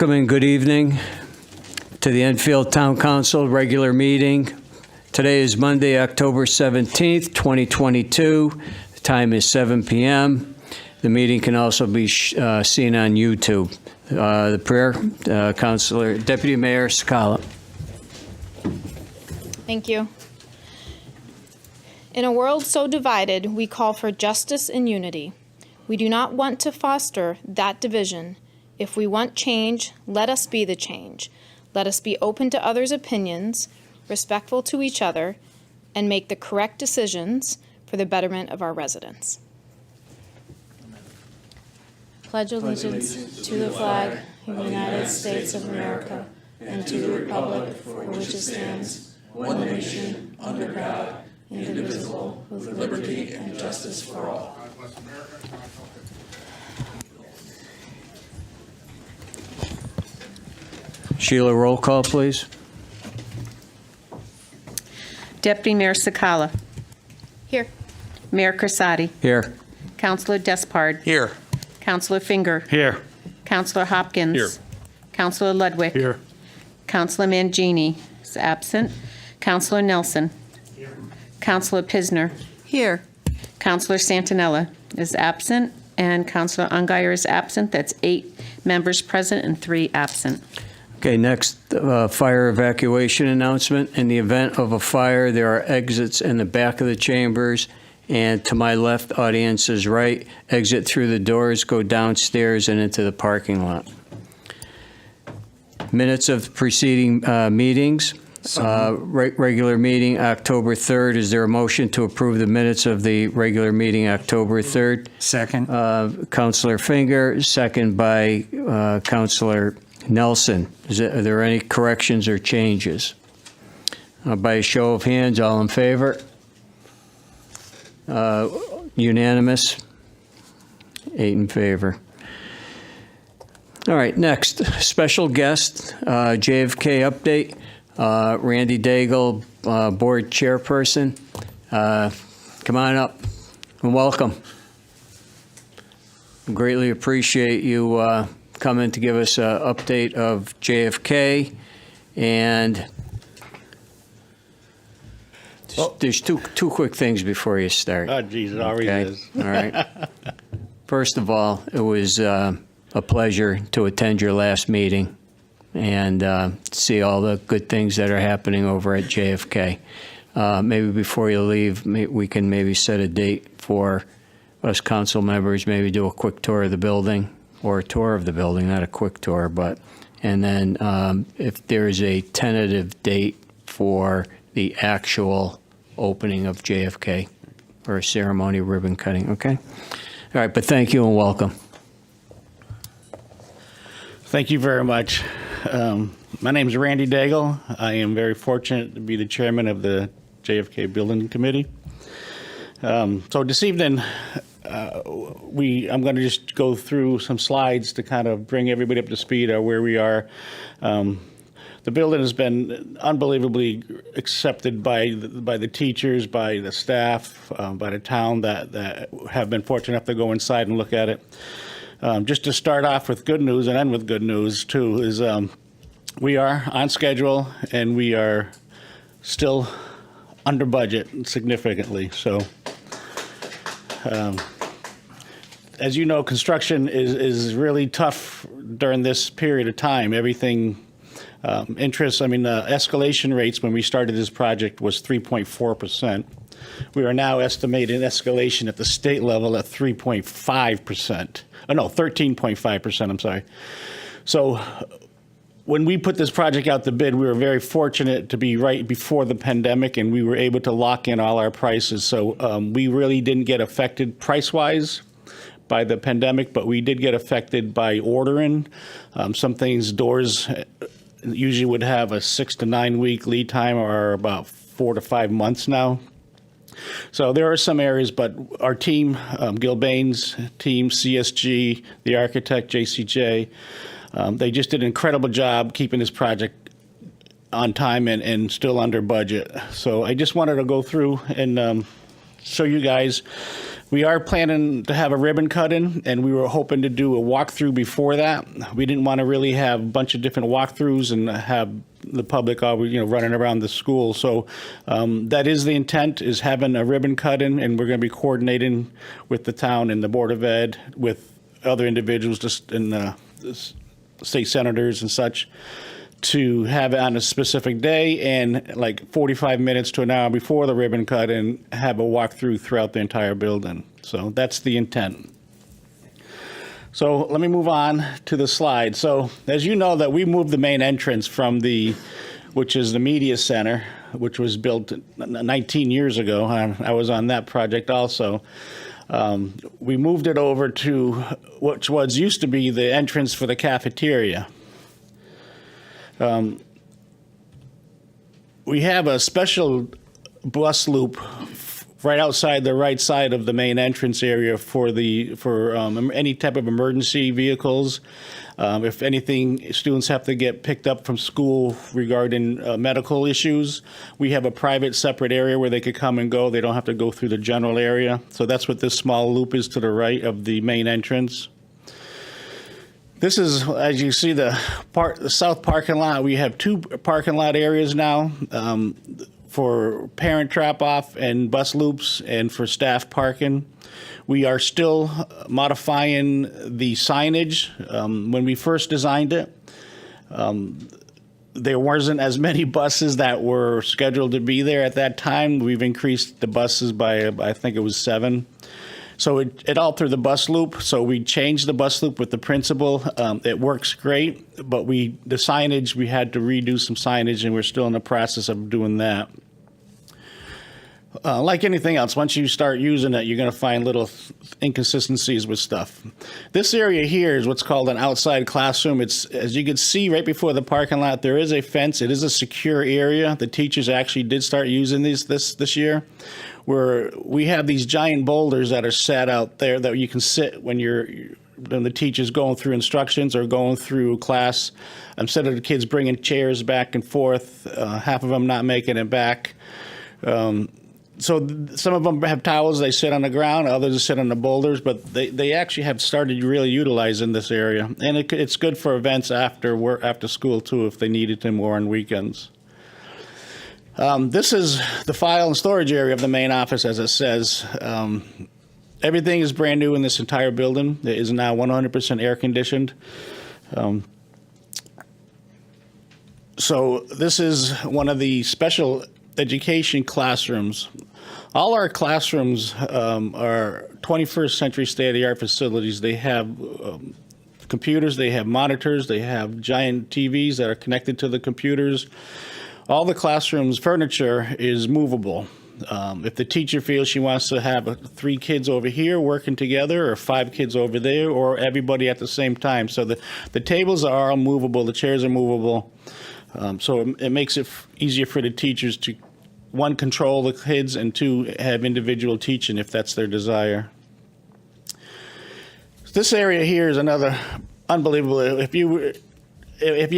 Welcome and good evening to the Enfield Town Council regular meeting. Today is Monday, October 17th, 2022. The time is 7 p.m. The meeting can also be seen on YouTube. The prayer, Councilor, Deputy Mayor Sakala. Thank you. In a world so divided, we call for justice and unity. We do not want to foster that division. If we want change, let us be the change. Let us be open to others' opinions, respectful to each other, and make the correct decisions for the betterment of our residents. Pledge allegiance to the flag of the United States of America and to the republic for which it stands, one nation, under God, indivisible, with liberty and justice for all. Sheila, roll call, please. Deputy Mayor Sakala. Here. Mayor Crisati. Here. Councilor Despard. Here. Councilor Finger. Here. Councilor Hopkins. Here. Councilor Ludwig. Here. Councilor Mangini is absent. Councilor Nelson. Here. Councilor Pisner. Here. Councilor Santinella is absent. And Councilor Ungary is absent. That's 8 members present and 3 absent. Okay, next, fire evacuation announcement. In the event of a fire, there are exits in the back of the chambers, and to my left, audience is right. Exit through the doors, go downstairs and into the parking lot. Minutes of preceding meetings. Regular meeting, October 3rd. Is there a motion to approve the minutes of the regular meeting, October 3rd? Second. Councilor Finger, second by Councilor Nelson. Are there any corrections or changes? By a show of hands, all in favor? Unanimous? 8 in favor. All right, next, special guest, JFK update. Randy Daigle, board chairperson. Come on up and welcome. Greatly appreciate you coming to give us an update of JFK, and there's two quick things before you start. Oh, geez, it already is. All right. First of all, it was a pleasure to attend your last meeting and see all the good things that are happening over at JFK. Maybe before you leave, we can maybe set a date for us council members, maybe do a quick tour of the building, or a tour of the building, not a quick tour, and then if there is a tentative date for the actual opening of JFK, or a ceremony ribbon cutting, okay? All right, but thank you and welcome. Thank you very much. My name is Randy Daigle. I am very fortunate to be the chairman of the JFK Building Committee. So this evening, I'm going to just go through some slides to kind of bring everybody up to speed on where we are. The building has been unbelievably accepted by the teachers, by the staff, by the town that have been fortunate enough to go inside and look at it. Just to start off with good news and end with good news too is we are on schedule and we are still under budget significantly. So. As you know, construction is really tough during this period of time. Everything, escalation rates when we started this project was 3.4%. We are now estimating escalation at the state level at 3.5%. Oh, no, 13.5%, I'm sorry. So when we put this project out to bid, we were very fortunate to be right before the pandemic, and we were able to lock in all our prices. So we really didn't get affected price-wise by the pandemic, but we did get affected by ordering. Some things, doors usually would have a 6 to 9 week lead time, or about 4 to 5 months now. So there are some areas, but our team, Gil Baines' team, CSG, the architect, JCJ, they just did an incredible job keeping this project on time and still under budget. So I just wanted to go through and show you guys We are planning to have a ribbon cutting, and we were hoping to do a walkthrough before that. We didn't want to really have a bunch of different walkthroughs and have the public always, running around the school. So that is the intent, is having a ribbon cutting, and we're going to be coordinating with the town and the Board of Ed, with other individuals, just in state senators and such, to have it on a specific day and like 45 minutes to an hour before the ribbon cut and have a walkthrough throughout the entire building. So that's the intent. So let me move on to the slide. So as you know, that we moved the main entrance from which is the media center, which was built 19 years ago. I was on that project also. We moved it over to which used to be the entrance for the cafeteria. We have a special bus loop right outside the right side of the main entrance area for any type of emergency vehicles. If anything, students have to get picked up from school regarding medical issues, we have a private separate area where they could come and go. They don't have to go through the general area. So that's what this small loop is to the right of the main entrance. This is, as you see, the south parking lot. We have two parking lot areas now for parent drop-off and bus loops and for staff parking. We are still modifying the signage. When we first designed it, there wasn't as many buses that were scheduled to be there at that time. We've increased the buses by, I think it was 7. So it altered the bus loop. So we changed the bus loop with the principal. It works great, but the signage, we had to redo some signage, and we're still in the process of doing that. Like anything else, once you start using it, you're going to find little inconsistencies with stuff. This area here is what's called an outside classroom. It's, as you can see right before the parking lot, there is a fence. It is a secure area. The teachers actually did start using these this year, where we have these giant boulders that are set out there that you can sit when the teacher's going through instructions or going through class. Instead of the kids bringing chairs back and forth, half of them not making it back. So some of them have towels, they sit on the ground, others sit on the boulders, but they actually have started really utilizing this area. And it's good for events after school too, if they needed them, or on weekends. This is the file and storage area of the main office, as it says. Everything is brand new in this entire building. It is now 100% air conditioned. So this is one of the special education classrooms. All our classrooms are 21st century state-of-the-art facilities. They have computers, they have monitors, they have giant TVs that are connected to the computers. All the classrooms' furniture is movable. If the teacher feels she wants to have 3 kids over here working together, or 5 kids over there, or everybody at the same time. So the tables are all movable, the chairs are movable. So it makes it easier for the teachers to, 1, control the kids, and 2, have individual teaching if that's their desire. This area here is another unbelievable. If you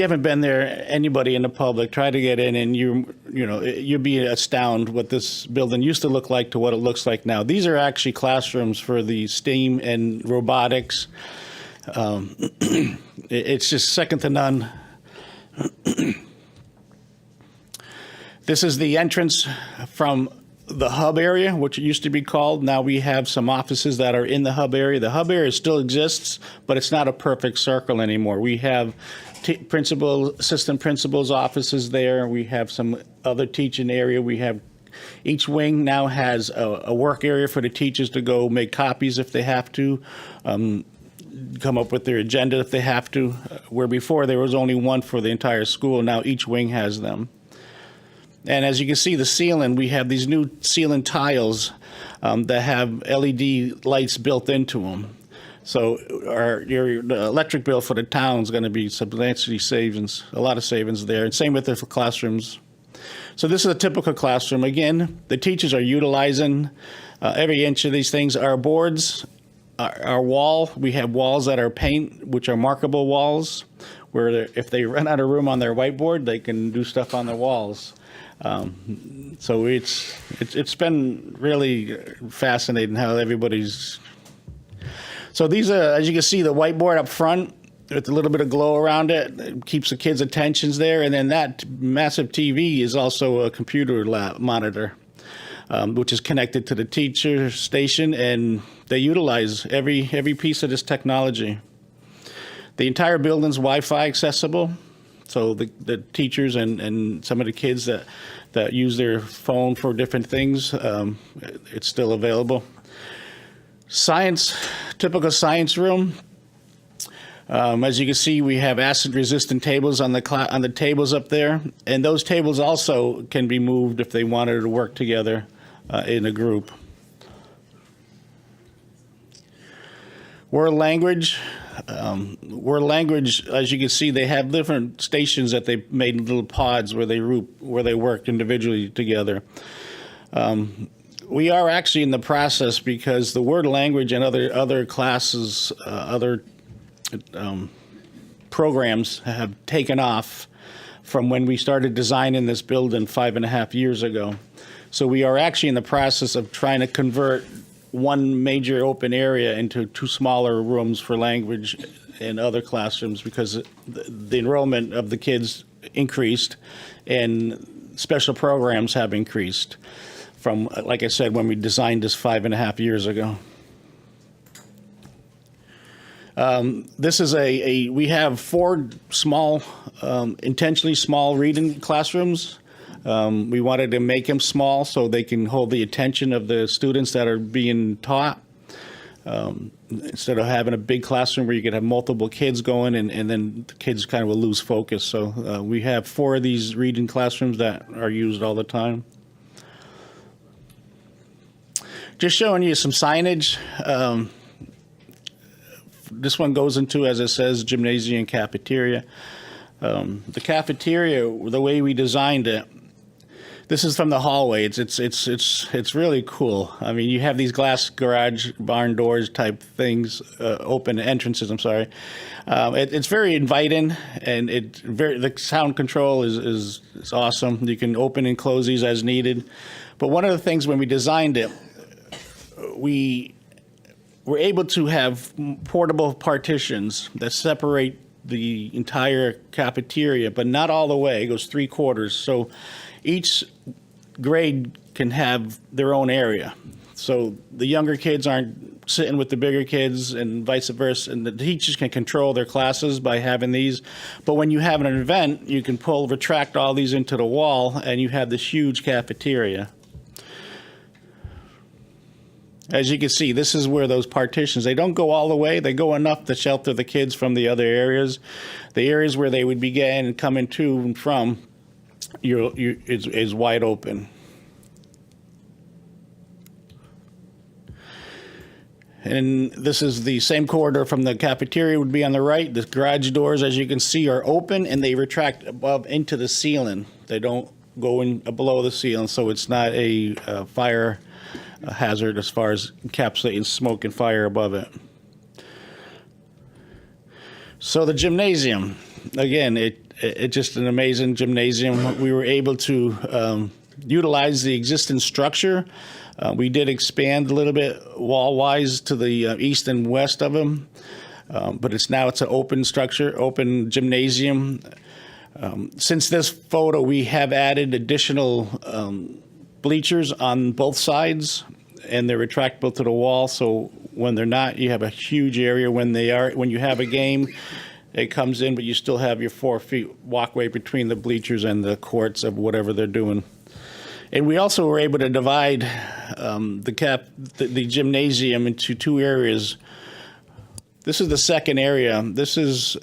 haven't been there, anybody in the public, try to get in, and you'd be astounded what this building used to look like to what it looks like now. These are actually classrooms for the STEAM and robotics. It's just second to none. This is the entrance from the hub area, which it used to be called. Now we have some offices that are in the hub area. The hub area still exists, but it's not a perfect circle anymore. We have assistant principals' offices there. We have some other teaching area. We have, each wing now has a work area for the teachers to go make copies if they have to, come up with their agenda if they have to, where before there was only one for the entire school. Now each wing has them. And as you can see, the ceiling, we have these new ceiling tiles that have LED lights built into them. So your electric bill for the town is going to be substantially savings, a lot of savings there. And same with the classrooms. So this is a typical classroom. Again, the teachers are utilizing every inch of these things. Our boards, our wall, we have walls that are paint, which are markable walls. where if they run out of room on their whiteboard, they can do stuff on the walls. So it's been really fascinating how everybody's. So these are, as you can see, the whiteboard up front with a little bit of glow around it keeps the kids' attentions there, and then that massive TV is also a computer monitor, which is connected to the teacher station, and they utilize every piece of this technology. The entire building's Wi-Fi accessible, so the teachers and some of the kids that use their phone for different things, it's still available. Science, typical science room. As you can see, we have acid-resistant tables on the tables up there, and those tables also can be moved if they wanted to work together in a group. World language. World language, as you can see, they have different stations that they made little pods where they work individually together. We are actually in the process because the word language and other classes, other programs have taken off from when we started designing this building 5.5 years ago. So we are actually in the process of trying to convert one major open area into 2 smaller rooms for language and other classrooms because the enrollment of the kids increased and special programs have increased from, like I said, when we designed this 5.5 years ago. This is we have 4 small, intentionally small reading classrooms. We wanted to make them small so they can hold the attention of the students that are being taught. Instead of having a big classroom where you could have multiple kids going and then the kids kind of will lose focus. So we have 4 of these reading classrooms that are used all the time. Just showing you some signage. This one goes into, as it says, gymnasium and cafeteria. The cafeteria, the way we designed it, this is from the hallway. It's really cool. I mean, you have these glass garage barn doors type things, open entrances. I'm sorry. It's very inviting, and the sound control is awesome. You can open and close these as needed. But one of the things when we designed it, we were able to have portable partitions that separate the entire cafeteria, but not all the way. It goes 3/4. So each grade can have their own area. So the younger kids aren't sitting with the bigger kids and vice versa. And the teachers can control their classes by having these. But when you have an event, you can retract all these into the wall, and you have this huge cafeteria. As you can see, this is where those partitions, they don't go all the way. They go enough to shelter the kids from the other areas. The areas where they would begin and coming to and from is wide open. And this is the same corridor from the cafeteria would be on the right. The garage doors, as you can see, are open and they retract above into the ceiling. They don't go in below the ceiling, so it's not a fire hazard as far as encapsulating smoke and fire above it. So the gymnasium, again, it's just an amazing gymnasium. We were able to utilize the existing structure. We did expand a little bit wall-wise to the east and west of them, but it's an open structure, open gymnasium. Since this photo, we have added additional bleachers on both sides, and they're retractable to the wall. So when they're not, you have a huge area. When you have a game, it comes in, but you still have your 4 feet walkway between the bleachers and the courts of whatever they're doing. And we also were able to divide the gymnasium into 2 areas. This is the second area. This is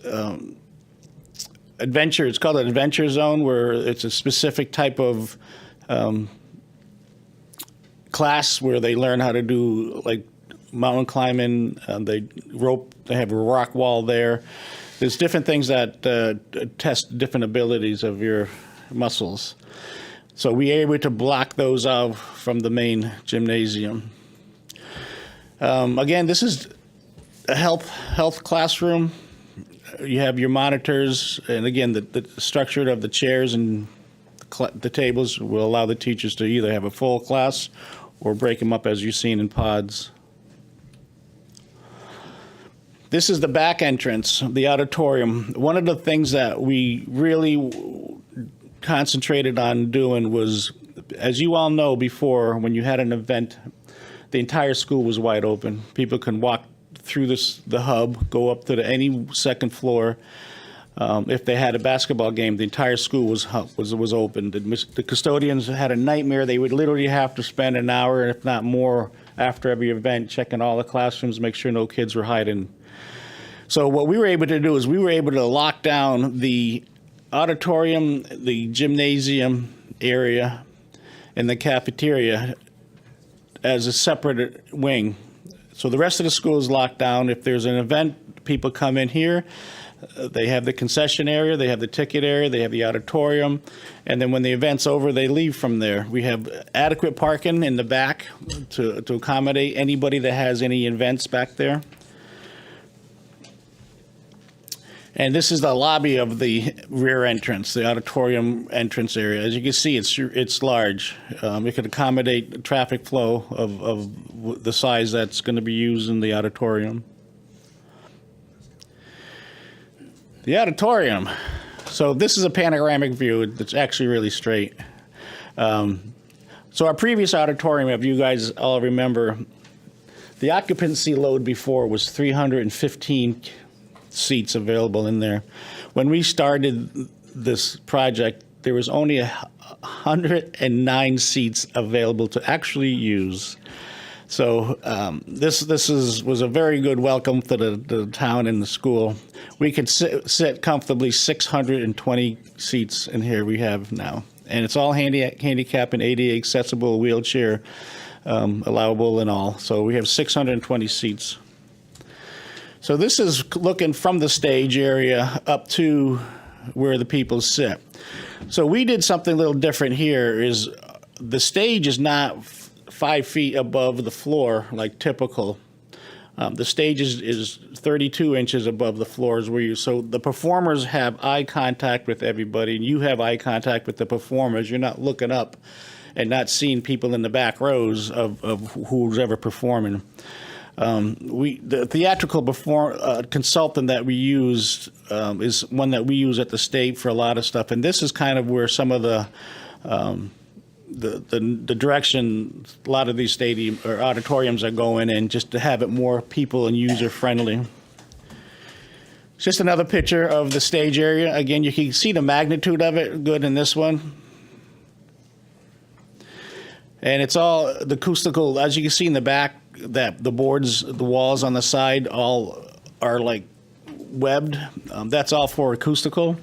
adventure. It's called an adventure zone, where it's a specific type of class where they learn how to do like mountain climbing. They have a rock wall there. There's different things that test different abilities of your muscles. So we are able to block those out from the main gymnasium. Again, this is a health classroom. you have your monitors, and again, the structure of the chairs and the tables will allow the teachers to either have a full class or break them up as you've seen in pods. This is the back entrance, the auditorium. One of the things that we really concentrated on doing was, as you all know before, when you had an event, the entire school was wide open. People can walk through the hub, go up to any second floor. If they had a basketball game, the entire school was open. The custodians had a nightmare. They would literally have to spend an hour, if not more, after every event, checking all the classrooms, make sure no kids were hiding. So what we were able to do is we were able to lock down the auditorium, the gymnasium area, and the cafeteria as a separate wing. So the rest of the school is locked down. If there's an event, people come in here. They have the concession area, they have the ticket area, they have the auditorium, and then when the event's over, they leave from there. We have adequate parking in the back to accommodate anybody that has any events back there. And this is the lobby of the rear entrance, the auditorium entrance area. As you can see, it's large. It could accommodate traffic flow of the size that's going to be used in the auditorium. The auditorium. So this is a panoramic view. It's actually really straight. So our previous auditorium, if you guys all remember, the occupancy load before was 315 seats available in there. When we started this project, there was only 109 seats available to actually use. So this was a very good welcome to the town and the school. We could sit comfortably 620 seats in here we have now. And it's all handicap and ADA accessible, wheelchair allowable and all. So we have 620 seats. So this is looking from the stage area up to where the people sit. So we did something a little different here. Is the stage is not 5 feet above the floor like typical. The stage is 32 inches above the floors so the performers have eye contact with everybody, and you have eye contact with the performers. You're not looking up and not seeing people in the back rows of who's ever performing. The theatrical consultant that we used is one that we use at the state for a lot of stuff, and this is kind of where some of the direction a lot of these stadium or auditoriums are going in, just to have it more people and user friendly. It's just another picture of the stage area. Again, you can see the magnitude of it good in this one. And it's all the acoustical, as you can see in the back, that the boards, the walls on the side all are like webbed. That's all for acoustical,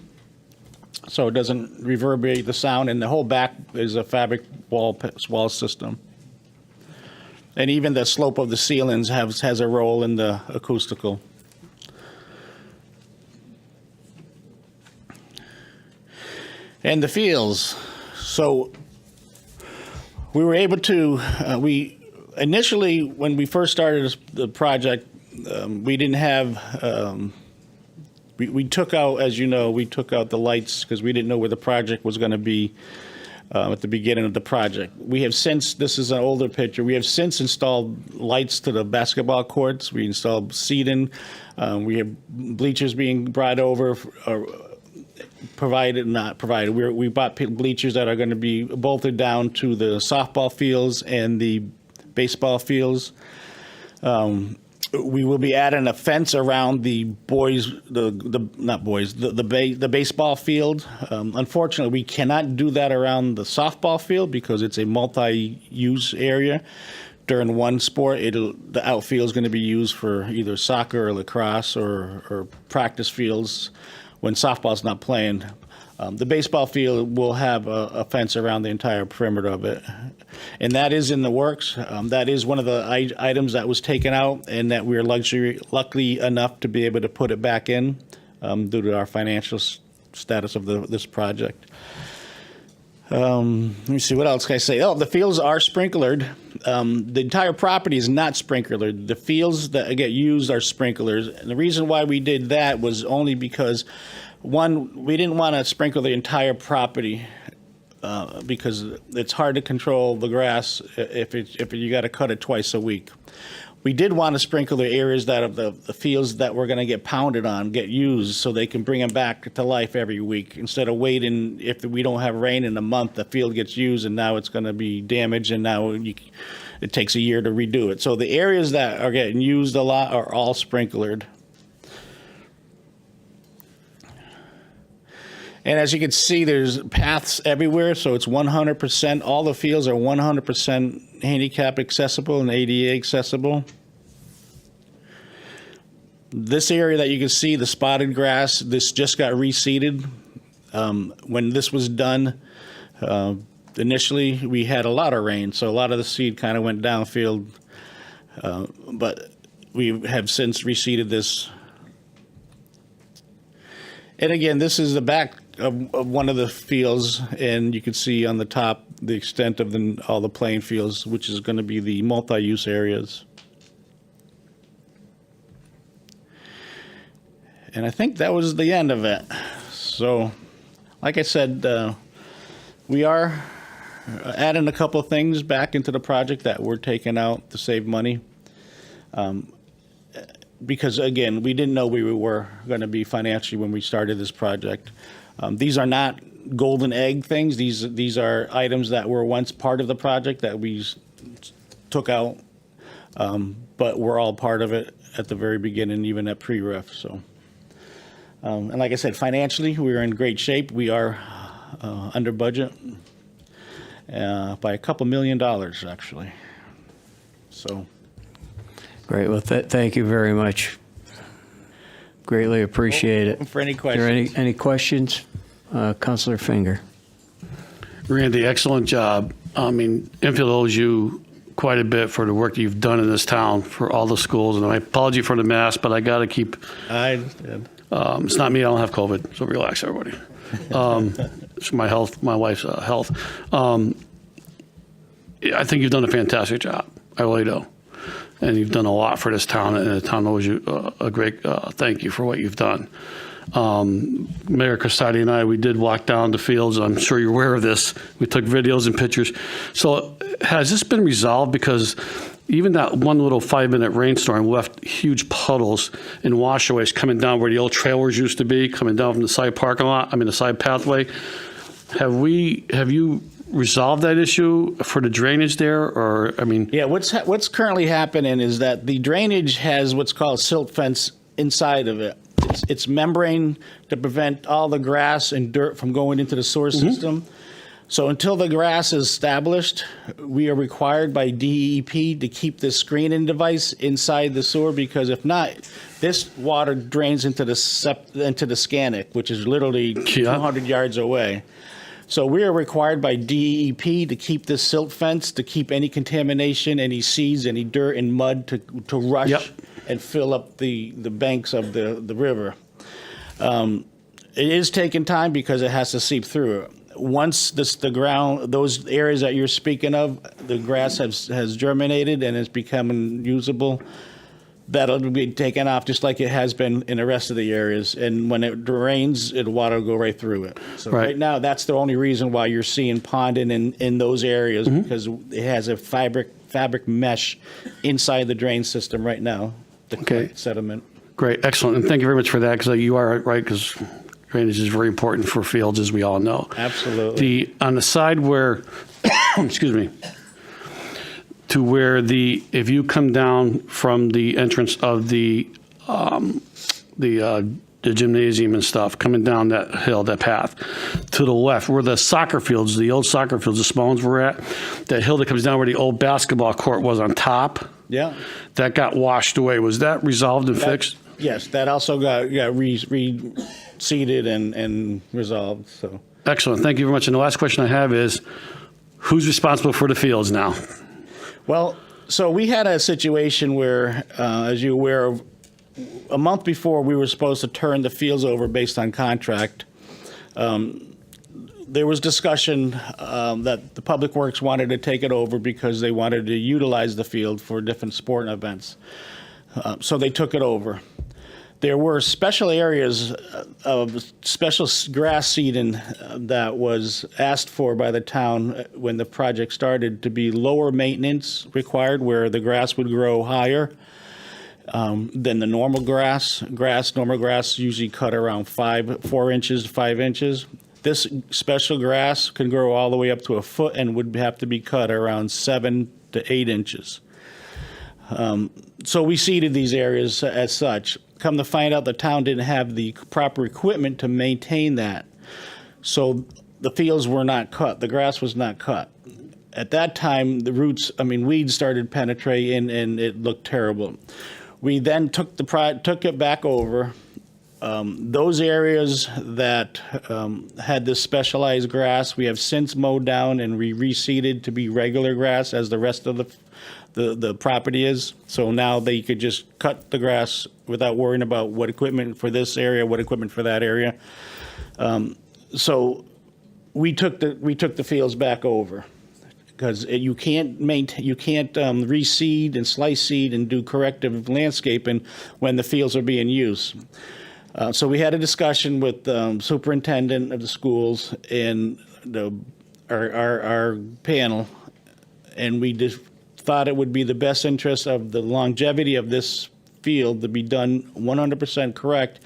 so it doesn't reverberate the sound, and the whole back is a fabric wall system. And even the slope of the ceilings has a role in the acoustical. And the fields. So we were able to, initially, when we first started the project, we didn't have, we took out, as you know, we took out the lights because we didn't know where the project was going to be at the beginning of the project. We have since, this is an older picture, we have since installed lights to the basketball courts. We installed seating. We have bleachers being brought over, not provided. We bought bleachers that are going to be bolted down to the softball fields and the baseball fields. We will be adding a fence around the baseball field. Unfortunately, we cannot do that around the softball field because it's a multi-use area. During one sport, the outfield is going to be used for either soccer or lacrosse or practice fields when softball's not playing. The baseball field will have a fence around the entire perimeter of it. And that is in the works. That is one of the items that was taken out and that we're lucky enough to be able to put it back in due to our financial status of this project. Let me see, what else can I say? Oh, the fields are sprinklered. The entire property is not sprinklered. The fields that get used are sprinklers. And the reason why we did that was only because, one, we didn't want to sprinkle the entire property because it's hard to control the grass if you got to cut it twice a week. We did want to sprinkle the areas that of the fields that we're going to get pounded on, get used, so they can bring them back to life every week. Instead of waiting, if we don't have rain in a month, the field gets used and now it's going to be damaged and now it takes a year to redo it. So the areas that are getting used a lot are all sprinklered. And as you can see, there's paths everywhere, so it's 100%. All the fields are 100% handicap accessible and ADA accessible. This area that you can see, the spotted grass, this just got reseeded. When this was done, initially we had a lot of rain, so a lot of the seed kind of went downfield. But we have since reseeded this. And again, this is the back of one of the fields, and you can see on the top the extent of all the playing fields, which is going to be the multi-use areas. And I think that was the end of it. So, like I said, we are adding a couple of things back into the project that we're taking out to save money. Because, again, we didn't know we were going to be financially when we started this project. These are not golden egg things. These are items that were once part of the project that we took out, but we're all part of it at the very beginning, even at pre-ref. So, and like I said, financially, we're in great shape. We are under budget by a couple $1 million, actually. So. Great. Well, thank you very much. Greatly appreciate it. For any Are there questions? any questions? Councilor Finger. Randy, excellent job. I mean, Enfield owes you quite a bit for the work that you've done in this town for all the schools. And I apologize for the mask, but I got to keep. I understand. It's not me. I don't have COVID, so relax, everybody. It's my health, my wife's health. I think you've done a fantastic job. I really do. And you've done a lot for this town, and the town owes you a great thank you for what you've done. Mayor Costati and I, we did walk down the fields. I'm sure you're aware of this. We took videos and pictures. So has this been resolved? Because even that one little 5-minute rainstorm left huge puddles and washaways coming down where the old trailers used to be, coming down from the side parking lot, the side pathway. Have you resolve that issue for the drainage there, or Yeah, what's currently happening is that the drainage has what's called silt fence inside of it. It's membrane to prevent all the grass and dirt from going into the sewer system. So until the grass is established, we are required by DEP to keep this screening device inside the sewer, because if not, this water drains into the Scannick, which is literally 200 yards away. So we are required by DEP to keep this silt fence, to keep any contamination, any seeds, any dirt and mud to rush and fill up the banks of the river. It is taking time because it has to seep through it. Once the ground, those areas that you're speaking of, the grass has germinated and is becoming usable, that'll be taken off just like it has been in the rest of the areas. And when it rains, the water will go right through it. So right now, that's the only reason why you're seeing ponding in those areas, because it has a fabric mesh inside the drain system right now, the sediment. Great, excellent, and thank you very much for that, because you are right, because drainage is very important for fields, as we all know. Absolutely. On the side where, excuse me, to where if you come down from the entrance of the gymnasium and stuff, coming down that hill, that path, to the left, where the soccer fields, the old soccer fields, the small ones were at, that hill that comes down where the old basketball court was on top, that got washed away. Was that resolved and fixed? Yes, that also got reseeded and resolved. So excellent. Thank you very much. And the last question I have is, who's responsible for the fields now? Well, so we had a situation where, as you're aware, a month before we were supposed to turn the fields over based on contract. there was discussion that the Public Works wanted to take it over because they wanted to utilize the field for different sporting events. So they took it over. There were special areas of special grass seeding that was asked for by the town when the project started to be lower maintenance required, where the grass would grow higher than the normal grass. Normal grass usually cut around 4 inches to 5 inches. This special grass can grow all the way up to a foot and would have to be cut around 7 to 8 inches. So we seeded these areas as such. Come to find out, the town didn't have the proper equipment to maintain that. So the fields were not cut. The grass was not cut. At that time, weeds started penetrating and it looked terrible. We then took it back over. Those areas that had this specialized grass, we have since mowed down and reseeded to be regular grass as the rest of the property is. So now they could just cut the grass without worrying about what equipment for this area, what equipment for that area. So we took the fields back over because you can't reseed and slice seed and do corrective landscaping when the fields are being used. So we had a discussion with the superintendent of the schools and our panel, and we just thought it would be the best interest of the longevity of this field to be done 100% correct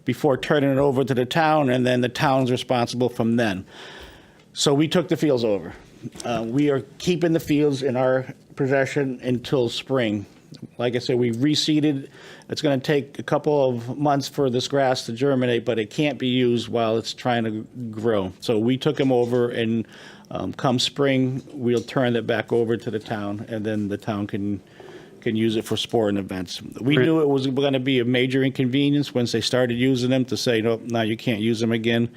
before turning it over to the town, and then the town's responsible from then. So we took the fields over. We are keeping the fields in our possession until spring. Like I said, we reseeded. It's going to take a couple of months for this grass to germinate, but it can't be used while it's trying to grow. So we took them over, and come spring, we'll turn it back over to the town, and then the town can use it for sporting events. We knew it was going to be a major inconvenience once they started using them to say, no, now you can't use them again.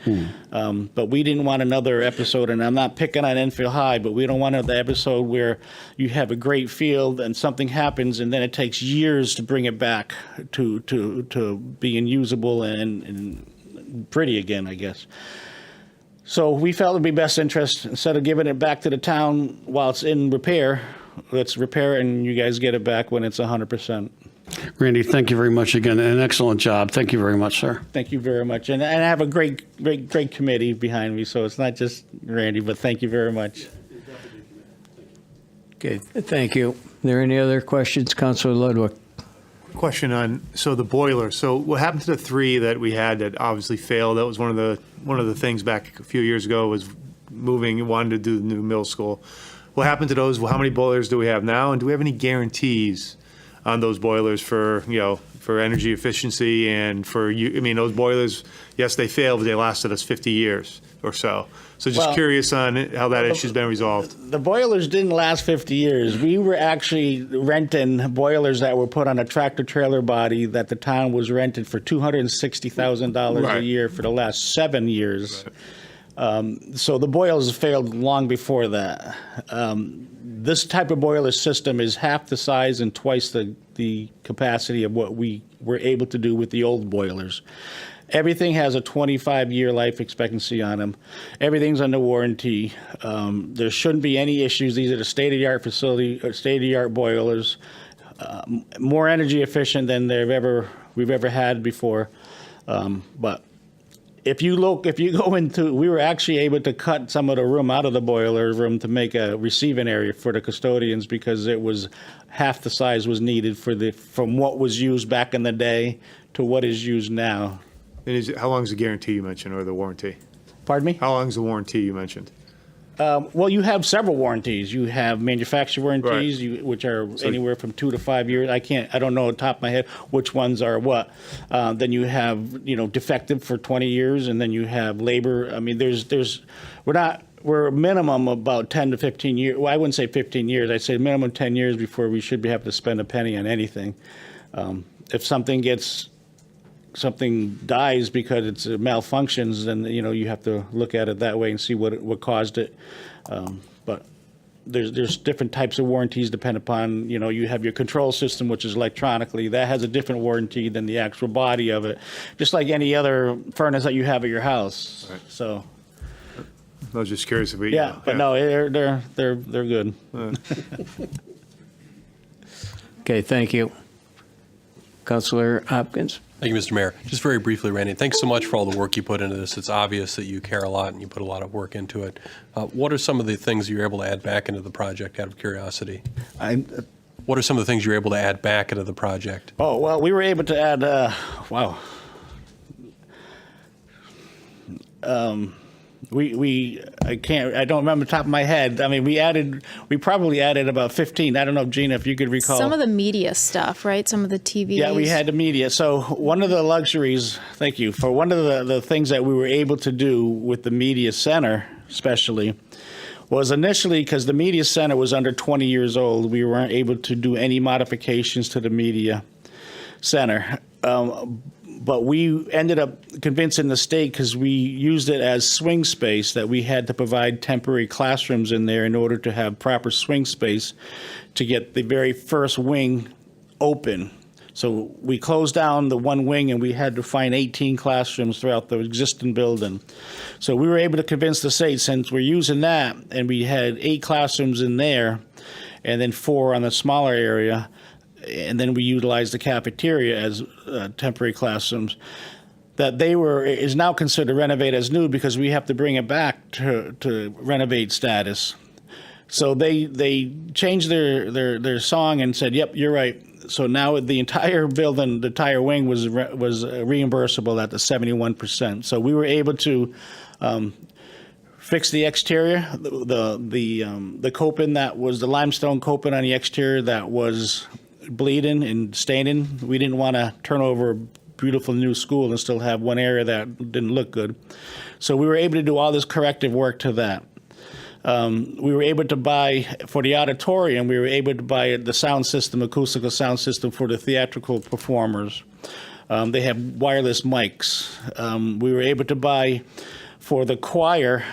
But we didn't want another episode, and I'm not picking on Enfield High, but we don't want another episode where you have a great field and something happens and then it takes years to bring it back to being usable and pretty again, I guess. So we felt it would be best interest, instead of giving it back to the town while it's in repair, let's repair it and you guys get it back when it's 100%. Randy, thank you very much again. An excellent job. Thank you very much, sir. Thank you very much. And I have a great committee behind me, so it's not just Randy, but thank you very much. Okay, thank you. Are there any other questions, Councilor Ludwig? Question on, so the boiler, so what happened to the 3 that we had that obviously failed? That was one of the things back a few years ago, was moving, wanted to do the new middle school. What happened to those? Well, how many boilers do we have now? And do we have any guarantees on those boilers for energy efficiency and those boilers, yes, they failed, but they lasted us 50 years or so. So just curious on how that issue's been resolved. The boilers didn't last 50 years. We were actually renting boilers that were put on a tractor-trailer body that the town was rented for $260,000 a year for the last 7 years. Right. So the boilers failed long before that. This type of boiler system is half the size and twice the capacity of what we were able to do with the old boilers. Everything has a 25-year life expectancy on them. Everything's under warranty. There shouldn't be any issues. These are the state-of-the-art facility, state-of-the-art boilers, more energy efficient than we've ever had before. But if you go into, we were actually able to cut some of the room out of the boiler room to make a receiving area for the custodians because it was half the size was needed from what was used back in the day to what is used now. And how long is the guarantee you mentioned, or the warranty? Pardon me? How long is the warranty you mentioned? Well, you have several warranties. You have manufacturer warranties, which are anywhere from 2 to 5 years. I don't know off the top of my head which ones are what. Then you have, defective for 20 years, and then you have labor. I mean, we're minimum about 10 to 15 years. Well, I wouldn't say 15 years. I'd say minimum 10 years before we should be having to spend a penny on anything. If something dies because it malfunctions, then you have to look at it that way and see what caused it. But there's different types of warranties depending upon you have your control system, which is electronically, that has a different warranty than the actual body of it, just like any other furnace that you have at your house. Right. So I was just curious if we. Yeah, but no, they're good. Okay, thank you. Councilor Hopkins? Thank you, Mr. Mayor. Just very briefly, Randy, thanks so much for all the work you put into this. It's obvious that you care a lot and you put a lot of work into it. What are some of the things you're able to add back into the project out of curiosity? What are some of the things you're able to add back into the project? Oh, well, we were able to add, wow. I don't remember the top of my head. I mean, we probably added about 15. I don't know, Gina, if you could recall. Some of the media stuff, right? Some of the TVs. Yeah, we had the media. So one of the luxuries, thank you, for one of the things that we were able to do with the media center, especially, was initially, because the media center was under 20 years old, we weren't able to do any modifications to the media center. But we ended up convincing the state, because we used it as swing space, that we had to provide temporary classrooms in there in order to have proper swing space to get the very first wing open. So we closed down the one wing and we had to find 18 classrooms throughout the existing building. So we were able to convince the state, since we're using that and we had 8 classrooms in there and then 4 on the smaller area, and then we utilized the cafeteria as temporary classrooms, that is now considered renovate as new, because we have to bring it back to renovate status. So they changed their song and said, yep, you're right. So now the entire building, the entire wing was reimbursable at the 71%. So we were able to fix the exterior, the coping that was the limestone coping on the exterior that was bleeding and staining. We didn't want to turn over a beautiful new school and still have one area that didn't look good. So we were able to do all this corrective work to that. We were able to buy, for the auditorium, we were able to buy the sound system, acoustical sound system for the theatrical performers. They have wireless mics. We were able to buy for the choir,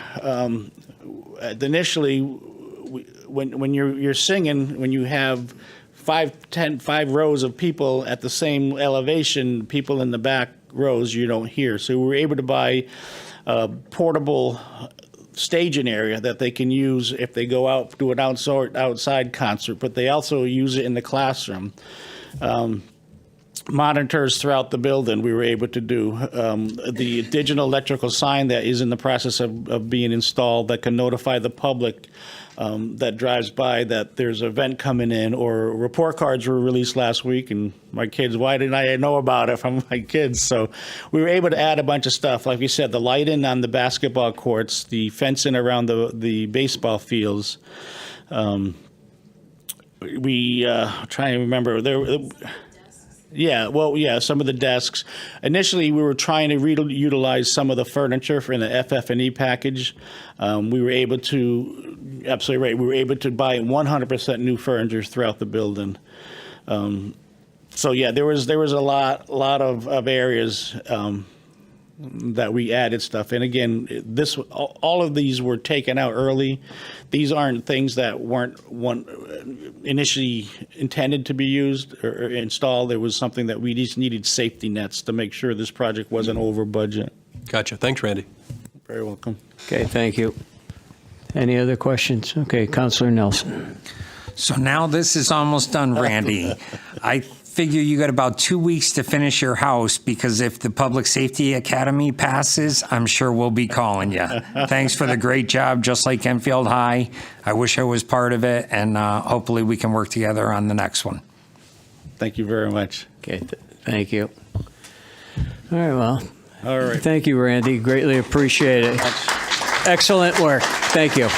initially, when you're singing, when you have 5 rows of people at the same elevation, people in the back rows you don't hear. So we were able to buy a portable staging area that they can use if they go out, do an outside concert, but they also use it in the classroom. Monitors throughout the building we were able to do. The digital electrical sign that is in the process of being installed that can notify the public that drives by that there's an event coming in, or report cards were released last week, and my kids, why didn't I know about it from my kids? So we were able to add a bunch of stuff. Like we said, the lighting on the basketball courts, the fencing around the baseball fields. We trying to remember some of the desks. Initially, we were trying to utilize some of the furniture in the FF&E package. We were able to, absolutely right, we were able to buy 100% new furniture throughout the building. So yeah, there was a lot of areas that we added stuff. And again, all of these were taken out early. These aren't things that weren't initially intended to be used or installed. There was something that we just needed safety nets to make sure this project wasn't over budget. Gotcha. Thanks, Randy. Very welcome. Okay, thank you. Any other questions? Okay, Councilor Nelson. So now this is almost done, Randy. I figure you got about 2 weeks to finish your house, because if the Public Safety Academy passes, I'm sure we'll be calling you. Thanks for the great job, just like Enfield High. I wish I was part of it, and hopefully we can work together on the next one. Thank you very much. Okay, thank you. All right, well, All right. thank you, Randy. Greatly appreciate it. Excellent work. Thank you.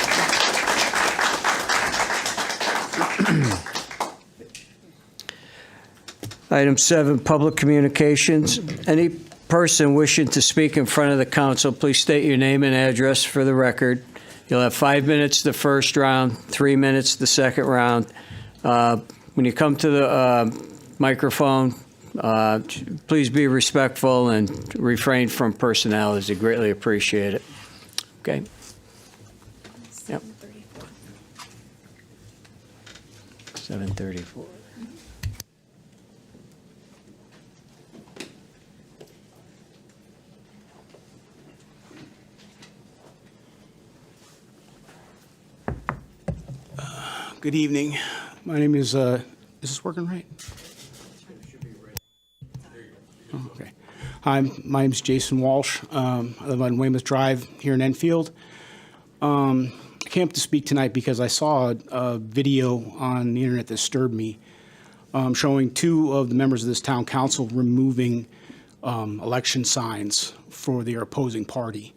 Item 7, public communications. Any person wishing to speak in front of the council, please state your name and address for the record. You'll have 5 minutes the first round, 3 minutes the second round. When you come to the microphone, please be respectful and refrain from personalities. I greatly appreciate it. Okay? Yep. 7:34. Good evening. My name is this working right? Oh, okay. Hi, my name is Jason Walsh. I live on Weymouth Drive here in Enfield. I came up to speak tonight because I saw a video on the internet that disturbed me, showing two of the members of this town council removing election signs for their opposing party.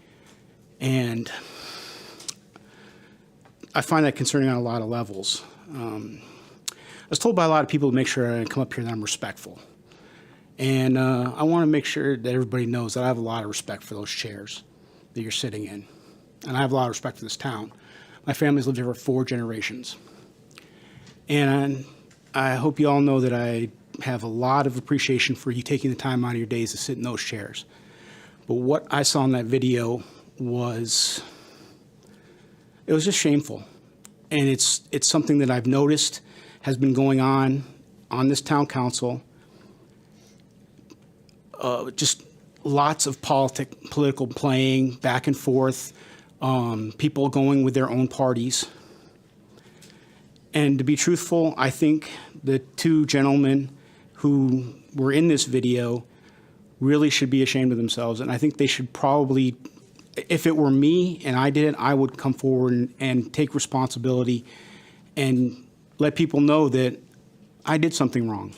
And I find that concerning on a lot of levels. I was told by a lot of people to make sure I come up here that I'm respectful. And I want to make sure that everybody knows that I have a lot of respect for those chairs that you're sitting in. And I have a lot of respect for this town. My family's lived here for 4 generations. And I hope you all know that I have a lot of appreciation for you taking the time out of your days to sit in those chairs. But what I saw in that video was, it was just shameful. And it's something that I've noticed has been going on this town council. Just lots of political playing back and forth, people going with their own parties. And to be truthful, I think the 2 gentlemen who were in this video really should be ashamed of themselves. And I think they should probably, if it were me and I did it, I would come forward and take responsibility and let people know that I did something wrong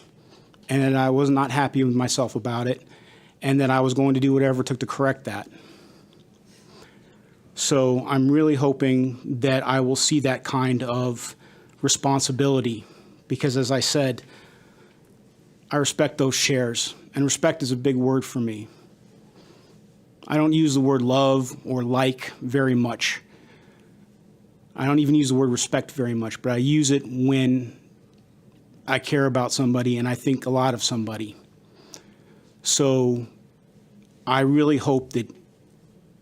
and that I was not happy with myself about it and that I was going to do whatever it took to correct that. So I'm really hoping that I will see that kind of responsibility because, as I said, I respect those chairs, and respect is a big word for me. I don't use the word love or like very much. I don't even use the word respect very much, but I use it when I care about somebody and I think a lot of somebody. So I really hope that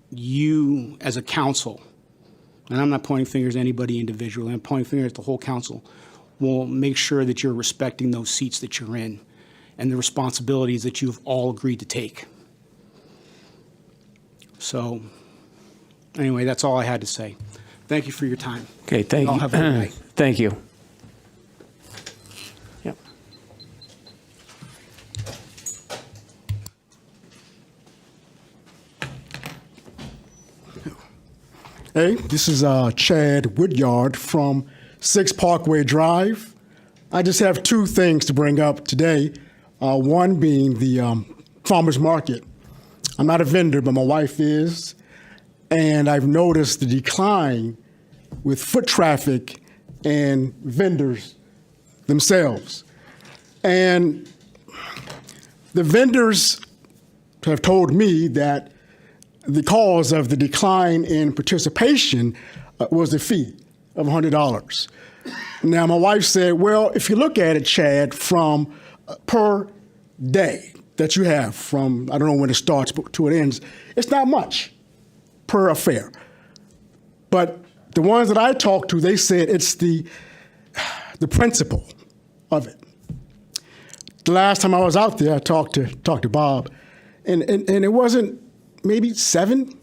you as a council, and I'm not pointing fingers at anybody individually, I'm pointing fingers at the whole council, will make sure that you're respecting those seats that you're in and the responsibilities that you've all agreed to take. So anyway, that's all I had to say. Thank you for your time. Okay, thank Y'all you. have a good night. Thank you. Yep. Hey, this is Chad Woodyard from 6 Parkway Drive. I just have 2 things to bring up today. One being the farmer's market. I'm not a vendor, but my wife is. And I've noticed the decline with foot traffic and vendors themselves. And the vendors have told me that the cause of the decline in participation was the fee of $100. Now, my wife said, well, if you look at it, Chad, from per day that you have from, I don't know when it starts to it ends, it's not much per affair. But the ones that I talked to, they said it's the principle of it. The last time I was out there, I talked to Bob, and it wasn't maybe 7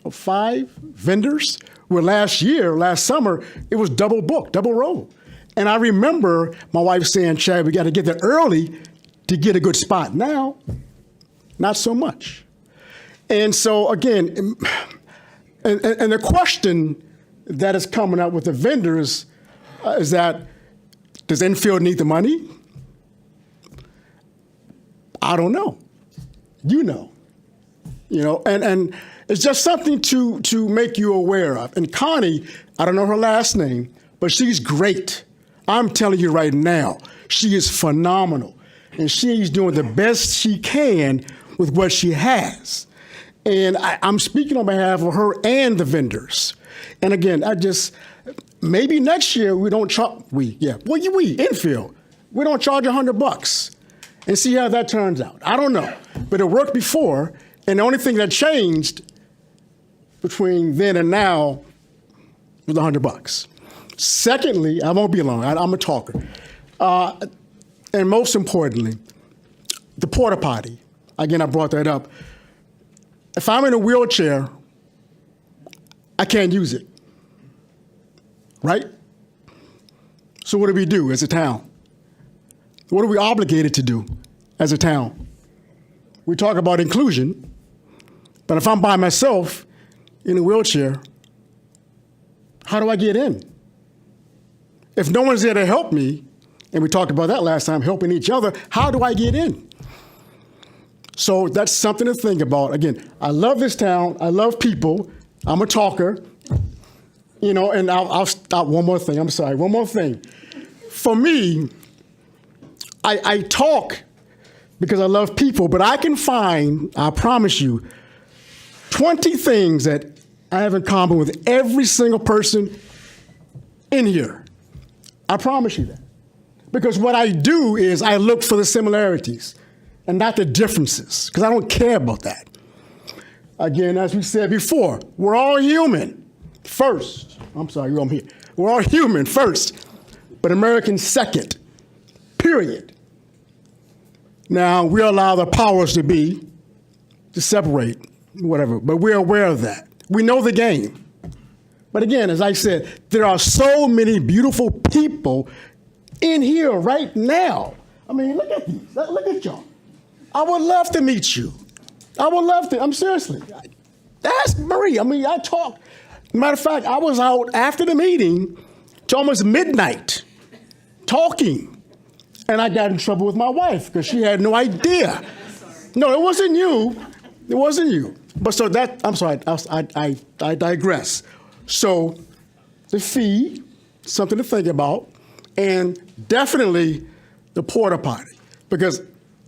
or 5 vendors, where last summer, it was double booked, double roll. And I remember my wife saying, Chad, we got to get there early to get a good spot. Now, not so much. And so again, and the question that is coming up with the vendors is that, does Enfield need the money? I don't know. You know. And it's just something to make you aware of. And Connie, I don't know her last name, but she's great. I'm telling you right now, she is phenomenal. And she's doing the best she can with what she has. And I'm speaking on behalf of her and the vendors. And again, maybe next year we don't charge, Enfield, we don't charge $100 and see how that turns out. I don't know, but it worked before. And the only thing that changed between then and now was $100. Secondly, I won't be long, I'm a talker. And most importantly, the porta potty. Again, I brought that up. If I'm in a wheelchair, I can't use it, right? So what do we do as a town? What are we obligated to do as a town? We talk about inclusion, but if I'm by myself in a wheelchair, how do I get in? If no one's there to help me, and we talked about that last time, helping each other, how do I get in? So that's something to think about. Again, I love this town. I love people. I'm a talker. You know, and I'll stop one more thing. I'm sorry, one more thing. For me, I talk because I love people, but I can find, I promise you, 20 things that I have in common with every single person in here. I promise you that. Because what I do is I look for the similarities and not the differences, because I don't care about that. Again, as we said before, we're all human first. I'm sorry, I'm here. We're all human first, but Americans second, period. Now, we allow the powers to be to separate, whatever, but we're aware of that. We know the game. But again, as I said, there are so many beautiful people in here right now. I mean, look at these. Look at y'all. I would love to meet you. I would love to. I'm seriously. Ask Marie. I mean, I talk. Matter of fact, I was out after the meeting to almost midnight talking. And I got in trouble with my wife because she had no idea. No, it wasn't you. It wasn't you. But so that, I'm sorry, I digress. So the fee, something to think about, and definitely the porta potty, because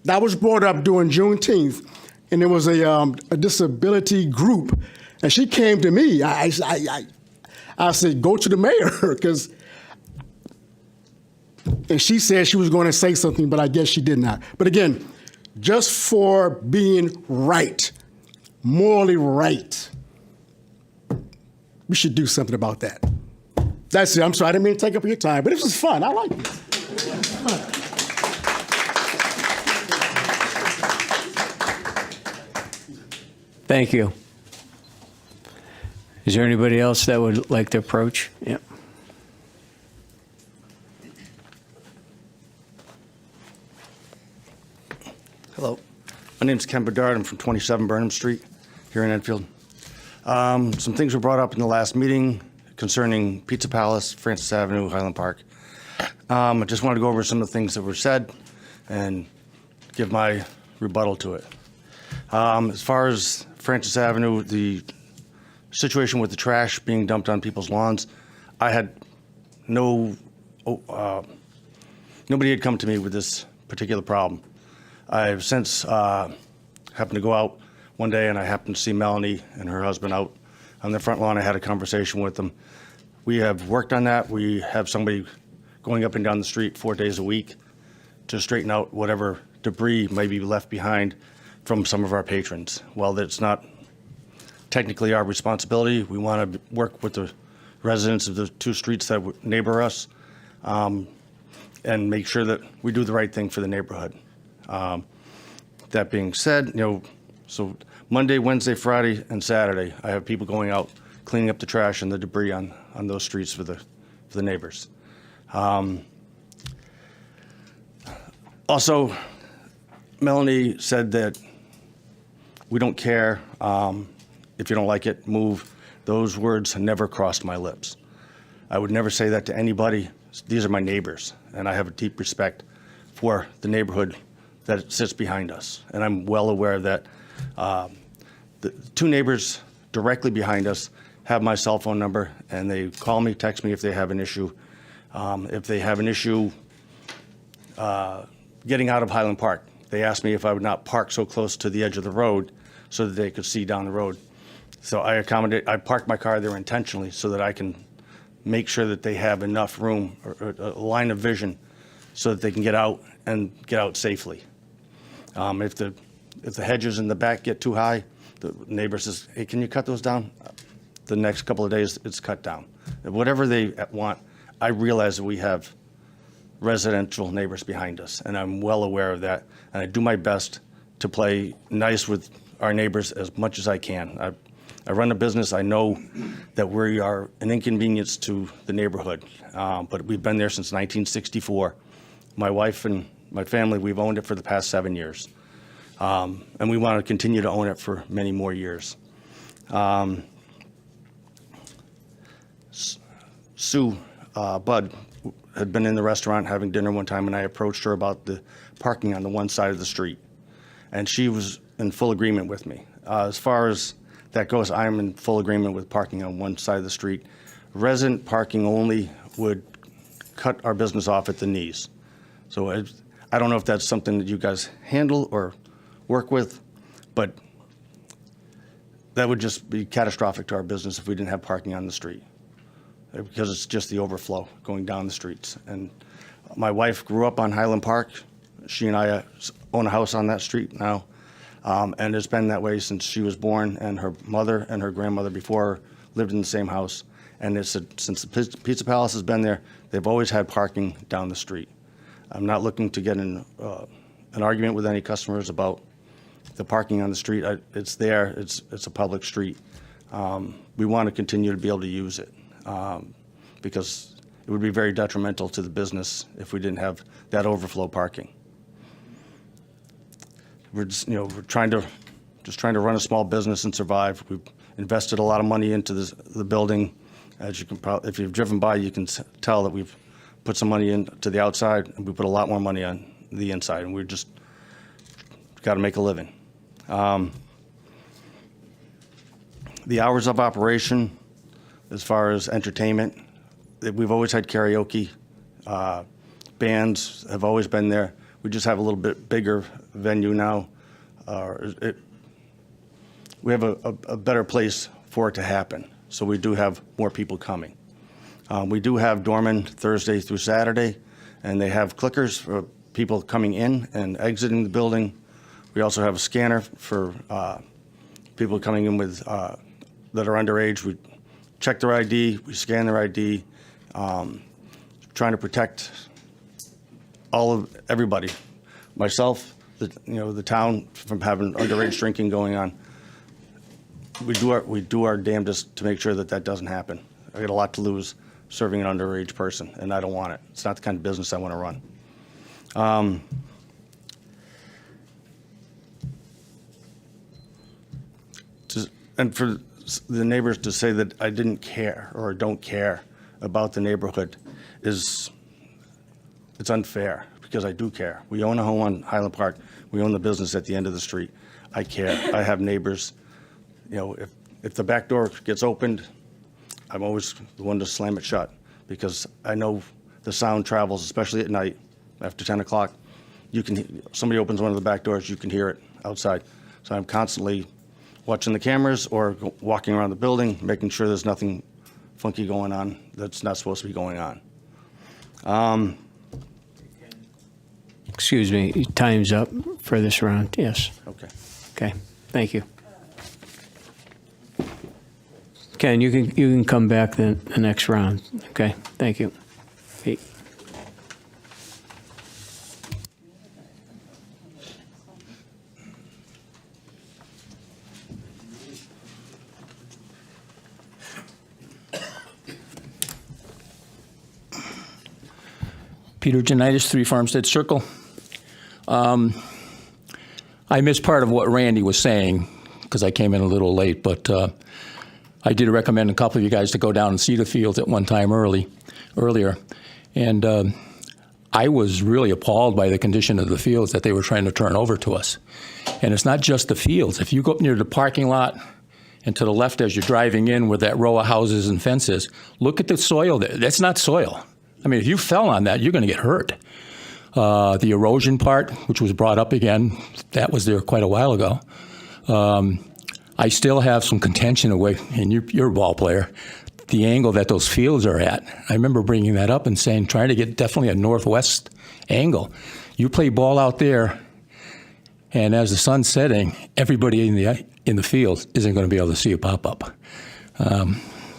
that was brought up during Juneteenth, and there was a disability group, and she came to me. I said, go to the mayor, because, and she said she was going to say something, but I guess she did not. But again, just for being right, morally right, we should do something about that. That's it. I'm sorry, I didn't mean to take up your time, but this was fun. I like it. Thank you. Is there anybody else that would like to approach? Yeah. Hello. My name's Ken Bedard. I'm from 27 Burnham Street here in Enfield. Some things were brought up in the last meeting concerning Pizza Palace, Francis Avenue, Highland Park. I just wanted to go over some of the things that were said and give my rebuttal to it. As far as Francis Avenue, the situation with the trash being dumped on people's lawns, I had nobody had come to me with this particular problem. I've since happened to go out one day and I happened to see Melanie and her husband out on the front lawn. I had a conversation with them. We have worked on that. We have somebody going up and down the street 4 days a week to straighten out whatever debris may be left behind from some of our patrons. While that's not technically our responsibility, we want to work with the residents of the two streets that neighbor us and make sure that we do the right thing for the neighborhood. That being said, so Monday, Wednesday, Friday, and Saturday, I have people going out cleaning up the trash and the debris on those streets for the neighbors. Also, Melanie said that we don't care if you don't like it, move. Those words never crossed my lips. I would never say that to anybody. These are my neighbors, and I have a deep respect for the neighborhood that sits behind us. And I'm well aware that the two neighbors directly behind us have my cell phone number, and they call me, text me if they have an issue. If they have an issue getting out of Highland Park, they asked me if I would not park so close to the edge of the road so that they could see down the road. So I parked my car there intentionally so that I can make sure that they have enough room or a line of vision so that they can get out and get out safely. If the hedges in the back get too high, the neighbor says, hey, can you cut those down? The next couple of days, it's cut down. Whatever they want, I realize that we have residential neighbors behind us, and I'm well aware of that. And I do my best to play nice with our neighbors as much as I can. I run a business. I know that we are an inconvenience to the neighborhood, but we've been there since 1964. My wife and my family, we've owned it for the past 7 years. And we want to continue to own it for many more years. Sue Budd had been in the restaurant having dinner one time, and I approached her about the parking on the one side of the street. And she was in full agreement with me. As far as that goes, I am in full agreement with parking on one side of the street. Resident parking only would cut our business off at the knees. So I don't know if that's something that you guys handle or work with, but that would just be catastrophic to our business if we didn't have parking on the street, because it's just the overflow going down the streets. And my wife grew up on Highland Park. She and I own a house on that street now, and it's been that way since she was born, and her mother and her grandmother before her lived in the same house. And since the Pizza Palace has been there, they've always had parking down the street. I'm not looking to get in an argument with any customers about the parking on the street. It's there. It's a public street. We want to continue to be able to use it because it would be very detrimental to the business if we didn't have that overflow parking. We're just, we're trying to run a small business and survive. We've invested a lot of money into the building. As you can probably, if you've driven by, you can tell that we've put some money into the outside, and we put a lot more money on the inside, and we're just got to make a living. The hours of operation, as far as entertainment, we've always had karaoke. Bands have always been there. We just have a little bit bigger venue now. We have a better place for it to happen, so we do have more people coming. We do have doormen Thursday through Saturday, and they have clickers for people coming in and exiting the building. We also have a scanner for people coming in with that are underage. We check their ID, we scan their ID, trying to protect everybody. Myself, the town from having underage drinking going on. We do our damnedest to make sure that doesn't happen. I got a lot to lose serving an underage person, and I don't want it. It's not the kind of business I want to run. And for the neighbors to say that I didn't care or don't care about the neighborhood it's unfair, because I do care. We own a home on Highland Park. We own the business at the end of the street. I care. I have neighbors. If the back door gets opened, I'm always the one to slam it shut, because I know the sound travels, especially at night after 10 o'clock. Somebody opens one of the back doors, you can hear it outside. So I'm constantly watching the cameras or walking around the building, making sure there's nothing funky going on that's not supposed to be going on. Excuse me, time's up for this round, yes. Okay. Okay, thank you. Ken, you can come back the next round, okay? Thank you. Pete. Peter Janitis, 3 Farmstead Circle. I missed part of what Randy was saying because I came in a little late, but I did recommend a couple of you guys to go down and see the fields at one time earlier. And I was really appalled by the condition of the fields that they were trying to turn over to us. And it's not just the fields. If you go up near the parking lot and to the left as you're driving in with that row of houses and fences, look at the soil there. That's not soil. I mean, if you fell on that, you're going to get hurt. The erosion part, which was brought up again, that was there quite a while ago. I still have some contention away, and you're a ball player, the angle that those fields are at. I remember bringing that up and saying, trying to get definitely a northwest angle. You play ball out there, and as the sun's setting, everybody in the field isn't going to be able to see a pop-up.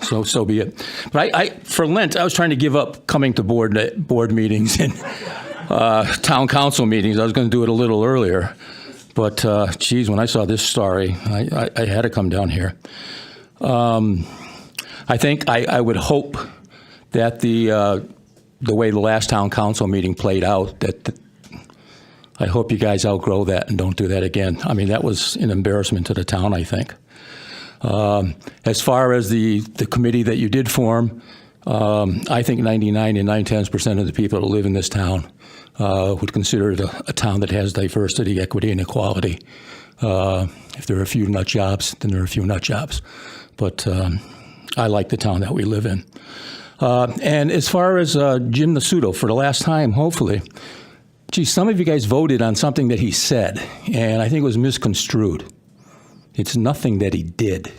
So be it. But for Lent, I was trying to give up coming to board meetings and town council meetings. I was going to do it a little earlier. But, geez, when I saw this story, I had to come down here. I think I would hope that the way the last town council meeting played out, that I hope you guys outgrow that and don't do that again. I mean, that was an embarrassment to the town, I think. As far as the committee that you did form, I think 99 and 9/10% of the people that live in this town would consider it a town that has diversity, equity, and equality. If there are a few nut jobs, then there are a few nut jobs. But I like the town that we live in. And as far as Jim Nasuto, for the last time, hopefully, gee, some of you guys voted on something that he said, and I think it was misconstrued. It's nothing that he did.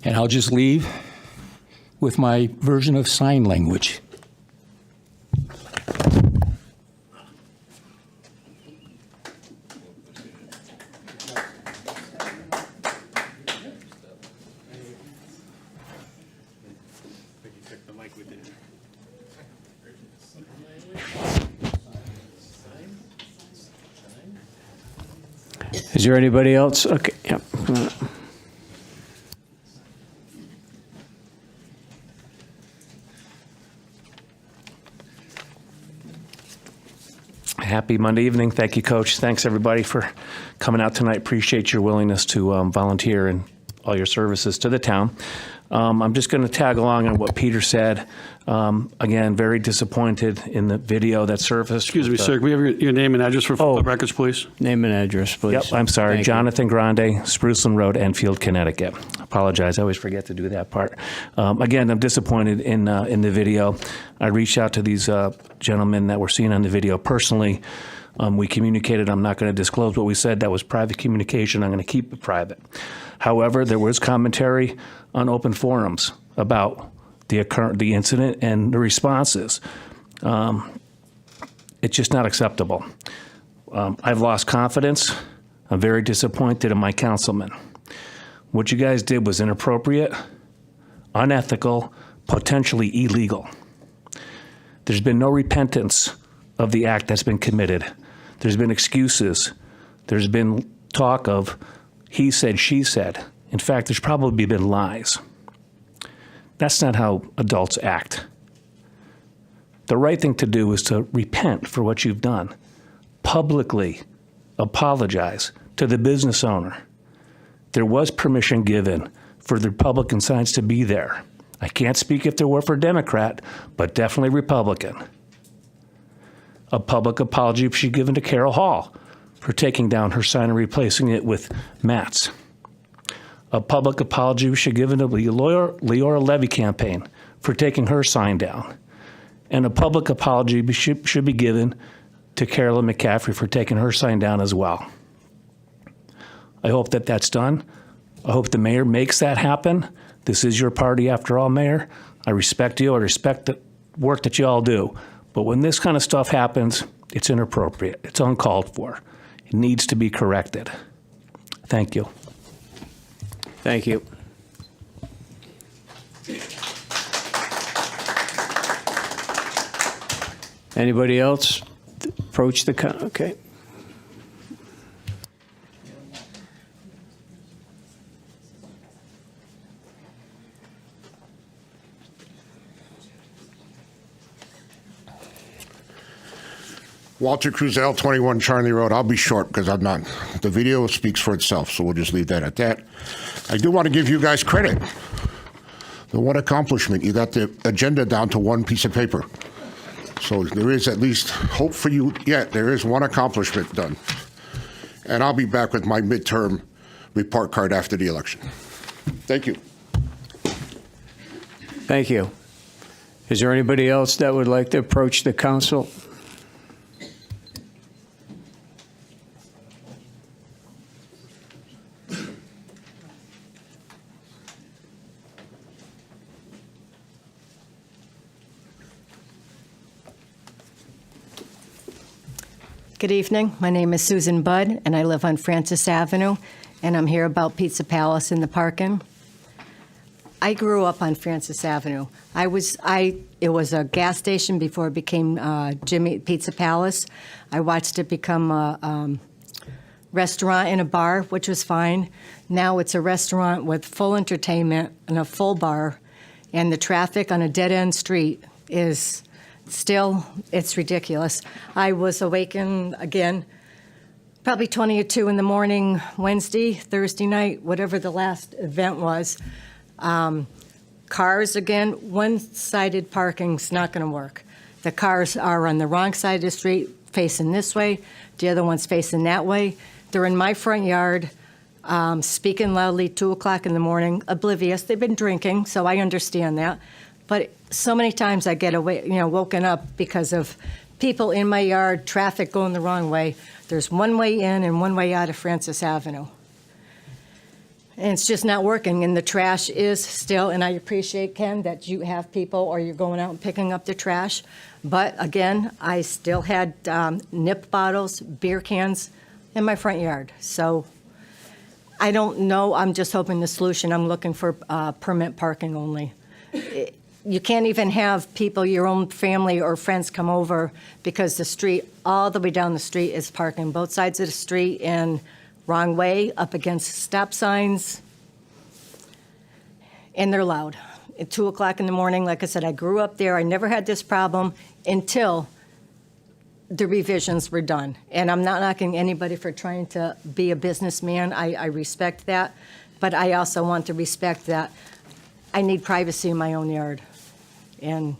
And I'll just leave with my version of sign language. Is there anybody else? Okay, yeah. Come on up. Happy Monday evening. Thank you, Coach. Thanks, everybody, for coming out tonight. Appreciate your willingness to volunteer and all your services to the town. I'm just going to tag along on what Peter said. Again, very disappointed in the video that surfaced. Excuse me, sir. Can we have your name and address for records, please? Name and address, please. Yep, I'm sorry. Thank you. Jonathan Grande, Spruceland Road, Enfield, Connecticut. Apologize. I always forget to do that part. Again, I'm disappointed in the video. I reached out to these gentlemen that were seen on the video personally. We communicated. I'm not going to disclose what we said. That was private communication. I'm going to keep it private. However, there was commentary on open forums about the incident and the responses. It's just not acceptable. I've lost confidence. I'm very disappointed in my councilmen. What you guys did was inappropriate, unethical, potentially illegal. There's been no repentance of the act that's been committed. There's been excuses. There's been talk of he said, she said. In fact, there's probably been lies. That's not how adults act. The right thing to do is to repent for what you've done. Publicly apologize to the business owner. There was permission given for the Republican signs to be there. I can't speak if there were for Democrat, but definitely Republican. A public apology should be given to Carol Hall for taking down her sign and replacing it with Matt's. A public apology should be given to Leora Levy campaign for taking her sign down. And a public apology should be given to Carolyn McCaffrey for taking her sign down as well. I hope that that's done. I hope the mayor makes that happen. This is your party after all, Mayor. I respect you. I respect the work that you all do. But when this kind of stuff happens, it's inappropriate. It's uncalled for. It needs to be corrected. Thank you. Thank you. Anybody else approach the okay. Walter Cruzel, 21 Charlie Road. I'll be short because I'm not. The video speaks for itself, so we'll just leave that at that. I do want to give you guys credit. The one accomplishment, you got the agenda down to one piece of paper. So there is at least hope for you yet. There is one accomplishment done. And I'll be back with my midterm report card after the election. Thank you. Thank you. Is there anybody else that would like to approach the council? Good evening. My name is Susan Budd, and I live on Francis Avenue, and I'm here about Pizza Palace in the parking. I grew up on Francis Avenue. It was a gas station before it became Jimmy Pizza Palace. I watched it become restaurant and a bar, which was fine. Now it's a restaurant with full entertainment and a full bar, and the traffic on a dead-end street is still, it's ridiculous. I was awakened again probably 20 or 2 in the morning, Wednesday, Thursday night, whatever the last event was. Cars, again, one-sided parking's not going to work. The cars are on the wrong side of the street, facing this way. The other one's facing that way. They're in my front yard, speaking loudly, 2 o'clock in the morning, oblivious. They've been drinking, so I understand that. But so many times I get woken up because of people in my yard, traffic going the wrong way. There's one way in and one way out of Francis Avenue. And it's just not working, and the trash is still, and I appreciate, Ken, that you have people or you're going out and picking up the trash. But again, I still had nip bottles, beer cans in my front yard. So I don't know, I'm just hoping the solution, I'm looking for permit parking only. You can't even have people, your own family or friends come over because the street, all the way down the street is parking, both sides of the street and wrong way, up against stop signs, and they're loud. At 2 o'clock in the morning, like I said, I grew up there. I never had this problem until the revisions were done. And I'm not knocking anybody for trying to be a businessman. I respect that. But I also want to respect that I need privacy in my own yard. And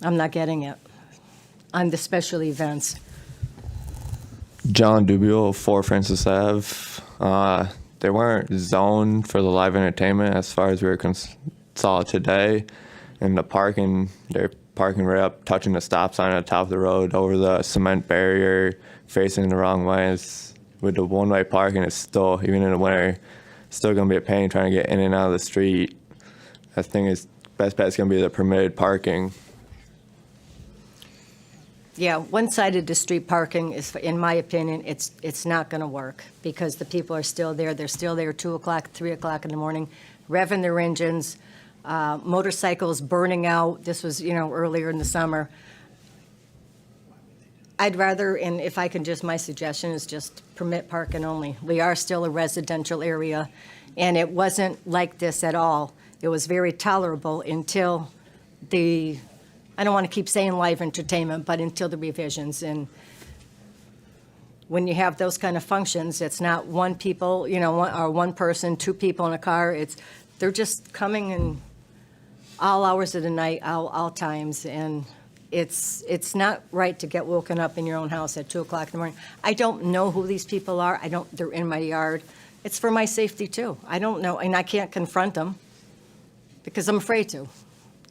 I'm not getting it on the special events. John Dubio, 4 Francis Ave. They weren't zoned for the live entertainment as far as we saw today. And the parking, they're parking right up, touching the stop sign at the top of the road, over the cement barrier, facing the wrong way. With the one-way parking, it's still, even in the winter, still going to be a pain trying to get in and out of the street. I think it's best bet is going to be the permitted parking. Yeah, one side of the street parking is, in my opinion, it's not going to work because the people are still there. They're still there 2 o'clock, 3 o'clock in the morning, revving their engines, motorcycles burning out. This was, earlier in the summer. I'd rather, and if I can my suggestion is just permit parking only. We are still a residential area, and it wasn't like this at all. It was very tolerable until I don't want to keep saying live entertainment, but until the revisions. And when you have those kind of functions, it's not one people, or one person, 2 people in a car. They're just coming in all hours of the night, all times, and it's not right to get woken up in your own house at 2 o'clock in the morning. I don't know who these people are. They're in my yard. It's for my safety too. I don't know, and I can't confront them because I'm afraid to,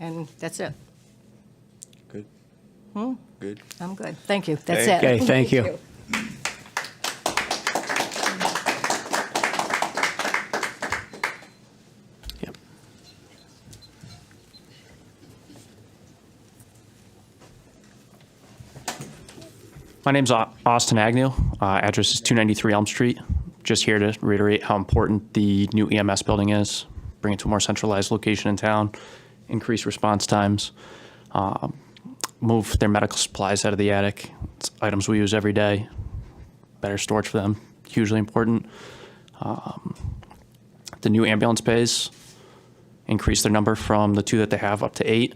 and that's it. Good. I'm good. Thank you. That's it. Okay, thank you. Yep. My name's Austin Agnew. Address is 293 Elm Street. Just here to reiterate how important the new EMS building is. Bring it to a more centralized location in town, increase response times, move their medical supplies out of the attic. It's items we use every day. Better storage for them, hugely important. The new ambulance bays, increase their number from the 2 that they have up to 8.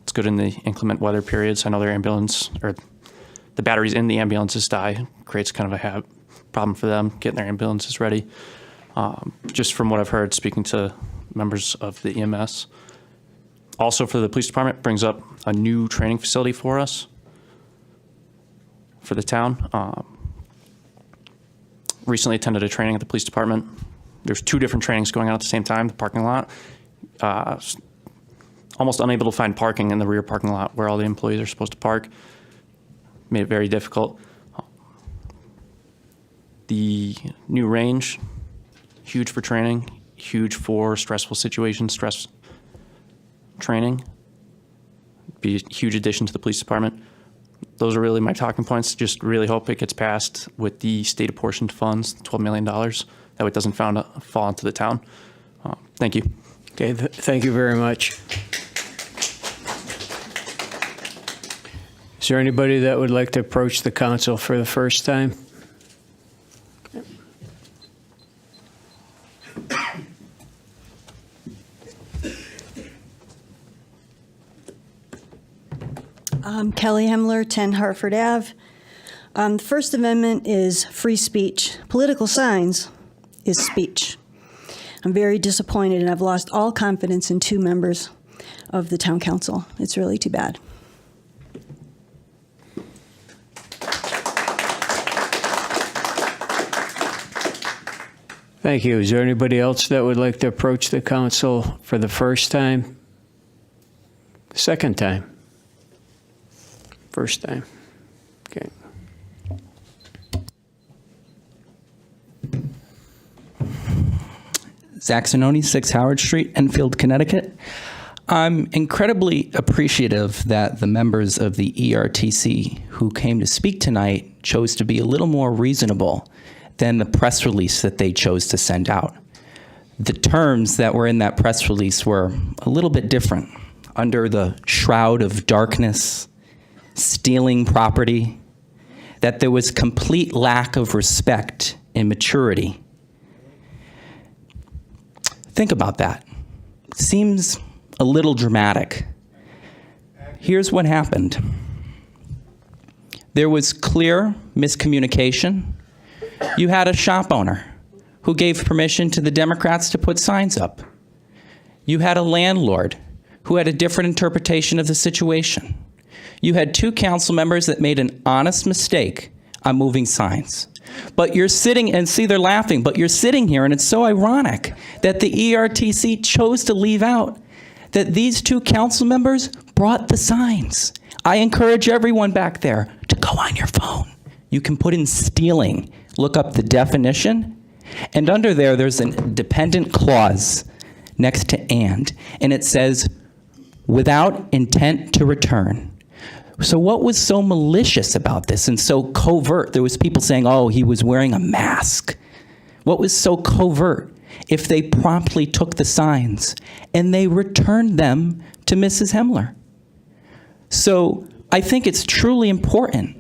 It's good in the inclement weather periods. I know their ambulance, or the batteries in the ambulances die. Creates kind of a problem for them getting their ambulances ready. Just from what I've heard, speaking to members of the EMS. Also for the police department, brings up a new training facility for us, for the town. Recently attended a training at the police department. There's 2 different trainings going on at the same time, the parking lot. Almost unable to find parking in the rear parking lot where all the employees are supposed to park. Made it very difficult. The new range, huge for training, huge for stressful situations, stress training. Be a huge addition to the police department. Those are really my talking points. Just really hope it gets passed with the state apportioned funds, $12 million. That way it doesn't fall into the town. Thank you. Okay, thank you very much. Is there anybody that would like to approach the council for the first time? Kelly Hemler, 10 Hartford Ave. The First Amendment is free speech. Political signs is speech. I'm very disappointed, and I've lost all confidence in 2 members of the town council. It's really too bad. Thank you. Is there anybody else that would like to approach the council for the first time? Second time? First time? Okay. Zach Zanoni, 6 Howard Street, Enfield, Connecticut. I'm incredibly appreciative that the members of the ERTC who came to speak tonight chose to be a little more reasonable than the press release that they chose to send out. The terms that were in that press release were a little bit different. Under the shroud of darkness, stealing property, that there was complete lack of respect and maturity. Think about that. Seems a little dramatic. Here's what happened. There was clear miscommunication. You had a shop owner who gave permission to the Democrats to put signs up. You had a landlord who had a different interpretation of the situation. You had 2 council members that made an honest mistake on moving signs. But you're sitting, and see, they're laughing, but you're sitting here, and it's so ironic that the ERTC chose to leave out that these 2 council members brought the signs. I encourage everyone back there to go on your phone. You can put in stealing, look up the definition, and under there, there's a dependent clause next to and it says, without intent to return. So what was so malicious about this and so covert? There was people saying, oh, he was wearing a mask. What was so covert? If they promptly took the signs and they returned them to Mrs. Hemler. So I think it's truly important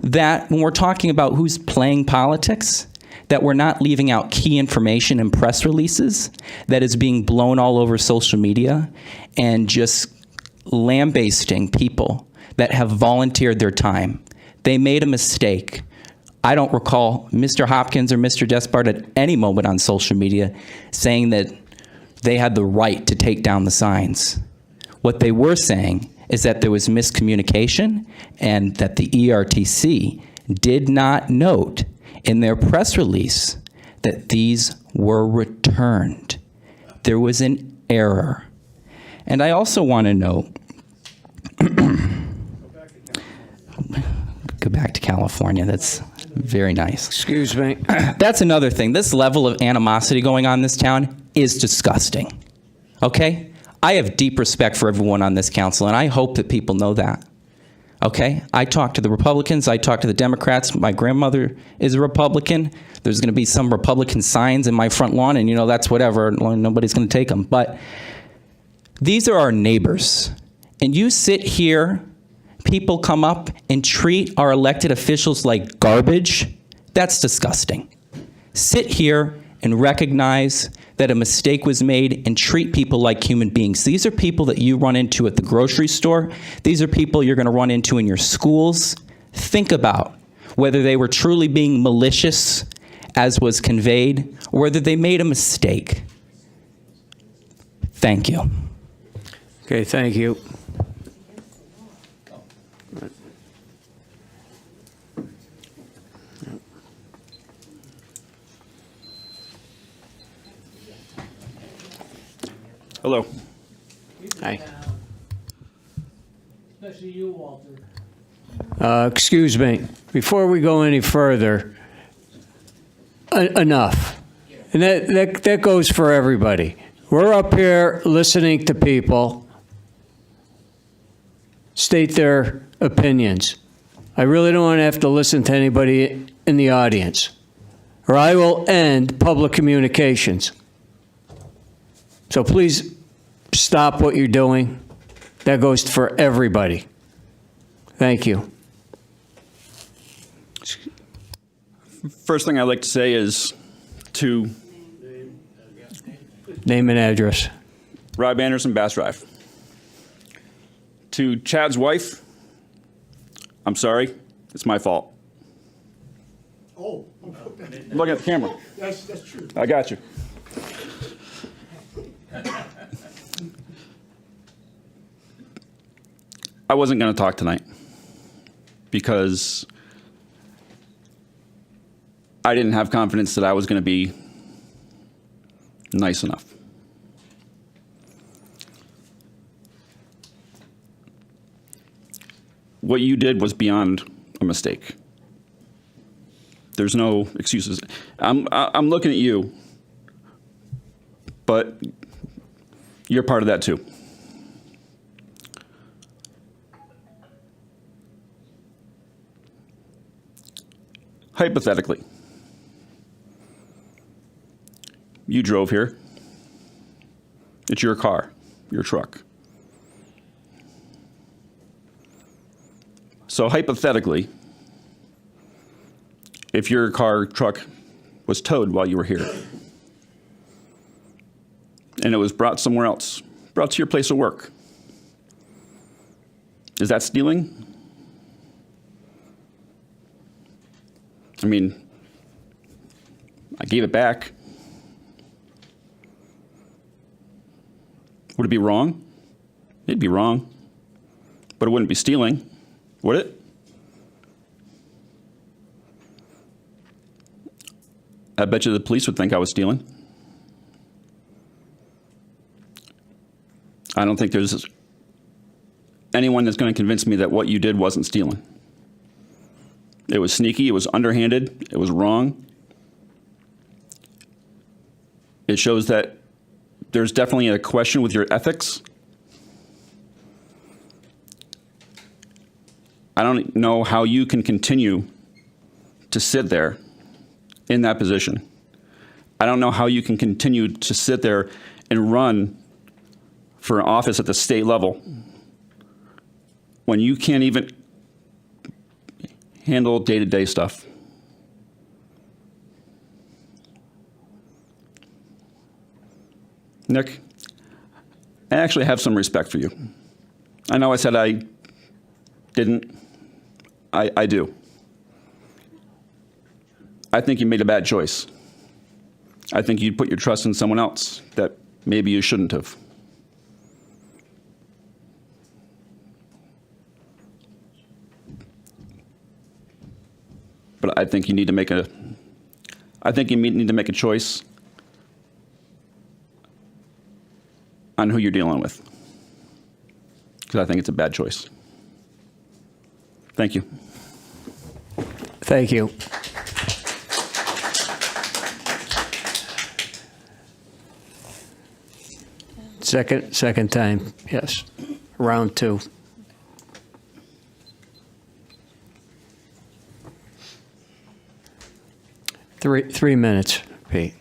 that when we're talking about who's playing politics, that we're not leaving out key information in press releases that is being blown all over social media and just lambasting people that have volunteered their time. They made a mistake. I don't recall Mr. Hopkins or Mr. Despard at any moment on social media saying that they had the right to take down the signs. What they were saying is that there was miscommunication and that the ERTC did not note in their press release that these were returned. There was an error. And I also want to note, go back to California. That's very nice. Excuse me. That's another thing. This level of animosity going on in this town is disgusting. Okay? I have deep respect for everyone on this council, and I hope that people know that. Okay? I talk to the Republicans. I talk to the Democrats. My grandmother is a Republican. There's going to be some Republican signs in my front lawn, and, you know, that's whatever. Nobody's going to take them. But these are our neighbors. And you sit here, people come up and treat our elected officials like garbage. That's disgusting. Sit here and recognize that a mistake was made and treat people like human beings. These are people that you run into at the grocery store. These are people you're going to run into in your schools. Think about whether they were truly being malicious, as was conveyed, or whether they made a mistake. Thank you. Okay, thank you. Hello. Hi. Especially you, Walter. Excuse me. Before we go any further, enough. And that goes for everybody. We're up here listening to people state their opinions. I really don't want to have to listen to anybody in the audience, or I will end public communications. So please stop what you're doing. That goes for everybody. Thank you. First thing I'd like to say is to Name and address. Rob Anderson, Bass Drive. To Chad's wife, I'm sorry. It's my fault. Oh. Look at the camera. That's true. I got you. I wasn't going to talk tonight because I didn't have confidence that I was going to be nice enough. What you did was beyond a mistake. There's no excuses. I'm looking at you, but you're part of that too. Hypothetically, you drove here. It's your car, your truck. So hypothetically, if your car, truck was towed while you were here, and it was brought somewhere else, brought to your place of work, is that stealing? I mean, I gave it back. Would it be wrong? It'd be wrong, but it wouldn't be stealing, would it? I bet you the police would think I was stealing. I don't think there's anyone that's going to convince me that what you did wasn't stealing. It was sneaky, it was underhanded, it was wrong. It shows that there's definitely a question with your ethics. I don't know how you can continue to sit there in that position. I don't know how you can continue to sit there and run for an office at the state level when you can't even handle day-to-day stuff. Nick, I actually have some respect for you. I know I said I didn't. I do. I think you made a bad choice. I think you put your trust in someone else that maybe you shouldn't have. But I think you need to make a choice on who you're dealing with, because I think it's a bad choice. Thank you. Thank you. Second time, yes. Round two. Three minutes, Pete.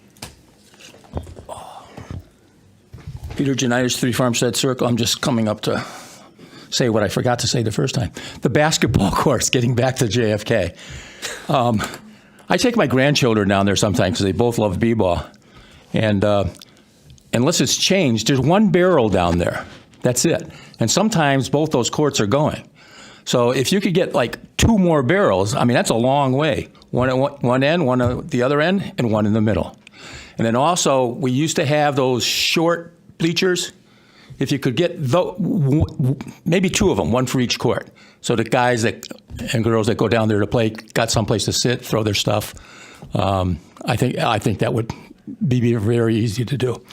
Peter Janitis, 3 Farmstead Circle. I'm just coming up to say what I forgot to say the first time. The basketball courts, getting back to JFK. I take my grandchildren down there sometimes because they both love b-ball. And unless it's changed, there's one barrel down there. That's it. And sometimes both those courts are going. So if you could get like 2 more barrels, I mean, that's a long way. One at one end, one at the other end, and one in the middle. And then also, we used to have those short bleachers. If you could get maybe 2 of them, one for each court. So the guys and girls that go down there to play got someplace to sit, throw their stuff. I think that would be very easy to do.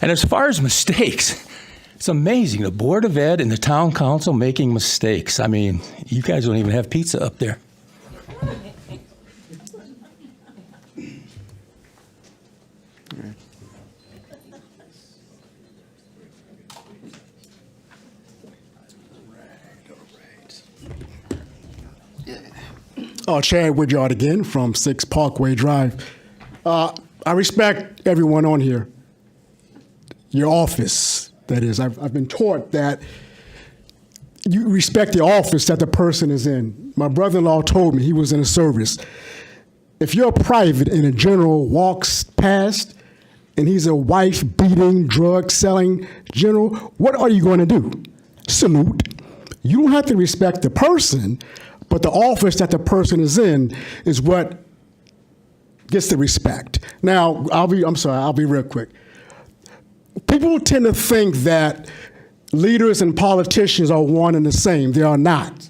And as far as mistakes, it's amazing. The Board of Ed and the Town Council making mistakes. I mean, you guys don't even have pizza up there. Chad Woodyard again from 6 Parkway Drive. I respect everyone on here. Your office, that is. I've been taught that you respect the office that the person is in. My brother-in-law told me, he was in the service. If you're a private and a general walks past and he's a wife-beating, drug-selling general, what are you going to do? Salute. You don't have to respect the person, but the office that the person is in is what gets the respect. Now, I'll be real quick. People tend to think that leaders and politicians are one and the same. They are not.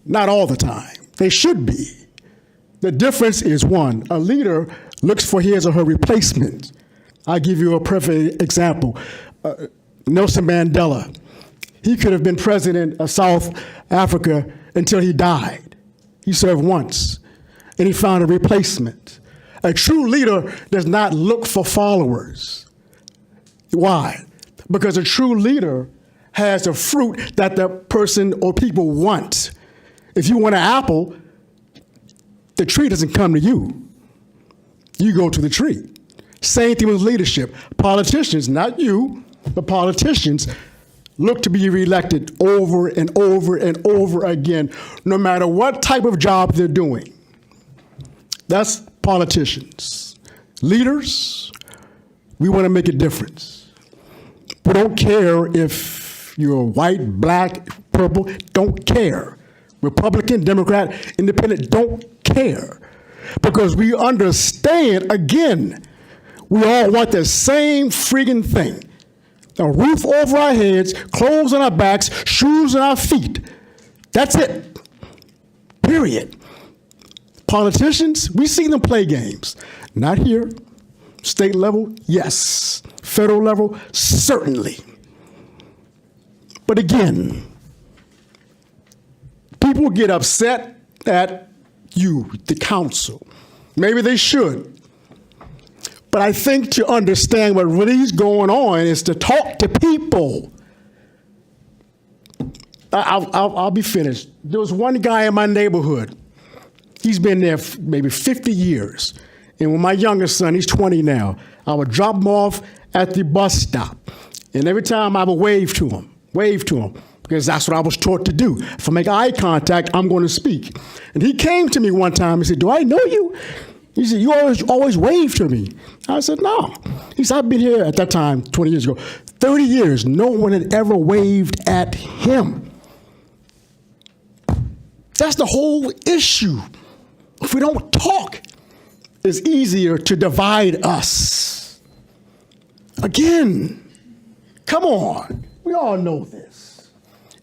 Not all the time. They should be. The difference is one, a leader looks for his or her replacement. I'll give you a perfect example. Nelson Mandela. He could have been president of South Africa until he died. He served once, and he found a replacement. A true leader does not look for followers. Why? Because a true leader has a fruit that the person or people want. If you want an apple, the tree doesn't come to you. You go to the tree. Same thing with leadership. Politicians, not you, but politicians look to be reelected over and over and over again, no matter what type of job they're doing. That's politicians. Leaders, we want to make a difference. We don't care if you're white, black, purple, don't care. Republican, Democrat, Independent, don't care. Because we understand, again, we all want the same friggin' thing. A roof over our heads, clothes on our backs, shoes on our feet. That's it. Period. Politicians, we see them play games. Not here. State level, yes. Federal level, certainly. But again, people get upset at you, the council. Maybe they should. But I think to understand what really is going on is to talk to people. I'll be finished. There was one guy in my neighborhood. He's been there maybe 50 years. And with my youngest son, he's 20 now, I would drop him off at the bus stop. And every time I would wave to him, because that's what I was taught to do. If I make eye contact, I'm going to speak. And he came to me one time and said, "Do I know you?" He said, "You always wave to me." I said, "No." He said, "I've been here at that time, 20 years ago, 30 years, no one had ever waved at him." That's the whole issue. If we don't talk, it's easier to divide us. Again, come on, we all know this.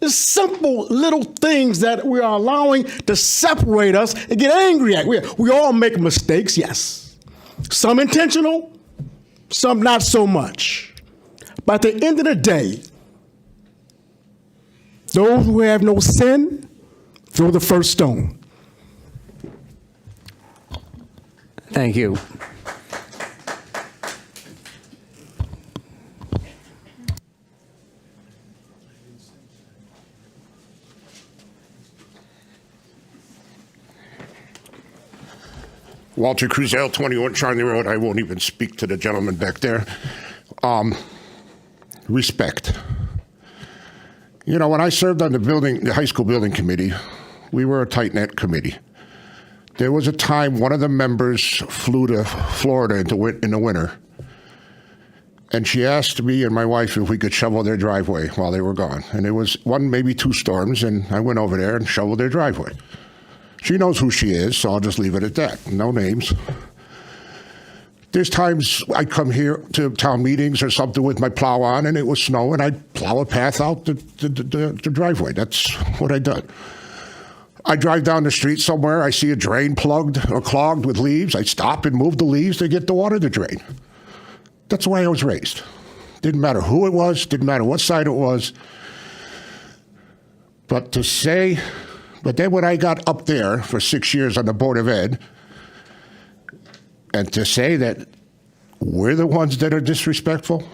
It's simple little things that we are allowing to separate us and get angry at. We all make mistakes, yes. Some intentional, some not so much. But at the end of the day, those who have no sin, throw the first stone. Thank you. Walter Cruzel, 21 Charlie Road. I won't even speak to the gentleman back there. Respect. You know, when I served on the high school building committee, we were a tight-knit committee. There was a time one of the members flew to Florida in the winter, and she asked me and my wife if we could shovel their driveway while they were gone. And there was one, maybe two storms, and I went over there and shoveled their driveway. She knows who she is, so I'll just leave it at that. No names. There's times I come here to town meetings or something with my plow on, and it was snow, and I'd plow a path out the driveway. That's what I done. I drive down the street somewhere, I see a drain plugged or clogged with leaves. I stop and move the leaves to get the water to drain. That's the way I was raised. Didn't matter who it was, didn't matter what side it was. But then when I got up there for 6 years on the Board of Ed, and to say that we're the ones that are disrespectful,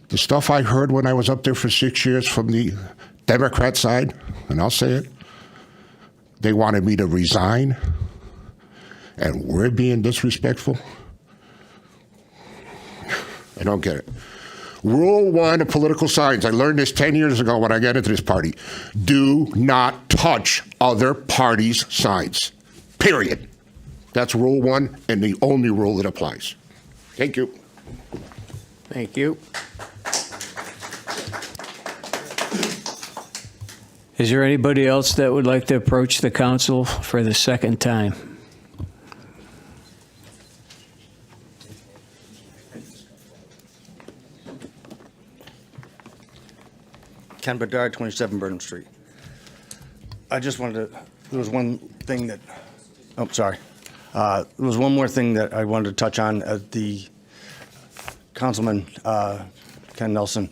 the stuff I heard when I was up there for 6 years from the Democrat side, and I'll say it, they wanted me to resign, and we're being disrespectful. I don't get it. Rule 1 of political science, I learned this 10 years ago when I got into this party. Do not touch other parties' signs, period. That's rule 1 and the only rule that applies. Thank you. Thank you. Is there anybody else that would like to approach the council for the second time? Ken Bedard, 27 Burnham Street. I just wanted to, there was one thing that, oh, sorry. There was one more thing that I wanted to touch on. The Councilman Ken Nelson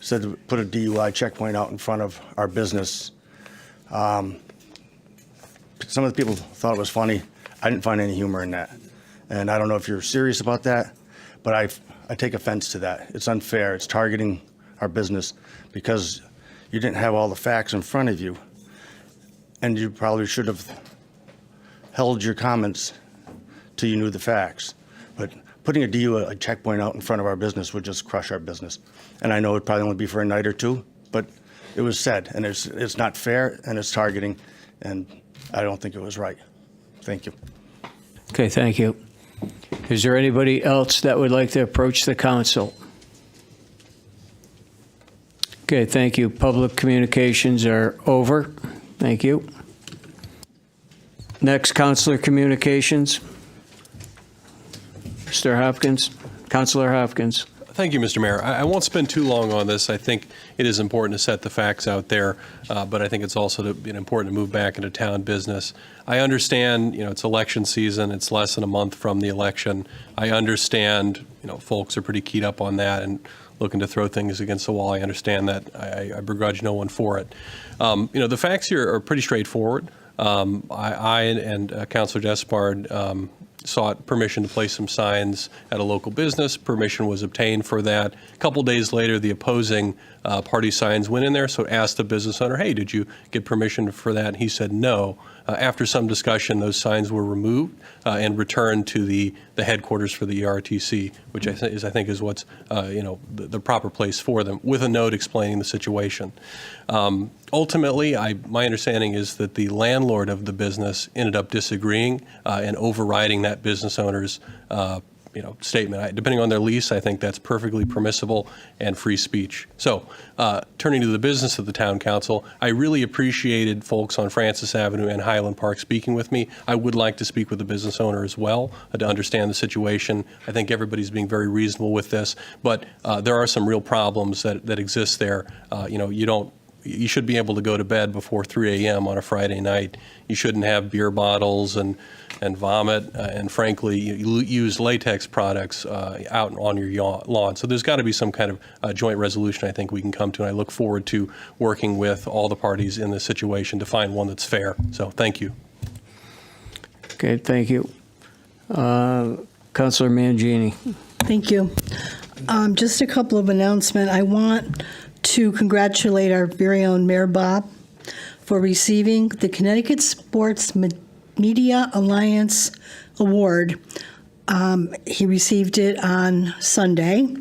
said to put a DUI checkpoint out in front of our business. Some of the people thought it was funny. I didn't find any humor in that. And I don't know if you're serious about that, but I take offense to that. It's unfair. It's targeting our business because you didn't have all the facts in front of you. And you probably should have held your comments till you knew the facts. But putting a DUI checkpoint out in front of our business would just crush our business. And I know it'd probably only be for a night or two, but it was said, and it's not fair, and it's targeting, and I don't think it was right. Thank you. Okay, thank you. Is there anybody else that would like to approach the council? Okay, thank you. Public communications are over. Thank you. Next, councilor communications. Mr. Hopkins, Councilor Hopkins. Thank you, Mr. Mayor. I won't spend too long on this. I think it is important to set the facts out there, but I think it's also important to move back into town business. I understand, it's election season. It's less than a month from the election. I understand, folks are pretty keyed up on that and looking to throw things against the wall. I understand that. I begrudge no one for it. The facts here are pretty straightforward. I and Councilor Despard sought permission to place some signs at a local business. Permission was obtained for that. A couple days later, the opposing party signs went in there, so asked the business owner, hey, did you get permission for that? And he said no. After some discussion, those signs were removed and returned to the headquarters for the ERTC, which I think is what's the proper place for them, with a note explaining the situation. Ultimately, my understanding is that the landlord of the business ended up disagreeing and overriding that business owner's statement. Depending on their lease, I think that's perfectly permissible and free speech. So, turning to the business of the town council, I really appreciated folks on Francis Avenue and Highland Park speaking with me. I would like to speak with the business owner as well to understand the situation. I think everybody's being very reasonable with this, but there are some real problems that exist there. You should be able to go to bed before 3 a.m. on a Friday night. You shouldn't have beer bottles and vomit, and frankly, you use latex products out on your lawn. So there's got to be some kind of joint resolution I think we can come to, and I look forward to working with all the parties in this situation to find one that's fair. So thank you. Okay, thank you. Councilor Mangini. Thank you. Just a couple of announcements. I want to congratulate our very own Mayor Bob for receiving the Connecticut Sports Media Alliance Award. He received it on Sunday,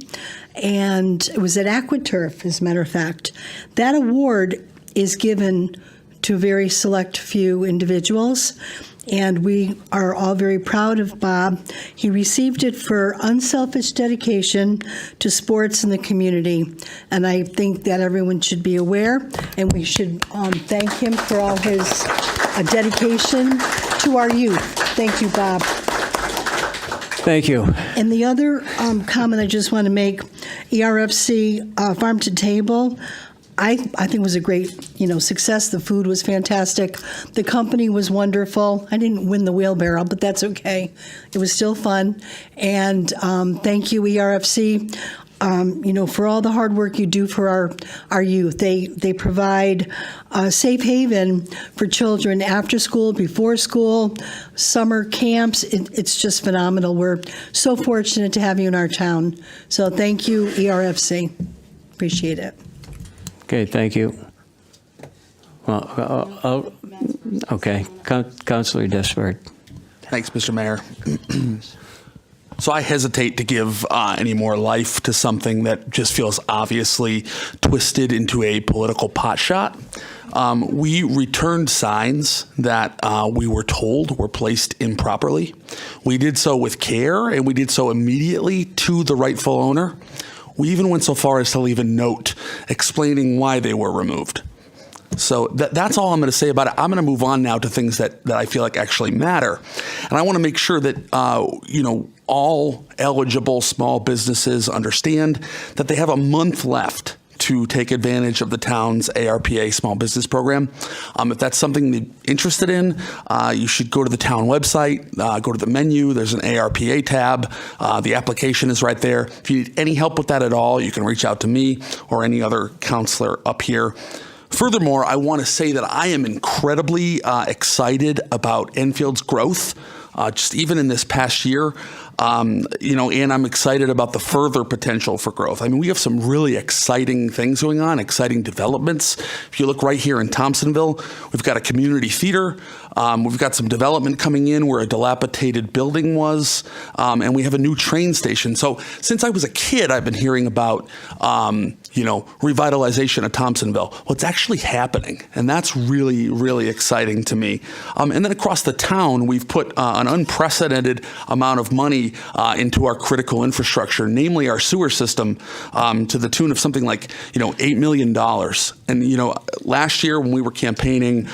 and it was at AquaTurf, as a matter of fact. That award is given to a very select few individuals, and we are all very proud of Bob. He received it for unselfish dedication to sports in the community, and I think that everyone should be aware, and we should thank him for all his dedication to our youth. Thank you, Bob. Thank you. And the other comment I just want to make, ERFC Farm to Table, I think was a great, success. The food was fantastic. The company was wonderful. I didn't win the wheelbarrow, but that's okay. It was still fun. And thank you, ERFC, for all the hard work you do for our youth. They provide a safe haven for children after school, before school, summer camps. It's just phenomenal. We're so fortunate to have you in our town. So thank you, ERFC. Appreciate it. Okay, thank you. Well, okay, Councilor Despard. Thanks, Mr. Mayor. So I hesitate to give any more life to something that just feels obviously twisted into a political potshot. We returned signs that we were told were placed improperly. We did so with care, and we did so immediately to the rightful owner. We even went so far as to leave a note explaining why they were removed. So that's all I'm going to say about it. I'm going to move on now to things that I feel like actually matter. And I want to make sure that, all eligible small businesses understand that they have a month left to take advantage of the town's ARPA small business program. If that's something you're interested in, you should go to the town website, go to the menu. There's an ARPA tab. The application is right there. If you need any help with that at all, you can reach out to me or any other counselor up here. Furthermore, I want to say that I am incredibly excited about Enfield's growth, just even in this past year. And I'm excited about the further potential for growth. I mean, we have some really exciting things going on, exciting developments. If you look right here in Thompsonville, we've got a community theater. We've got some development coming in where a dilapidated building was, and we have a new train station. So since I was a kid, I've been hearing about, revitalization of Thompsonville. Well, it's actually happening, and that's really, really exciting to me. And then across the town, we've put an unprecedented amount of money into our critical infrastructure, namely our sewer system, to the tune of something like, $8 million. And, last year when we were campaigning,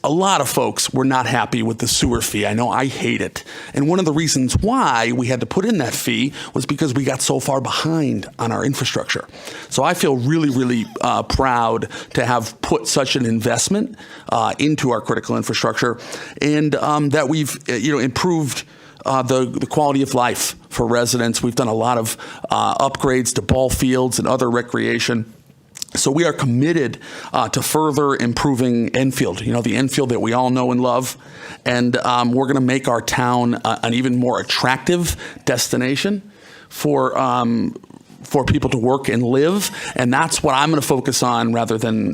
a lot of folks were not happy with the sewer fee. I know I hate it. And one of the reasons why we had to put in that fee was because we got so far behind on our infrastructure. So I feel really, really proud to have put such an investment into our critical infrastructure, and that we've improved the quality of life for residents. We've done a lot of upgrades to ball fields and other recreation. So we are committed to further improving Enfield, the Enfield that we all know and love. And we're going to make our town an even more attractive destination for people to work and live. And that's what I'm going to focus on rather than,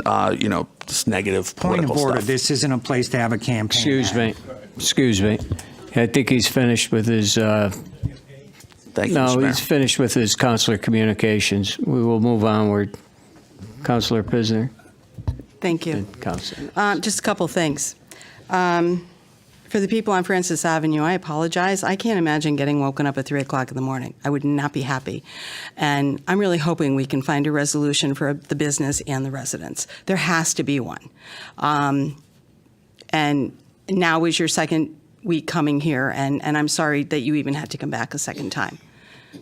this negative Point of political order, stuff. this isn't a place to have a campaign. Excuse me. I think he's finished with his... Thank you, No, Mr. Mayor. he's finished with his counselor communications. We will move onward. Counselor Pisner. Thank you. Counselor. Just a couple things. For the people on Francis Avenue, I apologize. I can't imagine getting woken up at 3 o'clock in the morning. I would not be happy. And I'm really hoping we can find a resolution for the business and the residents. There has to be one. And now is your second week coming here, and I'm sorry that you even had to come back a second time.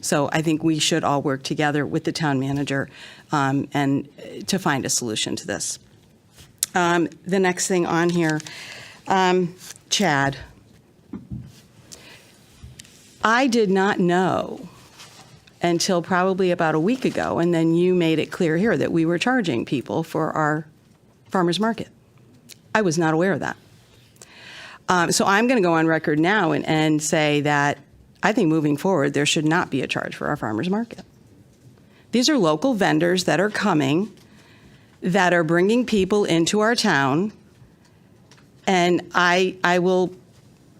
So I think we should all work together with the town manager and to find a solution to this. The next thing on here, Chad. I did not know until probably about a week ago, and then you made it clear here that we were charging people for our farmers market. I was not aware of that. So I'm going to go on record now and say that I think moving forward, there should not be a charge for our farmers market. These are local vendors that are coming, that are bringing people into our town, and I will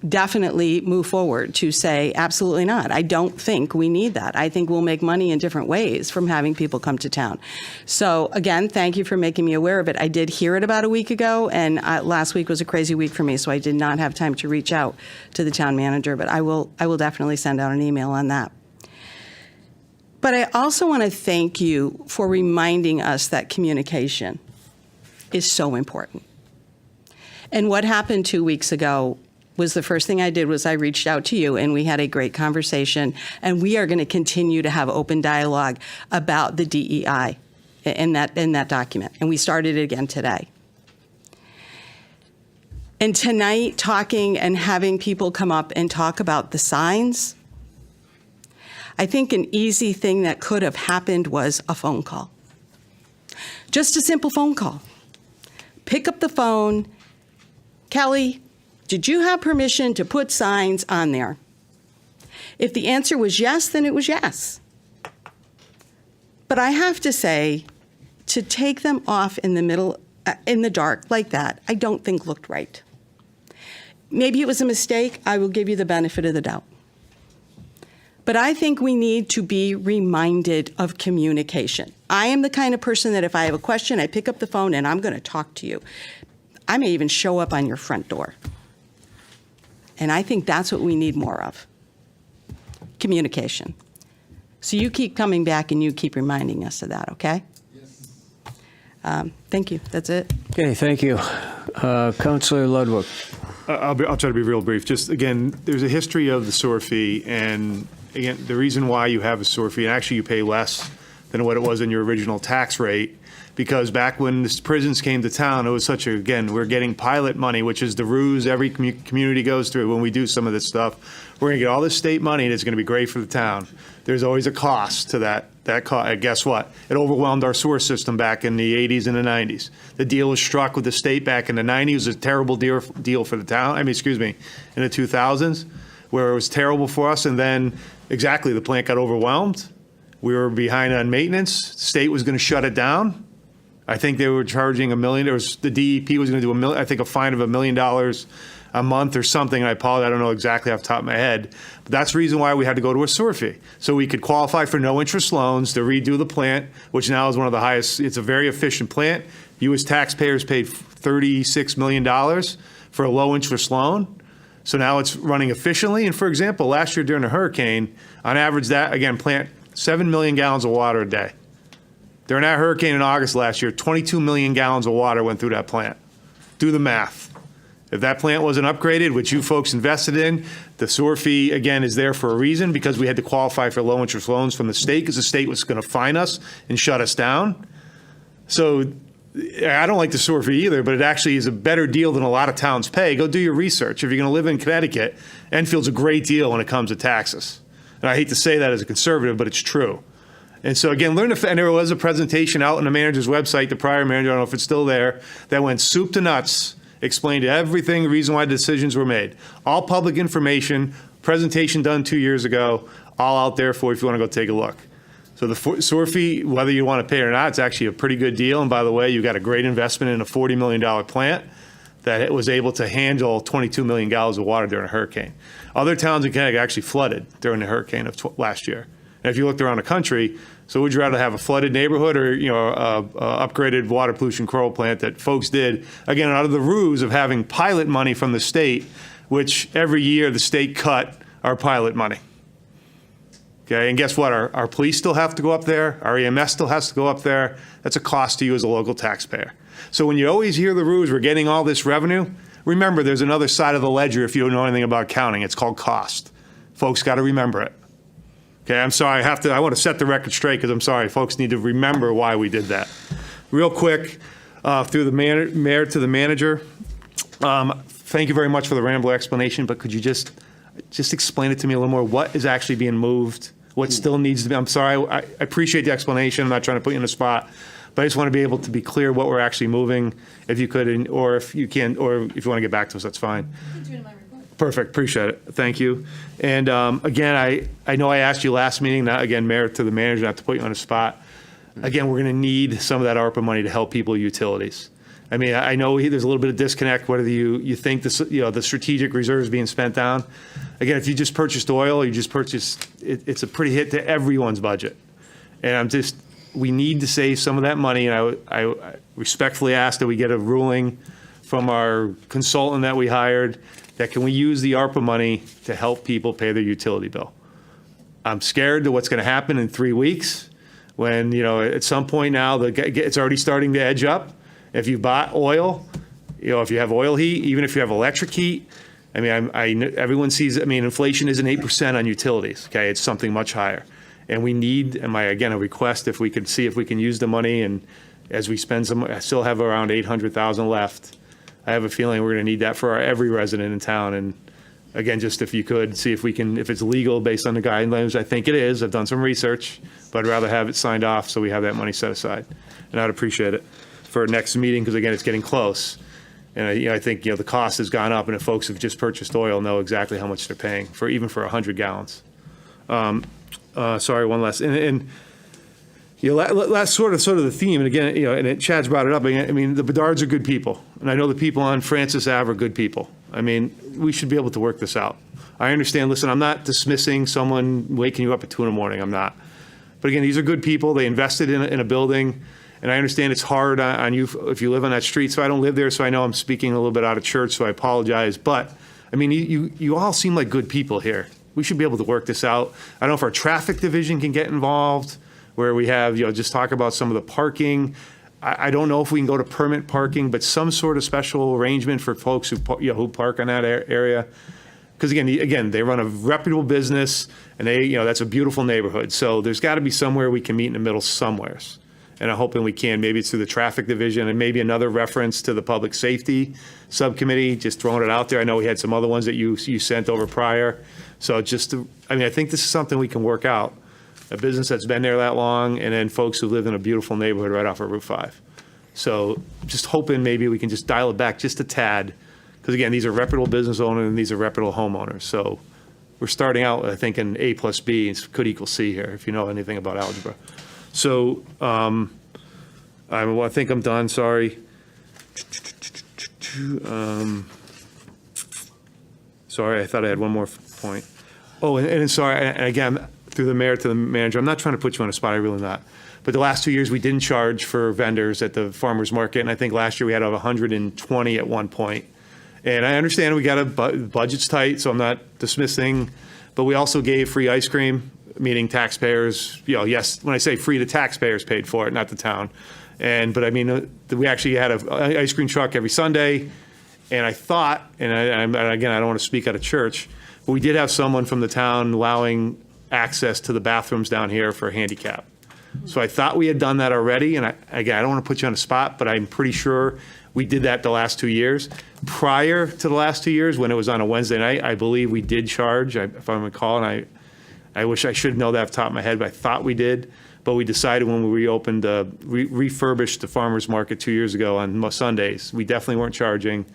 definitely move forward to say absolutely not. I don't think we need that. I think we'll make money in different ways from having people come to town. So again, thank you for making me aware of it. I did hear it about a week ago, and last week was a crazy week for me, so I did not have time to reach out to the town manager, but I will definitely send out an email on that. But I also want to thank you for reminding us that communication is so important. And what happened 2 weeks ago was the first thing I did was I reached out to you, and we had a great conversation, and we are going to continue to have open dialogue about the DEI in that document, and we started it again today. And tonight, talking and having people come up and talk about the signs, I think an easy thing that could have happened was a phone call. Just a simple phone call. Pick up the phone. Kelly, did you have permission to put signs on there? If the answer was yes, then it was yes. But I have to say, to take them off in the middle, in the dark like that, I don't think looked right. Maybe it was a mistake. I will give you the benefit of the doubt. But I think we need to be reminded of communication. I am the kind of person that if I have a question, I pick up the phone and I'm going to talk to you. I may even show up on your front door. And I think that's what we need more of, communication. So you keep coming back and you keep reminding us of that, okay? Yes. Thank you. That's it. Okay, thank you. Councilor Ludwig. I'll try to be real brief. Just again, there's a history of the sewer fee, and again, the reason why you have a sewer fee, and actually you pay less than what it was in your original tax rate, because back when the prisons came to town, it was such a, again, we're getting pilot money, which is the ruse every community goes through when we do some of this stuff. We're going to get all this state money, and it's going to be great for the town. There's always a cost to that. Guess what? It overwhelmed our sewer system back in the 80s and the 90s. The deal was struck with the state back in the 90s. It was a terrible deal for the town. In the 2000s, where it was terrible for us. And then, exactly, the plant got overwhelmed. We were behind on maintenance. The state was going to shut it down. I think they were charging $1 million. The DEP was going to do a fine of $1 million a month or something. And I apologize, I don't know exactly off the top of my head. But that's the reason why we had to go to a sewer fee. So we could qualify for no interest loans to redo the plant, which now is one of the highest. It's a very efficient plant. You as taxpayers paid $36 million for a low interest loan. So now it's running efficiently. And for example, last year during a hurricane, on average, that, again, plant 7 million gallons of water a day. During that hurricane in August last year, 22 million gallons of water went through that plant. Do the math. If that plant wasn't upgraded, which you folks invested in, the sewer fee, again, is there for a reason, because we had to qualify for low interest loans from the state, because the state was going to fine us and shut us down. So I don't like the sewer fee either, but it actually is a better deal than a lot of towns pay. Go do your research. If you're going to live in Connecticut, Enfield's a great deal when it comes to taxes. And I hate to say that as a conservative, but it's true. And so again, and there was a presentation out on the manager's website, the prior manager, I don't know if it's still there, that went soup to nuts, explained everything, the reason why decisions were made. All public information, presentation done 2 years ago, all out there for you if you want to go take a look. So the sewer fee, whether you want to pay it or not, it's actually a pretty good deal. And by the way, you got a great investment in a $40 million plant that was able to handle 22 million gallons of water during a hurricane. Other towns in Connecticut actually flooded during the hurricane of last year. And if you looked around the country, so would you rather have a flooded neighborhood or a upgraded water pollution control plant that folks did, again, out of the ruse of having pilot money from the state, which every year the state cut our pilot money. Okay, and guess what? Our police still have to go up there. Our EMS still has to go up there. That's a cost to you as a local taxpayer. So when you always hear the ruse, we're getting all this revenue, remember there's another side of the ledger if you don't know anything about accounting. It's called cost. Folks got to remember it. Okay, I'm sorry, I want to set the record straight because I'm sorry, folks need to remember why we did that. Real quick, through the mayor to the manager, thank you very much for the rambler explanation, but could you just explain it to me a little more? What is actually being moved? What still needs to be? I'm sorry, I appreciate the explanation. I'm not trying to put you in a spot, but I just want to be able to be clear what we're actually moving, if you could, or if you can, or if you want to get back to us, that's fine. Perfect, appreciate it, thank you. And again, I know I asked you last meeting, not again, mayor to the manager, not to put you on a spot. Again, we're going to need some of that ARPA money to help people with utilities. I mean, I know there's a little bit of disconnect whether you think this, the strategic reserve is being spent down. Again, if you just purchased oil, it's a pretty hit to everyone's budget. And we need to save some of that money. And I respectfully ask that we get a ruling from our consultant that we hired that can we use the ARPA money to help people pay their utility bill. I'm scared to what's going to happen in 3 weeks when, at some point now, it's already starting to edge up. If you bought oil, if you have oil heat, even if you have electric heat, I mean, everyone sees, inflation isn't 8% on utilities, okay? It's something much higher. And we need, again, a request if we could see if we can use the money, and as we spend I still have around $800,000 left. I have a feeling we're going to need that for every resident in town. And again, just if you could see if we can, if it's legal based on the guidelines, I think it is. I've done some research, but I'd rather have it signed off so we have that money set aside. And I'd appreciate it for next meeting, because again, it's getting close. And I think the cost has gone up, and if folks have just purchased oil, know exactly how much they're paying for, even for 100 gallons. Sorry, one last. And that's sort of the theme. And again, and Chad's brought it up. The Bedards are good people, and I know the people on Francis Ave are good people. We should be able to work this out. I understand. Listen, I'm not dismissing someone waking you up at 2 a.m. I'm not. But again, these are good people. They invested in a building, and I understand it's hard on you if you live on that street. So I don't live there, so I know I'm speaking a little bit out of church. So I apologize. But you all seem like good people here. We should be able to work this out. I don't know if our traffic division can get involved, where we have, just talk about some of the parking. I don't know if we can go to permit parking, but some sort of special arrangement for folks who, who park on that area. Because again, they run a reputable business, and that's a beautiful neighborhood. So there's got to be somewhere we can meet in the middle somewheres. And I'm hoping we can. Maybe it's through the traffic division, and maybe another reference to the public safety subcommittee, just throwing it out there. I know we had some other ones that you sent over prior. So I think this is something we can work out. A business that's been there that long, and then folks who live in a beautiful neighborhood right off of Route 5. So just hoping maybe we can just dial it back just a tad. Because again, these are reputable business owners and these are reputable homeowners. So we're starting out, I think, in A plus B could equal C here, if you know anything about algebra. So I think I'm done, sorry. Sorry, I thought I had one more point. Oh, and sorry, and again, through the mayor to the manager, I'm not trying to put you on a spot, I'm really not. But the last 2 years, we didn't charge for vendors at the farmer's market, and I think last year we had over 120 at one point. And I understand we got a budget's tight, so I'm not dismissing, but we also gave free ice cream, meaning taxpayers, yes, when I say free, the taxpayers paid for it, not the town. But I mean, we actually had an ice cream truck every Sunday, and I thought, and again, I don't want to speak out of church, but we did have someone from the town allowing access to the bathrooms down here for handicap. So I thought we had done that already, and again, I don't want to put you on the spot, but I'm pretty sure we did that the last 2 years. Prior to the last 2 years, when it was on a Wednesday night, I believe we did charge, if I recall, and I wish I should know that off the top of my head, but I thought we did. But we decided when we reopened, refurbished the farmer's market 2 years ago on Sundays, we definitely weren't charging.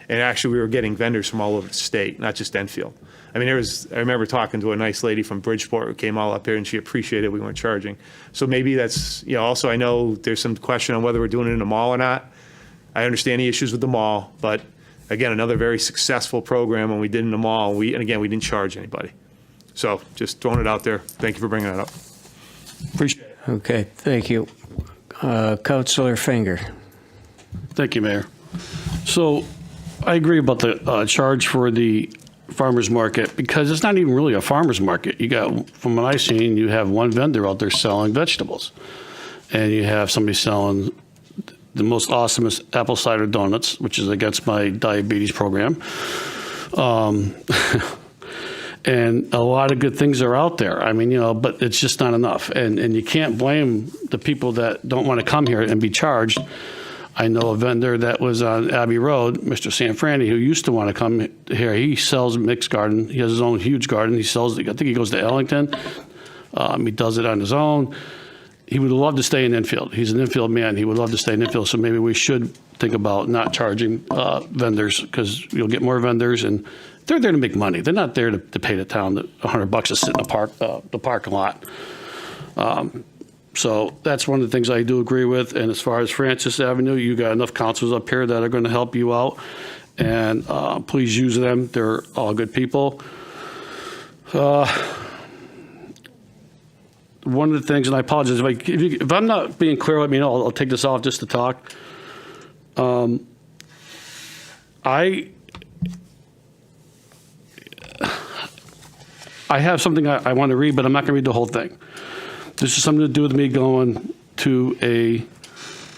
And actually, we were getting vendors from all over the state, not just Enfield. I mean, I remember talking to a nice lady from Bridgeport who came all up here, and she appreciated we weren't charging. So maybe that's, also I know there's some question on whether we're doing it in the mall or not. I understand the issues with the mall, but again, another very successful program when we did in the mall. And again, we didn't charge anybody. So just throwing it out there. Thank you for bringing that up. Appreciate it. Okay, thank you. Councilor Finger. Thank you, Mayor. So I agree about the charge for the farmer's market, because it's not even really a farmer's market. You got, from what I've seen, you have one vendor out there selling vegetables, and you have somebody selling the most awesomest apple cider donuts, which is against my diabetes program. And a lot of good things are out there. I mean, but it's just not enough. And you can't blame the people that don't want to come here and be charged. I know a vendor that was on Abbey Road, Mr. Sanfrani, who used to want to come here. He sells mixed garden. He has his own huge garden. He sells, I think he goes to Ellington. He does it on his own. He would love to stay in Enfield. He's an Enfield man. He would love to stay in Enfield. So maybe we should think about not charging vendors, because you'll get more vendors, and they're there to make money. They're not there to pay the town $100 to sit in the parking lot. So that's one of the things I do agree with. And as far as Francis Avenue, you got enough councils up here that are going to help you out, and please use them. They're all good people. One of the things, and I apologize, if I'm not being clear, let me know. I'll take this off just to talk. I have something I want to read, but I'm not going to read the whole thing. This is something to do with me going to a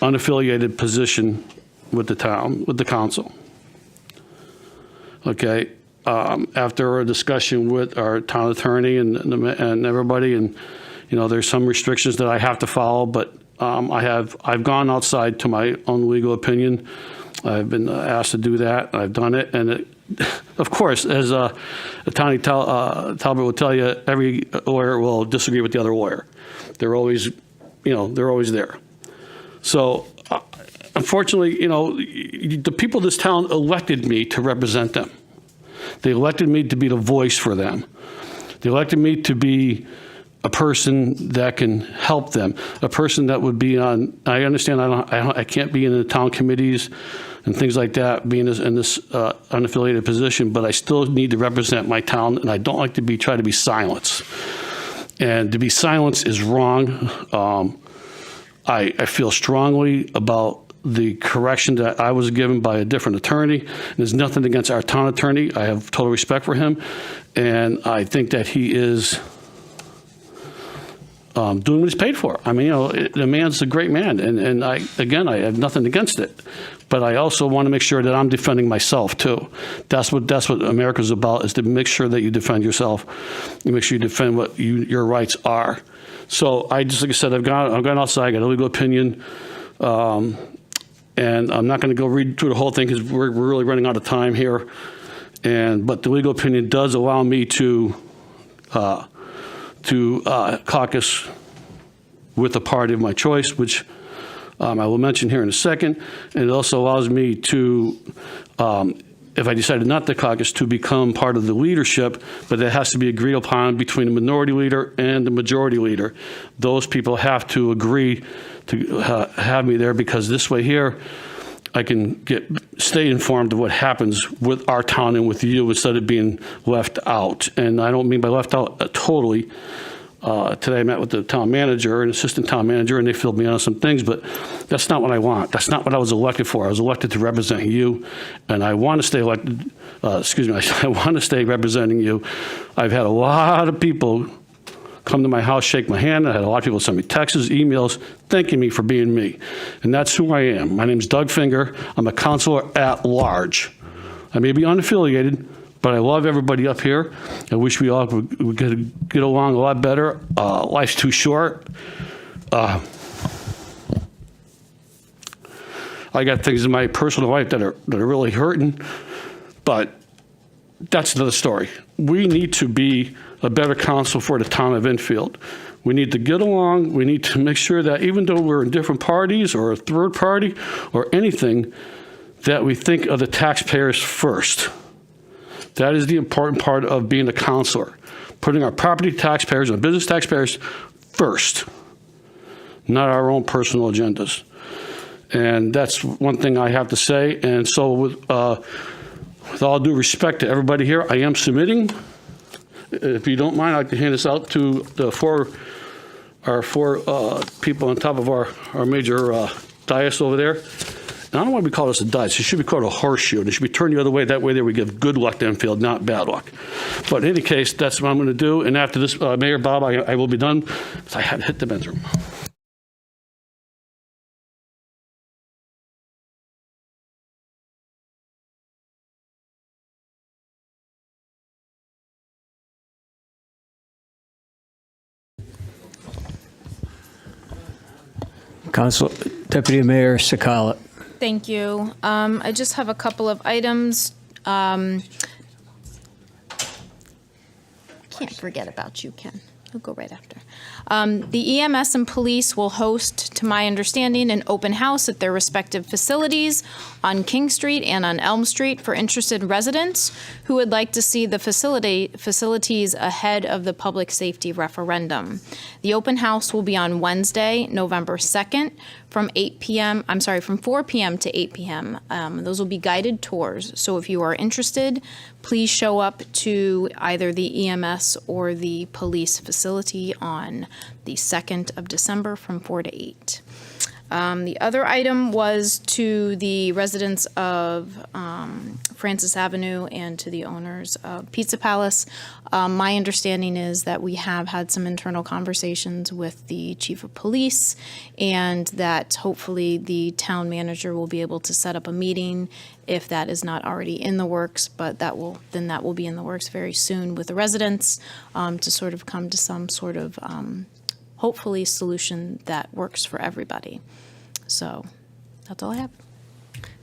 unaffiliated position with the town, with the council. Okay, after a discussion with our town attorney and everybody, and there's some restrictions that I have to follow, but I've gone outside to my own legal opinion. I've been asked to do that. I've done it, and of course, as Attorney Talbot will tell you, every lawyer will disagree with the other lawyer. They're always, they're always there. So, unfortunately, the people of this town elected me to represent them. They elected me to be the voice for them. They elected me to be a person that can help them, a person that would be on. I understand I can't be in the town committees and things like that, being in this unaffiliated position, but I still need to represent my town, and I don't like to try to be silenced. And to be silenced is wrong. I feel strongly about the correction that I was given by a different attorney. There's nothing against our town attorney. I have total respect for him, and I think that he is doing what he's paid for. I mean, the man's a great man, and I have nothing against it, but I also want to make sure that I'm defending myself too. That's what America's about, is to make sure that you defend yourself, you make sure you defend what your rights are. So like I said, I've gone outside, I got a legal opinion, and I'm not going to go read through the whole thing because we're really running out of time here. But the legal opinion does allow me to caucus with the party of my choice, which I will mention here in a second. And it also allows me to, if I decided not to caucus, to become part of the leadership, but that has to be agreed upon between the minority leader and the majority leader. Those people have to agree to have me there, because this way here, I can stay informed of what happens with our town and with you instead of being left out. And I don't mean by left out totally. Today I met with the town manager and assistant town manager, and they filled me in on some things, but that's not what I want. That's not what I was elected for. I was elected to represent you, and I want to stay elected, I want to stay representing you. I've had a lot of people come to my house, shake my hand. I had a lot of people send me texts, emails, thanking me for being me. And that's who I am. My name's Doug Finger. I'm a counselor at large. I may be unaffiliated, but I love everybody up here. I wish we all would get along a lot better. Life's too short. I got things in my personal life that are really hurting, but that's another story. We need to be a better council for the town of Enfield. We need to get along. We need to make sure that even though we're in different parties or a third party or anything, that we think of the taxpayers first. That is the important part of being a councilor, putting our property taxpayers and business taxpayers first, not our own personal agendas. And that's one thing I have to say. And so with all due respect to everybody here, I am submitting. If you don't mind, I'd like to hand this out to our four people on top of our major dais over there. And I don't want to be called this a dice. It should be called a horseshoe. It should be turned the other way. That way there we give good luck to Enfield, not bad luck. But in any case, that's what I'm going to do. And after this, Mayor Bob, I will be done, because I had to hit the men's room. Deputy Mayor Sakalat. Thank you. I just have a couple of items. Can't forget about you, Ken. We'll go right after. The EMS and police will host, to my understanding, an open house at their respective facilities on King Street and on Elm Street for interested residents who would like to see the facilities ahead of the public safety referendum. The open house will be on Wednesday, November 2nd, from 4 p.m. to 8 p.m. Those will be guided tours. So if you are interested, please show up to either the EMS or the police facility on the 2nd of December from 4 to 8. The other item was to the residents of Francis Avenue and to the owners of Pizza Palace. My understanding is that we have had some internal conversations with the chief of police, and that hopefully the town manager will be able to set up a meeting if that is not already in the works, but that will be in the works very soon with the residents to sort of come to some sort of hopefully solution that works for everybody. So that's all I have.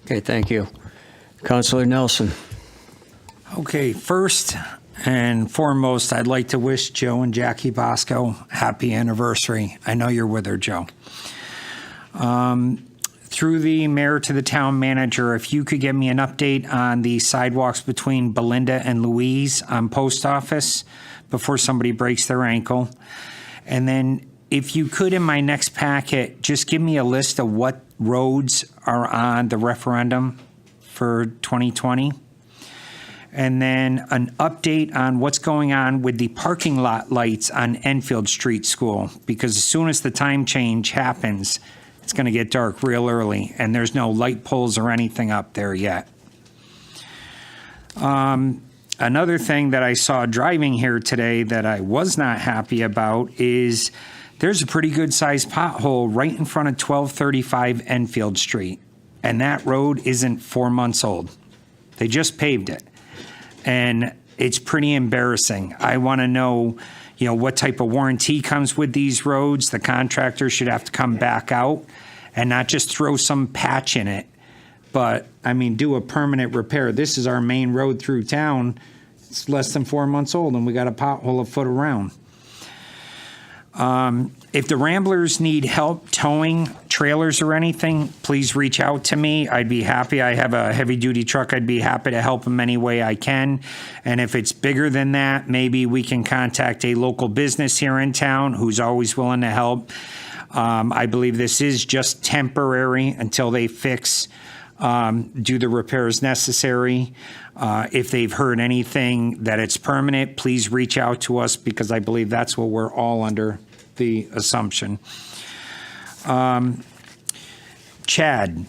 Okay, thank you. Councilor Nelson. Okay, first and foremost, I'd like to wish Joe and Jackie Bosco happy anniversary. I know you're with her, Joe. Through the mayor to the town manager, if you could give me an update on the sidewalks between Belinda and Louise on Post Office before somebody breaks their ankle. And then if you could, in my next packet, just give me a list of what roads are on the referendum for 2020. And then an update on what's going on with the parking lot lights on Enfield Street School, because as soon as the time change happens, it's going to get dark real early, and there's no light poles or anything up there yet. Another thing that I saw driving here today that I was not happy about is there's a pretty good sized pothole right in front of 1235 Enfield Street. And that road isn't 4 months old. They just paved it. And it's pretty embarrassing. I want to know, what type of warranty comes with these roads. The contractor should have to come back out and not just throw some patch in it, but, do a permanent repair. This is our main road through town. It's less than 4 months old, and we got a pothole a foot around. If the Ramblers need help towing trailers or anything, please reach out to me. I'd be happy. I have a heavy-duty truck. I'd be happy to help them any way I can. And if it's bigger than that, maybe we can contact a local business here in town who's always willing to help. I believe this is just temporary until they do the repairs necessary. If they've heard anything that it's permanent, please reach out to us, because I believe that's what we're all under the assumption. Chad,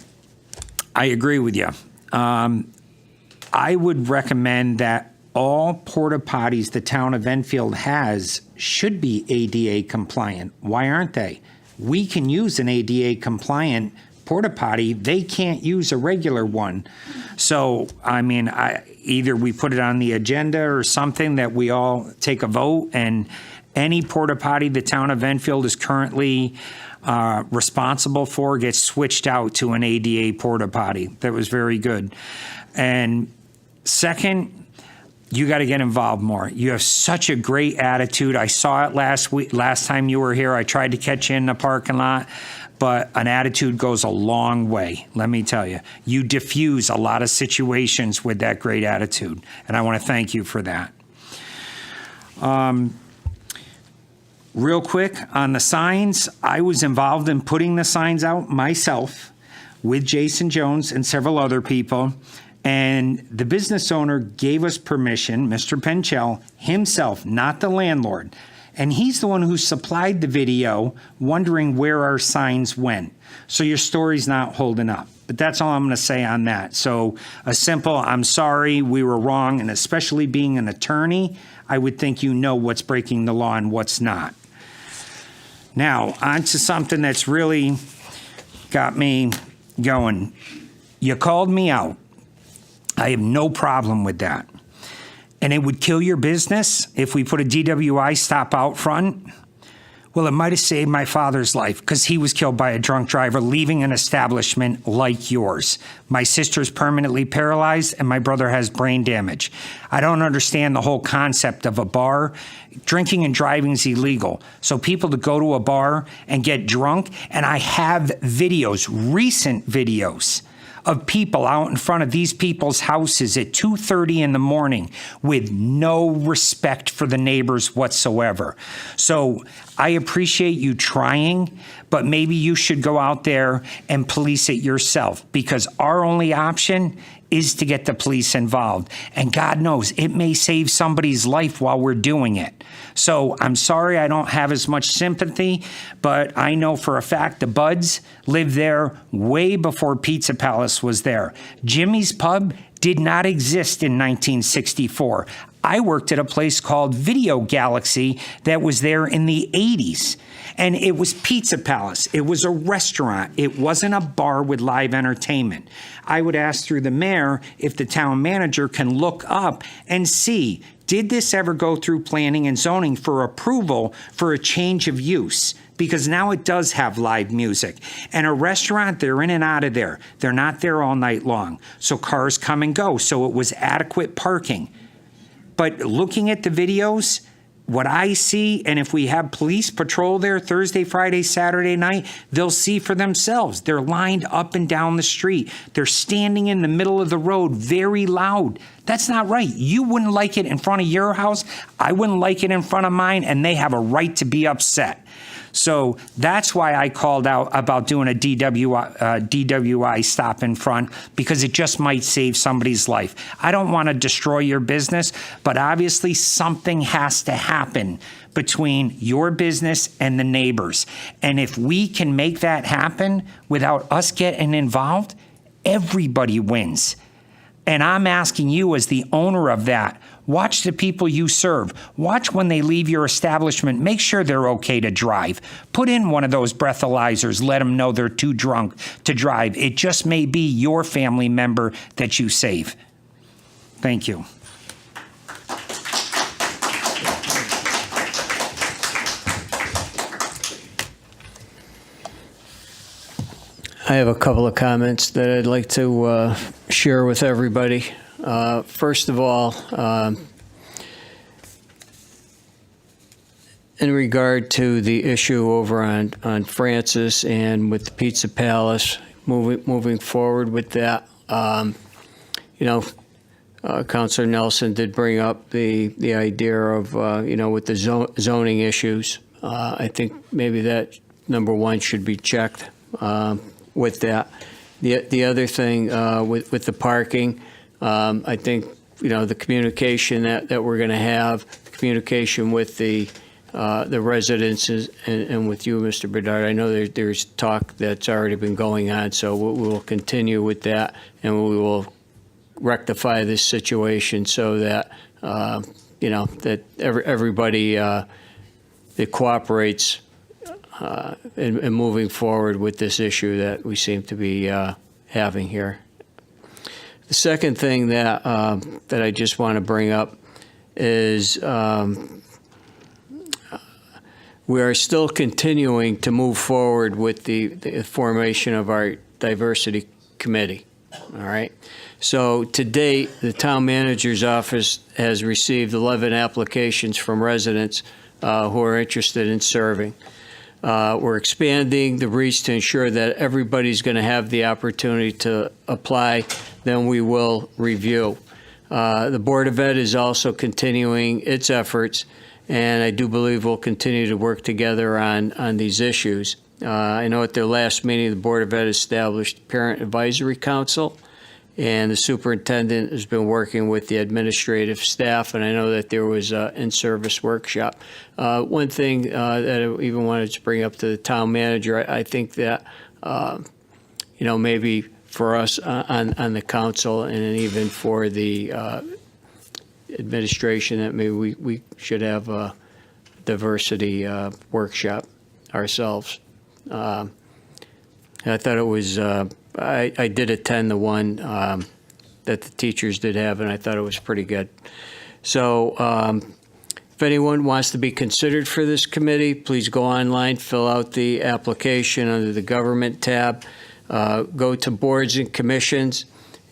I agree with you. I would recommend that all porta potties the town of Enfield has should be ADA compliant. Why aren't they? We can use an ADA compliant porta potty. They can't use a regular one. So, either we put it on the agenda or something that we all take a vote, and any porta potty the town of Enfield is currently responsible for gets switched out to an ADA porta potty. That was very good. And second, you got to get involved more. You have such a great attitude. I saw it last time you were here. I tried to catch you in the parking lot, but an attitude goes a long way, let me tell you. You diffuse a lot of situations with that great attitude, and I want to thank you for that. Real quick, on the signs, I was involved in putting the signs out myself with Jason Jones and several other people. And the business owner gave us permission, Mr. Penchel himself, not the landlord. And he's the one who supplied the video, wondering where our signs went. So your story's not holding up. But that's all I'm going to say on that. So a simple, I'm sorry, we were wrong. And especially being an attorney, I would think you know what's breaking the law and what's not. Now, on to something that's really got me going. You called me out. I have no problem with that. And it would kill your business if we put a DWI stop out front. Well, it might have saved my father's life, because he was killed by a drunk driver leaving an establishment like yours. My sister's permanently paralyzed, and my brother has brain damage. I don't understand the whole concept of a bar. Drinking and driving is illegal. So people to go to a bar and get drunk, and I have videos, recent videos, of people out in front of these people's houses at 2:30 in the morning with no respect for the neighbors whatsoever. So I appreciate you trying, but maybe you should go out there and police it yourself, because our only option is to get the police involved. And God knows, it may save somebody's life while we're doing it. So I'm sorry I don't have as much sympathy, but I know for a fact the Buds lived there way before Pizza Palace was there. Jimmy's Pub did not exist in 1964. I worked at a place called Video Galaxy that was there in the 80s. And it was Pizza Palace. It was a restaurant. It wasn't a bar with live entertainment. I would ask through the mayor if the town manager can look up and see, did this ever go through planning and zoning for approval for a change of use? Because now it does have live music. And a restaurant, they're in and out of there. They're not there all night long. So cars come and go. So it was adequate parking. But looking at the videos, what I see, and if we have police patrol there Thursday, Friday, Saturday night, they'll see for themselves. They're lined up and down the street. They're standing in the middle of the road very loud. That's not right. You wouldn't like it in front of your house. I wouldn't like it in front of mine, and they have a right to be upset. So that's why I called out about doing a DWI stop in front, because it just might save somebody's life. I don't want to destroy your business, but obviously something has to happen between your business and the neighbors. And if we can make that happen without us getting involved, everybody wins. And I'm asking you as the owner of that, Watch the people you serve. Watch when they leave your establishment. Make sure they're okay to drive. Put in one of those breathalyzers. Let them know they're too drunk to drive. It just may be your family member that you save. Thank you. I have a couple of comments that I'd like to share with everybody. First of all, in regard to the issue over on Francis and with the Pizza Palace, moving forward with that, Councilor Nelson did bring up the idea of, with the zoning issues. I think maybe that, number one, should be checked with that. The other thing with the parking, I think, the communication that we're going to have, the communication with the residents and with you, Mr. Bedard. I know there's talk that's already been going on, so we'll continue with that, and we will rectify this situation so that, that everybody that cooperates in moving forward with this issue that we seem to be having here. The second thing that I just want to bring up is we are still continuing to move forward with the formation of our diversity committee. All right. So to date, the town manager's office has received 11 applications from residents who are interested in serving. We're expanding the reach to ensure that everybody's going to have the opportunity to apply. Then we will review. The Board of Ed is also continuing its efforts, and I do believe we'll continue to work together on these issues. I know at their last meeting, the Board of Ed established a Parent Advisory Council, and the superintendent has been working with the administrative staff, and I know that there was an in-service workshop. One thing that I even wanted to bring up to the town manager, I think that, maybe for us on the council and even for the administration, that maybe we should have a diversity workshop ourselves. I thought it was, I did attend the one that the teachers did have, and I thought it was pretty good. So if anyone wants to be considered for this committee, please go online, fill out the application under the government tab, go to boards and commissions,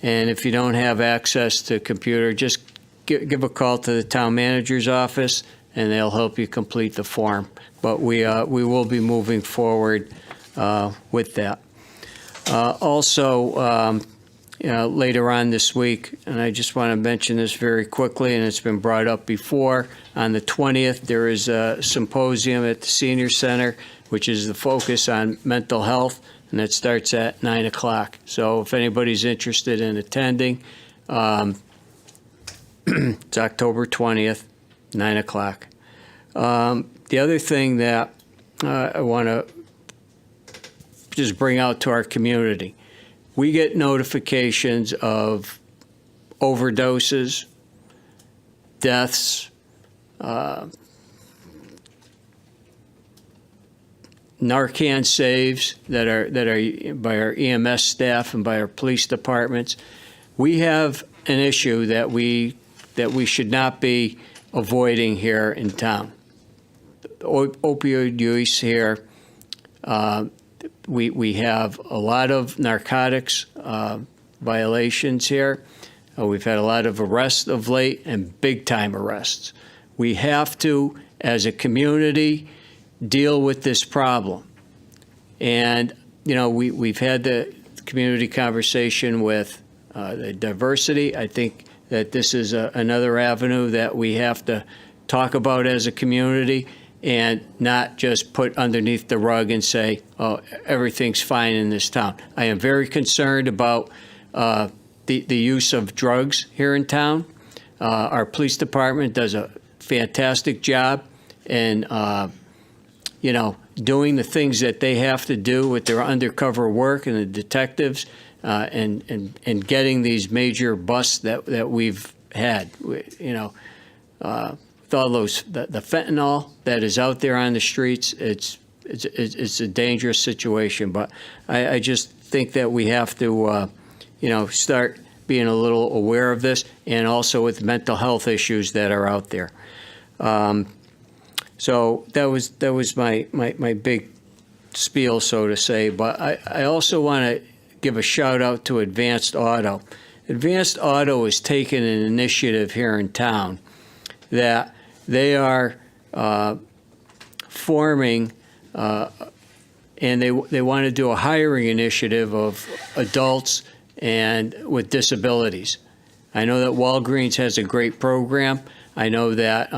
and if you don't have access to a computer, just give a call to the town manager's office, and they'll help you complete the form. But we will be moving forward with that. Also, later on this week, and I just want to mention this very quickly, and it's been brought up before, on the 20th, there is a symposium at the Senior Center, which is the focus on mental health, and it starts at 9 o'clock. So if anybody's interested in attending, it's October 20th, 9 o'clock. The other thing that I want to just bring out to our community, we get notifications of overdoses, deaths, Narcan saves that are by our EMS staff and by our police departments. We have an issue that we should not be avoiding here in town. Opioid use here. We have a lot of narcotics violations here. We've had a lot of arrests of late, and big-time arrests. We have to, as a community, deal with this problem. And, we've had the community conversation with the diversity. I think that this is another avenue that we have to talk about as a community, and not just put underneath the rug and say, oh, everything's fine in this town. I am very concerned about the use of drugs here in town. Our police department does a fantastic job in, doing the things that they have to do with their undercover work, and the detectives, and getting these major busts that we've head. With all the fentanyl that is out there on the streets, it's a dangerous situation. But I just think that we have to, start being a little aware of this, and also with mental health issues that are out there. So that was my big spiel, so to say. But I also want to give a shout out to Advanced Auto. Advanced Auto has taken an initiative here in town that they are forming, and they want to do a hiring initiative of adults and with disabilities. I know that Walgreens has a great program. I know that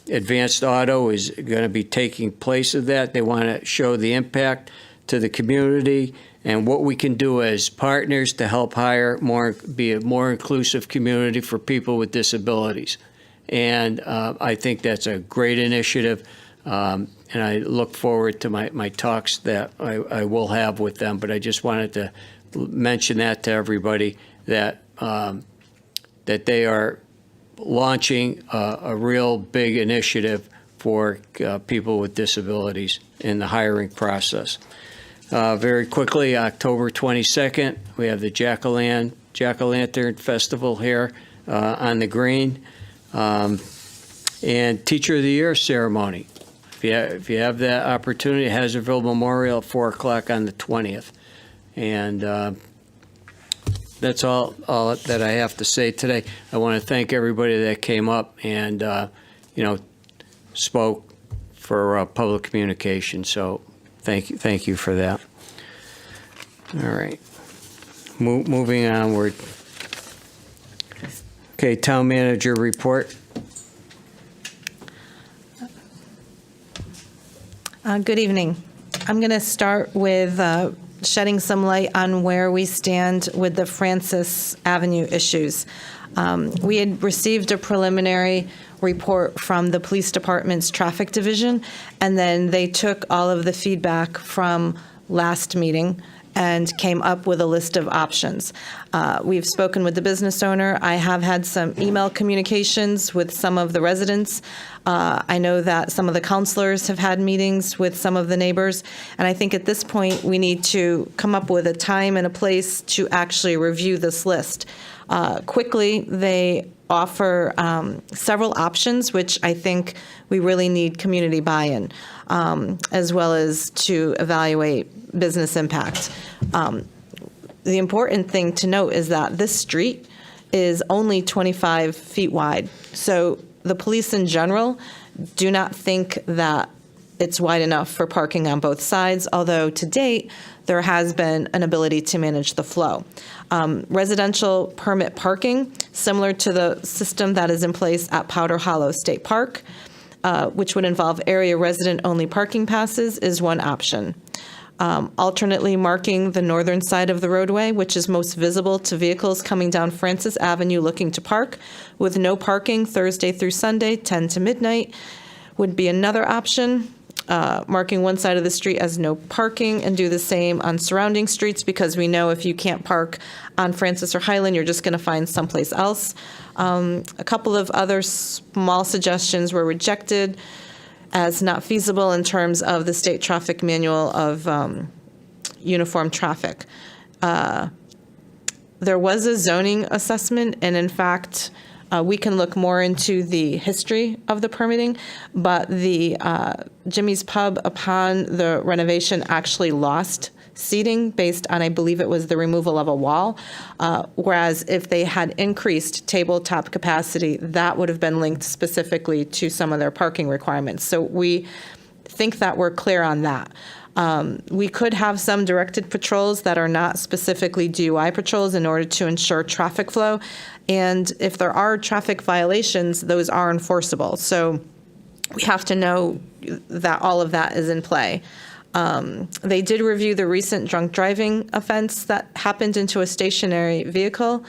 Advanced Auto is going to be taking place of that. They want to show the impact to the community and what we can do as partners to help be a more inclusive community for people with disabilities. And I think that's a great initiative, and I look forward to my talks that I will have with them. But I just wanted to mention that to everybody, that that they are launching a real big initiative for people with disabilities in the hiring process. Very quickly, October 22nd, we have the Jack-O-Lantern Festival here on the Green, and Teacher of the Year ceremony. If you have that opportunity, Hazardville Memorial at 4 o'clock on the 20th. And that's all that I have to say today. I want to thank everybody that came up and spoke for public communication. So thank you for that. All right, moving onward. Okay, town manager report. Good evening. I'm going to start with shedding some light on where we stand with the Francis Avenue issues. We had received a preliminary report from the police department's traffic division, and then they took all of the feedback from last meeting and came up with a list of options. We've spoken with the business owner. I have had some email communications with some of the residents. I know that some of the counselors have had meetings with some of the neighbors, and I think at this point we need to come up with a time and a place to actually review this list. Quickly, they offer several options, which I think we really need community buy-in, as well as to evaluate business impact. The important thing to note is that this street is only 25 feet wide. So the police in general do not think that it's wide enough for parking on both sides, although to date, there has been an ability to manage the flow. Residential permit parking, similar to the system that is in place at Powder Hollow State Park, which would involve area resident-only parking passes, is one option. Alternately marking the northern side of the roadway, which is most visible to vehicles coming down Francis Avenue looking to park, with no parking Thursday through Sunday, 10 to midnight, would be another option. Marking one side of the street as no parking, and do the same on surrounding streets, because we know if you can't park on Francis or Highland, you're just going to find someplace else. A couple of other small suggestions were rejected as not feasible in terms of the state traffic manual of uniform traffic. There was a zoning assessment, and in fact, we can look more into the history of the permitting, but the Jimmy's Pub, upon the renovation, actually lost seating based on, I believe it was the removal of a wall, whereas if they had increased tabletop capacity, that would have been linked specifically to some of their parking requirements. So we think that we're clear on that. We could have some directed patrols that are not specifically DUI patrols in order to ensure traffic flow. And if there are traffic violations, those are enforceable. So we have to know that all of that is in play. They did review the recent drunk driving offense that happened into a stationary vehicle.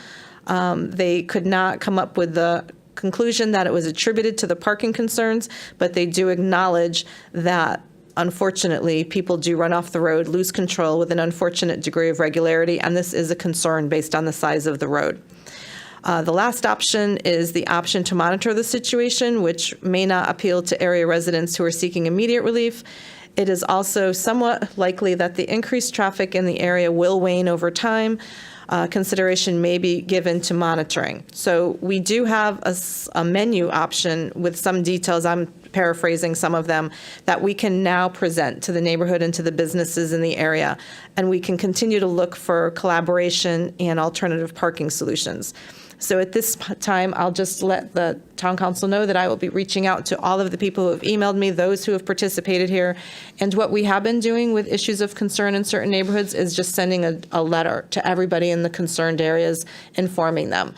They could not come up with the conclusion that it was attributed to the parking concerns, but they do acknowledge that unfortunately, people do run off the road, lose control with an unfortunate degree of regularity, and this is a concern based on the size of the road. The last option is the option to monitor the situation, which may not appeal to area residents who are seeking immediate relief. It is also somewhat likely that the increased traffic in the area will wane over time. Consideration may be given to monitoring. So we do have a menu option with some details. I'm paraphrasing some of them that we can now present to the neighborhood and to the businesses in the area. And we can continue to look for collaboration and alternative parking solutions. So at this time, I'll just let the town council know that I will be reaching out to all of the people who have emailed me, those who have participated here. And what we have been doing with issues of concern in certain neighborhoods is just sending a letter to everybody in the concerned areas, informing them.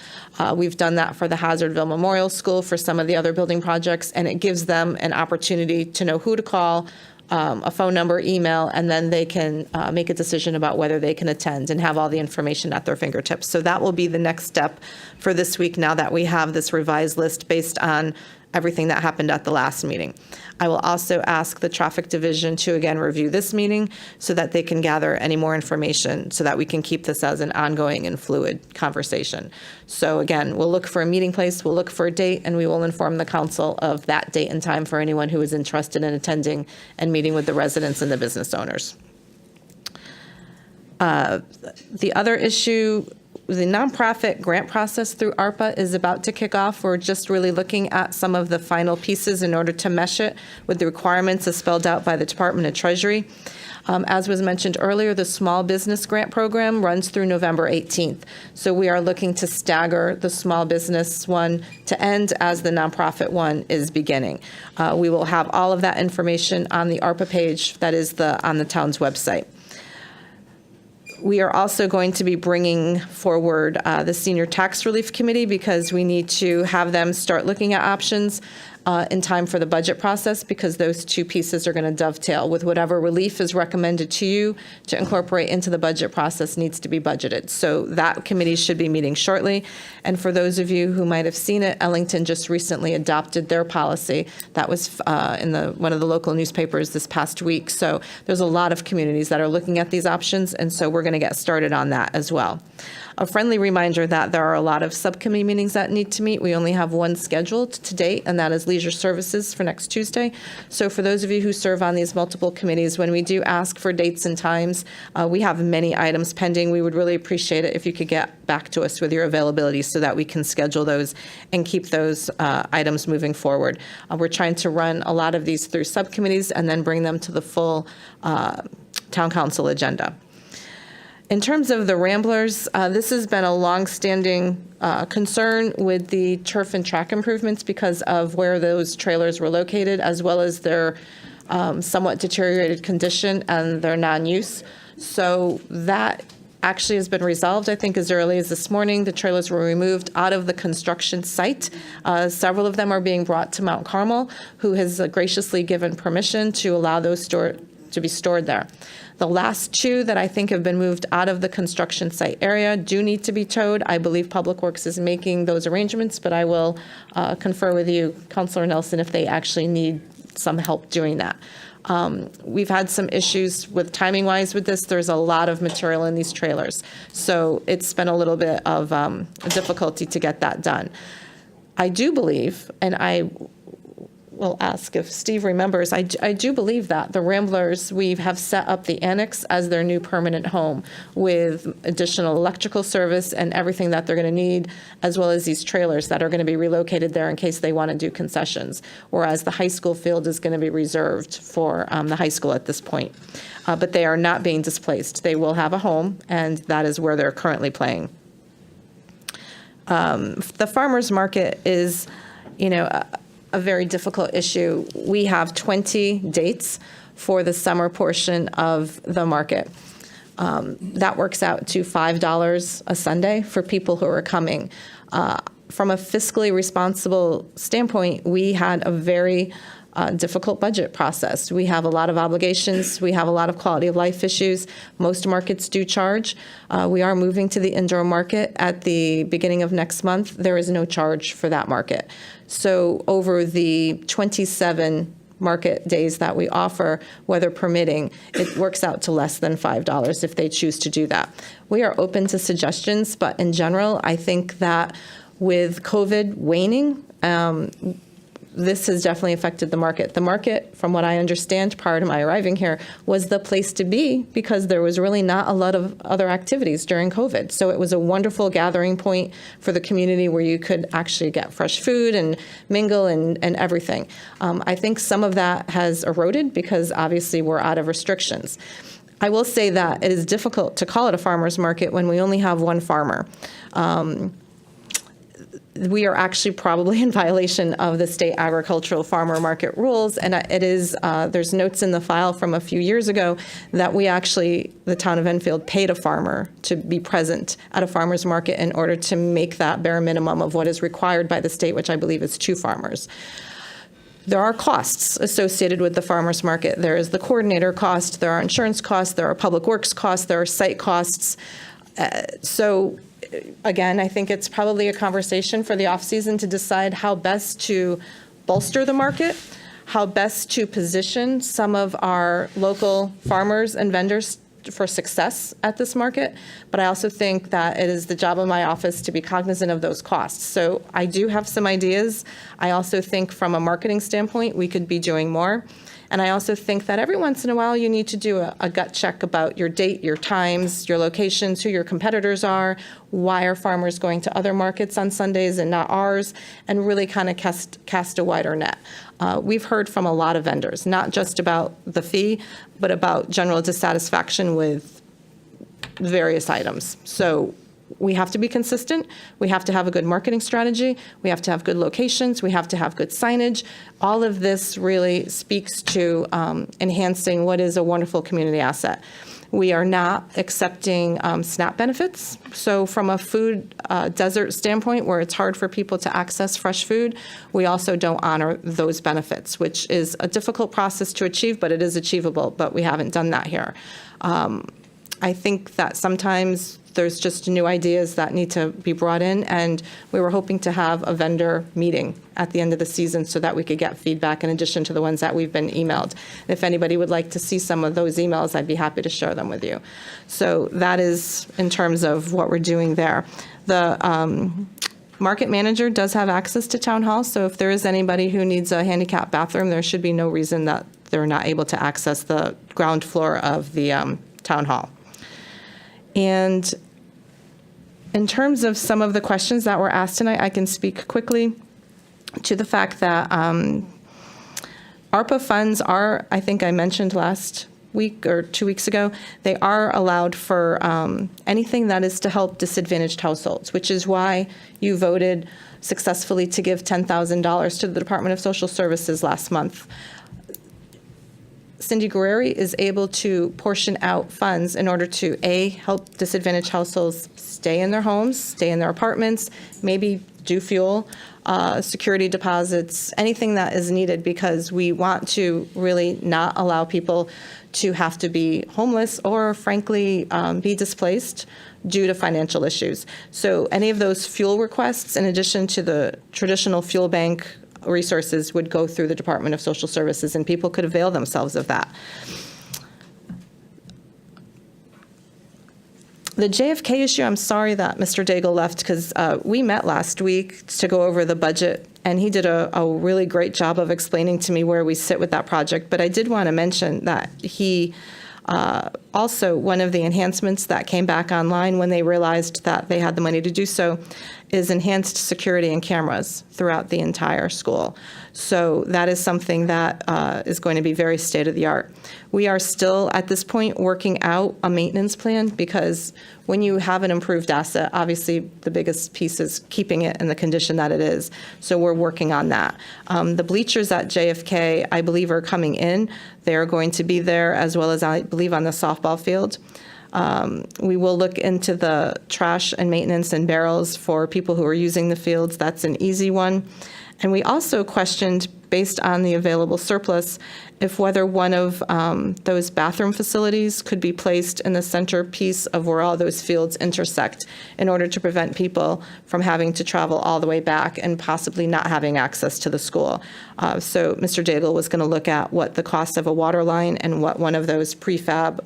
We've done that for the Hazardville Memorial School, for some of the other building projects, and it gives them an opportunity to know who to call, a phone number, email, and then they can make a decision about whether they can attend and have all the information at their fingertips. So that will be the next step for this week now that we have this revised list based on everything that happened at the last meeting. I will also ask the traffic division to again review this meeting so that they can gather any more information so that we can keep this as an ongoing and fluid conversation. So again, we'll look for a meeting place, we'll look for a date, and we will inform the council of that date and time for anyone who is interested in attending and meeting with the residents and the business owners. The other issue, the nonprofit grant process through ARPA is about to kick off. We're just really looking at some of the final pieces in order to mesh it with the requirements as spelled out by the Department of Treasury. As was mentioned earlier, the small business grant program runs through November 18th. So we are looking to stagger the small business one to end as the nonprofit one is beginning. We will have all of that information on the ARPA page that is on the town's website. We are also going to be bringing forward the Senior Tax Relief Committee because we need to have them start looking at options in time for the budget process, because those two pieces are going to dovetail with whatever relief is recommended to you to incorporate into the budget process needs to be budgeted. So that committee should be meeting shortly. And for those of you who might have seen it, Ellington just recently adopted their policy. That was in one of the local newspapers this past week. So there's a lot of communities that are looking at these options, and so we're going to get started on that as well. A friendly reminder that there are a lot of subcommittee meetings that need to meet. We only have one scheduled to date, and that is Leisure Services for next Tuesday. So for those of you who serve on these multiple committees, when we do ask for dates and times, we have many items pending. We would really appreciate it if you could get back to us with your availability so that we can schedule those and keep those items moving forward. We're trying to run a lot of these through subcommittees and then bring them to the full town council agenda. In terms of the Ramblers, this has been a long-standing concern with the turf and track improvements because of where those trailers were located, as well as their somewhat deteriorated condition and their non-use. So that actually has been resolved, I think, as early as this morning. The trailers were removed out of the construction site. Several of them are being brought to Mount Carmel, who has graciously given permission to allow those to be stored there. The last two that I think have been moved out of the construction site area do need to be towed. I believe Public Works is making those arrangements, but I will confer with you, Councilor Nelson, if they actually need some help doing that. We've had some issues with timing-wise with this. There's a lot of material in these trailers, so it's been a little bit of a difficulty to get that done. I do believe, and I will ask if Steve remembers, I do believe that the Ramblers, we have set up the annex as their new permanent home with additional electrical service and everything that they're going to need, as well as these trailers that are going to be relocated there in case they want to do concessions, whereas the high school field is going to be reserved for the high school at this point. But they are not being displaced. They will have a home, and that is where they're currently playing. The farmers market is, a very difficult issue. We have 20 dates for the summer portion of the market. That works out to $5 a Sunday for people who are coming. From a fiscally responsible standpoint, we had a very difficult budget process. We have a lot of obligations. We have a lot of quality of life issues. Most markets do charge. We are moving to the indoor market at the beginning of next month. There is no charge for that market. So over the 27 market days that we offer, weather permitting, it works out to less than $5 if they choose to do that. We are open to suggestions, but in general, I think that with COVID waning, this has definitely affected the market. The market, from what I understand prior to my arriving here, was the place to be because there was really not a lot of other activities during COVID. So it was a wonderful gathering point for the community where you could actually get fresh food and mingle and everything. I think some of that has eroded because obviously we're out of restrictions. I will say that it is difficult to call it a farmer's market when we only have one farmer. We are actually probably in violation of the state agricultural farmer market rules, and it is, there's notes in the file from a few years ago that we actually, the town of Enfield, paid a farmer to be present at a farmer's market in order to make that bare minimum of what is required by the state, which I believe is 2 farmers. There are costs associated with the farmer's market. There is the coordinator cost, there are insurance costs, there are public works costs, there are site costs. So again, I think it's probably a conversation for the off-season to decide how best to bolster the market, how best to position some of our local farmers and vendors for success at this market. But I also think that it is the job of my office to be cognizant of those costs. So I do have some ideas. I also think from a marketing standpoint, we could be doing more. And I also think that every once in a while you need to do a gut check about your date, your times, your locations, who your competitors are, why are farmers going to other markets on Sundays and not ours, and really kind of cast a wider net. We've heard from a lot of vendors, not just about the fee, but about general dissatisfaction with various items. So we have to be consistent. We have to have a good marketing strategy. We have to have good locations. We have to have good signage. All of this really speaks to enhancing what is a wonderful community asset. We are not accepting SNAP benefits. So from a food desert standpoint, where it's hard for people to access fresh food, we also don't honor those benefits, which is a difficult process to achieve, but it is achievable, but we haven't done that here. I think that sometimes there's just new ideas that need to be brought in, and we were hoping to have a vendor meeting at the end of the season so that we could get feedback in addition to the ones that we've been emailed. If anybody would like to see some of those emails, I'd be happy to share them with you. So that is in terms of what we're doing there. The market manager does have access to town hall, so if there is anybody who needs a handicap bathroom, there should be no reason that they're not able to access the ground floor of the town hall. And in terms of some of the questions that were asked tonight, I can speak quickly to the fact that ARPA funds are, I think I mentioned last week or 2 weeks ago, they are allowed for anything that is to help disadvantaged households, which is why you voted successfully to give $10,000 to the Department of Social Services last month. Cindy Guerreri is able to portion out funds in order to, A, help disadvantaged households stay in their homes, stay in their apartments, maybe do fuel, security deposits, anything that is needed, because we want to really not allow people to have to be homeless or, frankly, be displaced due to financial issues. So any of those fuel requests, in addition to the traditional fuel bank resources, would go through the Department of Social Services, and people could avail themselves of that. The JFK issue, I'm sorry that Mr. Daigle left, because we met last week to go over the budget, and he did a really great job of explaining to me where we sit with that project. But I did want to mention that he also, one of the enhancements that came back online when they realized that they had the money to do so is enhanced security and cameras throughout the entire school. So that is something that is going to be very state-of-the-art. We are still, at this point, working out a maintenance plan, because when you have an improved asset, obviously the biggest piece is keeping it in the condition that it is. So we're working on that. The bleachers at JFK, I believe, are coming in. They are going to be there, as well as, I believe, on the softball field. We will look into the trash and maintenance and barrels for people who are using the fields. That's an easy one. And we also questioned based on the available surplus, if whether one of those bathroom facilities could be placed in the centerpiece of where all those fields intersect in order to prevent people from having to travel all the way back and possibly not having access to the school. So Mr. Daigle was going to look at what the cost of a water line and what one of those prefab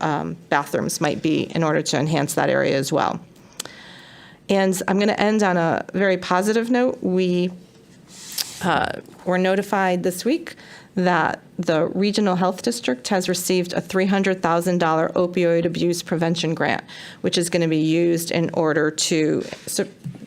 bathrooms might be in order to enhance that area as well. And I'm going to end on a very positive note. We were notified this week that the Regional Health District has received a $300,000 opioid abuse prevention grant, which is going to be used in order to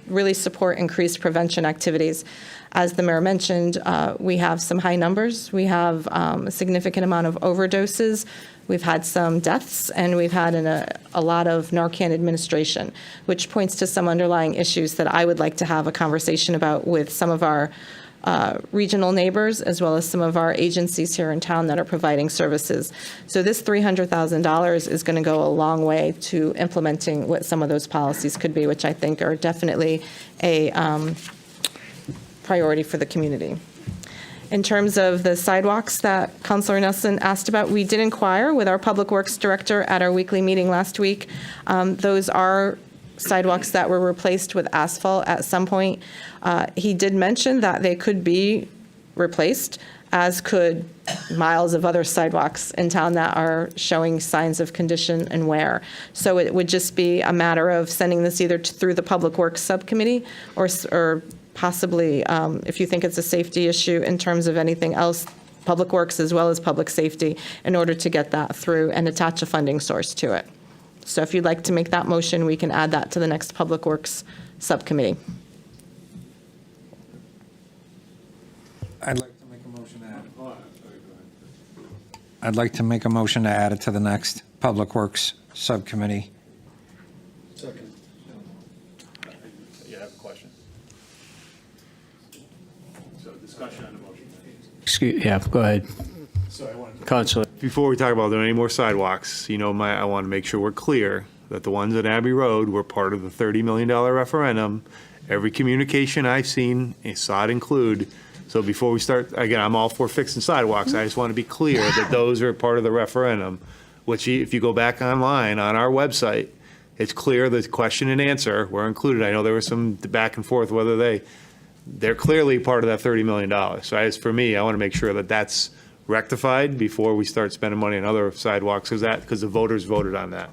really support increased prevention activities. As the mayor mentioned, we have some high numbers. We have a significant amount of overdoses. We've had some deaths, and we've had a lot of Narcan administration, which points to some underlying issues that I would like to have a conversation about with some of our regional neighbors, as well as some of our agencies here in town that are providing services. So this $300,000 is going to go a long way to implementing what some of those policies could be, which I think are definitely a priority for the community. In terms of the sidewalks that Councilor Nelson asked about, we did inquire with our Public Works Director at our weekly meeting last week. Those are sidewalks that were replaced with asphalt at some point. He did mention that they could be replaced, as could miles of other sidewalks in town that are showing signs of condition and wear. So it would just be a matter of sending this either through the Public Works Subcommittee or possibly, if you think it's a safety issue in terms of anything else, Public Works as well as Public Safety, in order to get that through and attach a funding source to it. So if you'd like to make that motion, we can add that to the next Public Works Subcommittee. I'd like to make a motion to add. I'd like to make a motion to add it to the next Public Works Subcommittee. Second. You have a question? So discussion on the motion. Yeah, go ahead. Councilor. Before we talk about doing any more sidewalks, I want to make sure we're clear that the ones at Abbey Road were part of the $30 million referendum. Every communication I've seen, saw it include. So before we start, again, I'm all for fixing sidewalks. I just want to be clear that those are part of the referendum, which if you go back online on our website, it's clear the question and answer were included. I know there was some back and forth whether they're clearly part of that $30 million. So for me, I want to make sure that that's rectified before we start spending money on other sidewalks, because the voters voted on that.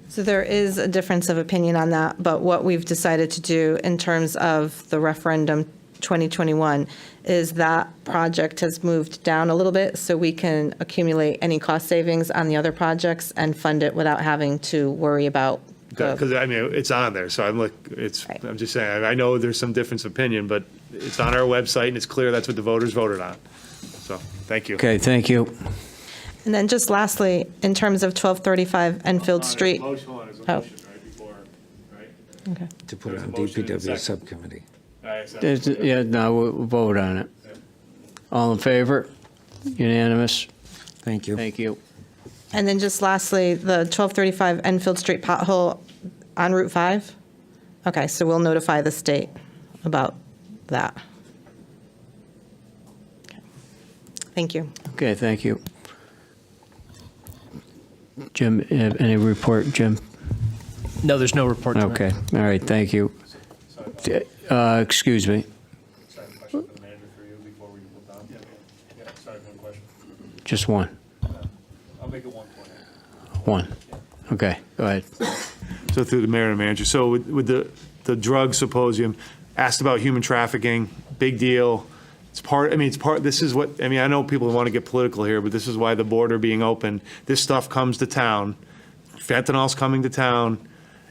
So there is a difference of opinion on that, but what we've decided to do in terms of the referendum 2021 is that project has moved down a little bit so we can accumulate any cost savings on the other projects and fund it without having to worry about Because it's on there, so I'm just saying, I know there's some difference of opinion, but it's on our website and it's clear that's what the voters voted on. So, thank you. Okay, thank you. And then just lastly, in terms of 1235 Enfield Street. Motion one is a motion, right, before, right? Okay. To put it on There's a motion and a DPW second. Subcommittee. Yeah, no, we'll vote on it. All in favor? Unanimous? Thank you. Thank you. And then just lastly, the 1235 Enfield Street pothole on Route 5? Okay, so we'll notify the state about that. Okay. Thank you. Okay, thank you. Jim, any report, Jim? No, there's no report. Okay, all right, thank you. Excuse me. Just one. I'll make it 1 point. One. Okay, go ahead. So through the mayor and manager, so with the drug symposium, asked about human trafficking, big deal. This is what, I know people want to get political here, but this is why the border being open, this stuff comes to town. Fentanyl's coming to town,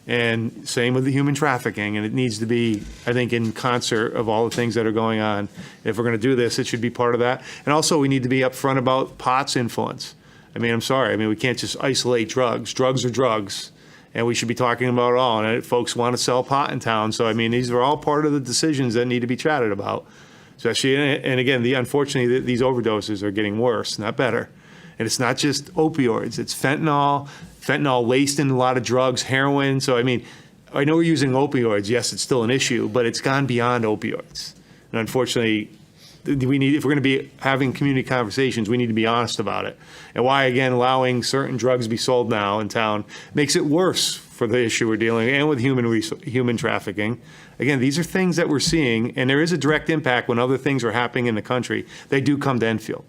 and same with the human trafficking, and it needs to be, I think, in concert of all the things that are going on. If we're going to do this, it should be part of that. And also, we need to be upfront about pot's influence. I'm sorry, we can't just isolate drugs. Drugs are drugs, and we should be talking about it all. And folks want to sell pot in town, so these are all part of the decisions that need to be chatted about. Especially, and again, unfortunately, these overdoses are getting worse, not better. And it's not just opioids, it's fentanyl laced in a lot of drugs, heroin. So, I know we're using opioids. Yes, it's still an issue, but it's gone beyond opioids. And unfortunately, we need, if we're going to be having community conversations, we need to be honest about it. And why, again, allowing certain drugs to be sold now in town makes it worse for the issue we're dealing, and with human trafficking. Again, these are things that we're seeing, and there is a direct impact when other things are happening in the country. They do come to Enfield.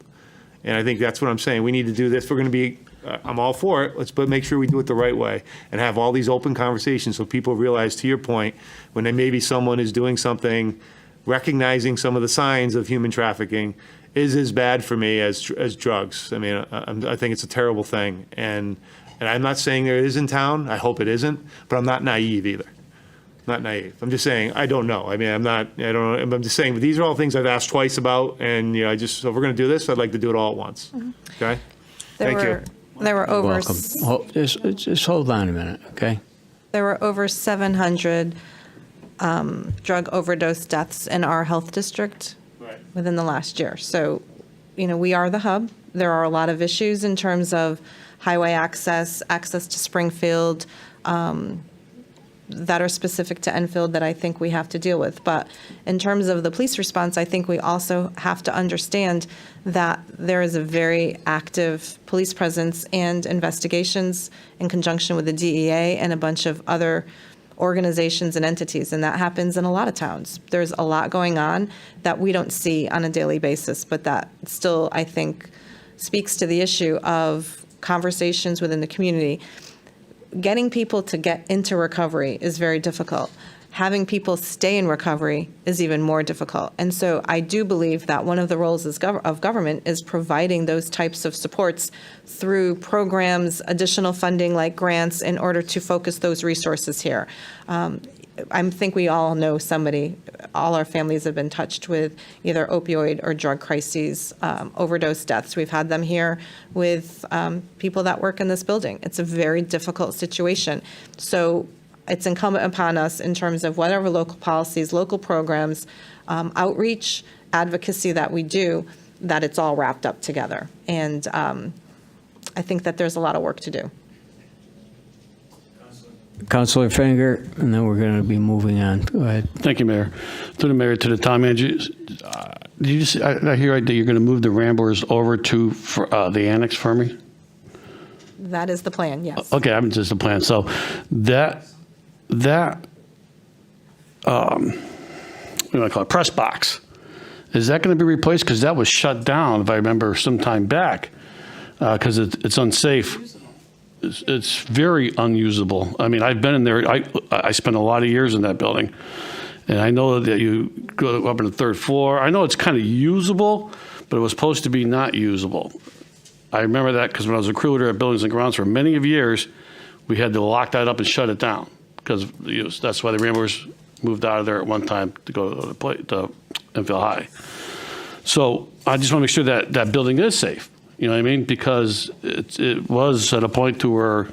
And I think that's what I'm saying. We need to do this. We're going to be, I'm all for it. Let's make sure we do it the right way and have all these open conversations so people realize, to your point, when maybe someone is doing something, recognizing some of the signs of human trafficking is as bad for me as drugs. I mean, I think it's a terrible thing. And I'm not saying there is in town. I hope it isn't. But I'm not naive either. Not naive. I'm just saying, I don't know. I mean, I don't know. I'm just saying, but these are all things I've asked twice about, and so if we're going to do this, I'd like to do it all at once. Okay? Thank you. There were over Welcome. Just hold on a minute, okay? There were over 700 drug overdose deaths in our health district within the last year. So, we are the hub. There are a lot of issues in terms of highway access to Springfield, that are specific to Enfield that I think we have to deal with. But in terms of the police response, I think we also have to understand that there is a very active police presence and investigations in conjunction with the DEA and a bunch of other organizations and entities, and that happens in a lot of towns. There's a lot going on that we don't see on a daily basis, but that still, I think, speaks to the issue of conversations within the community. Getting people to get into recovery is very difficult. Having people stay in recovery is even more difficult. And so I do believe that one of the roles of government is providing those types of supports through programs, additional funding like grants, in order to focus those resources here. I think we all know somebody, all our families have been touched with either opioid or drug crises, overdose deaths. We've had them here with people that work in this building. It's a very difficult situation. So it's incumbent upon us in terms of whatever local policies, local programs, outreach, advocacy that we do, that it's all wrapped up together. And I think that there's a lot of work to do. Councilor Finger, and then we're going to be moving on. Go ahead. Thank you, Mayor. Through the Mayor to the town manager, did you just, I hear right that you're going to move the Ramblers over to the annex for me? That is the plan, yes. Okay, I mean, just the plan. So what do I call it, press box, is that going to be replaced? Because that was shut down, if I remember, some time back, because it's unsafe. It's very unusable. I mean, I've been in there. I spent a lot of years in that building, and I know that you go up on the third floor. I know it's kind of usable, but it was supposed to be not usable. I remember that because when I was a crew leader at Buildings and Grounds for many of years, we had to lock that up and shut it down because that's why the Ramblers moved out of there at one time to go to Enfield High. So I just want to make sure that that building is safe. You know what I mean? Because it was at a point to where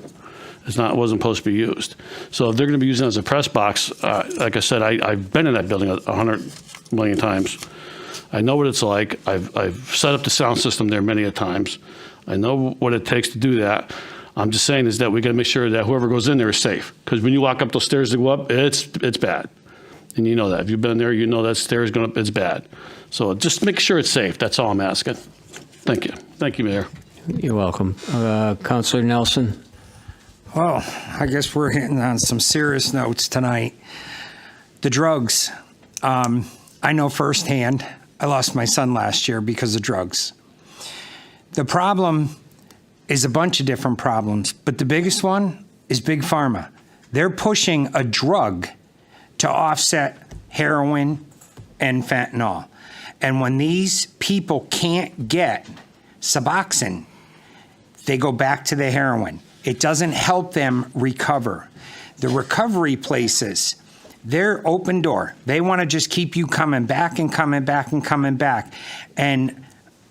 it wasn't supposed to be used. So if they're going to be using it as a press box, like I said, I've been in that building 100 million times. I know what it's like. I've set up the sound system there many a times. I know what it takes to do that. I'm just saying is that we got to make sure that whoever goes in there is safe. Because when you walk up those stairs to go up, it's bad. And you know that. If you've been there, you know that stairs going up, it's bad. So just make sure it's safe. That's all I'm asking. Thank you. Thank you, Mayor. You're welcome. Councilor Nelson? Well, I guess we're hitting on some serious notes tonight. The drugs. I know firsthand. I lost my son last year because of drugs. The problem is a bunch of different problems, but the biggest one is Big Pharma. They're pushing a drug to offset heroin and fentanyl. And when these people can't get Suboxone, they go back to the heroin. It doesn't help them recover. The recovery places, they're open door. They want to just keep you coming back and coming back and coming back. And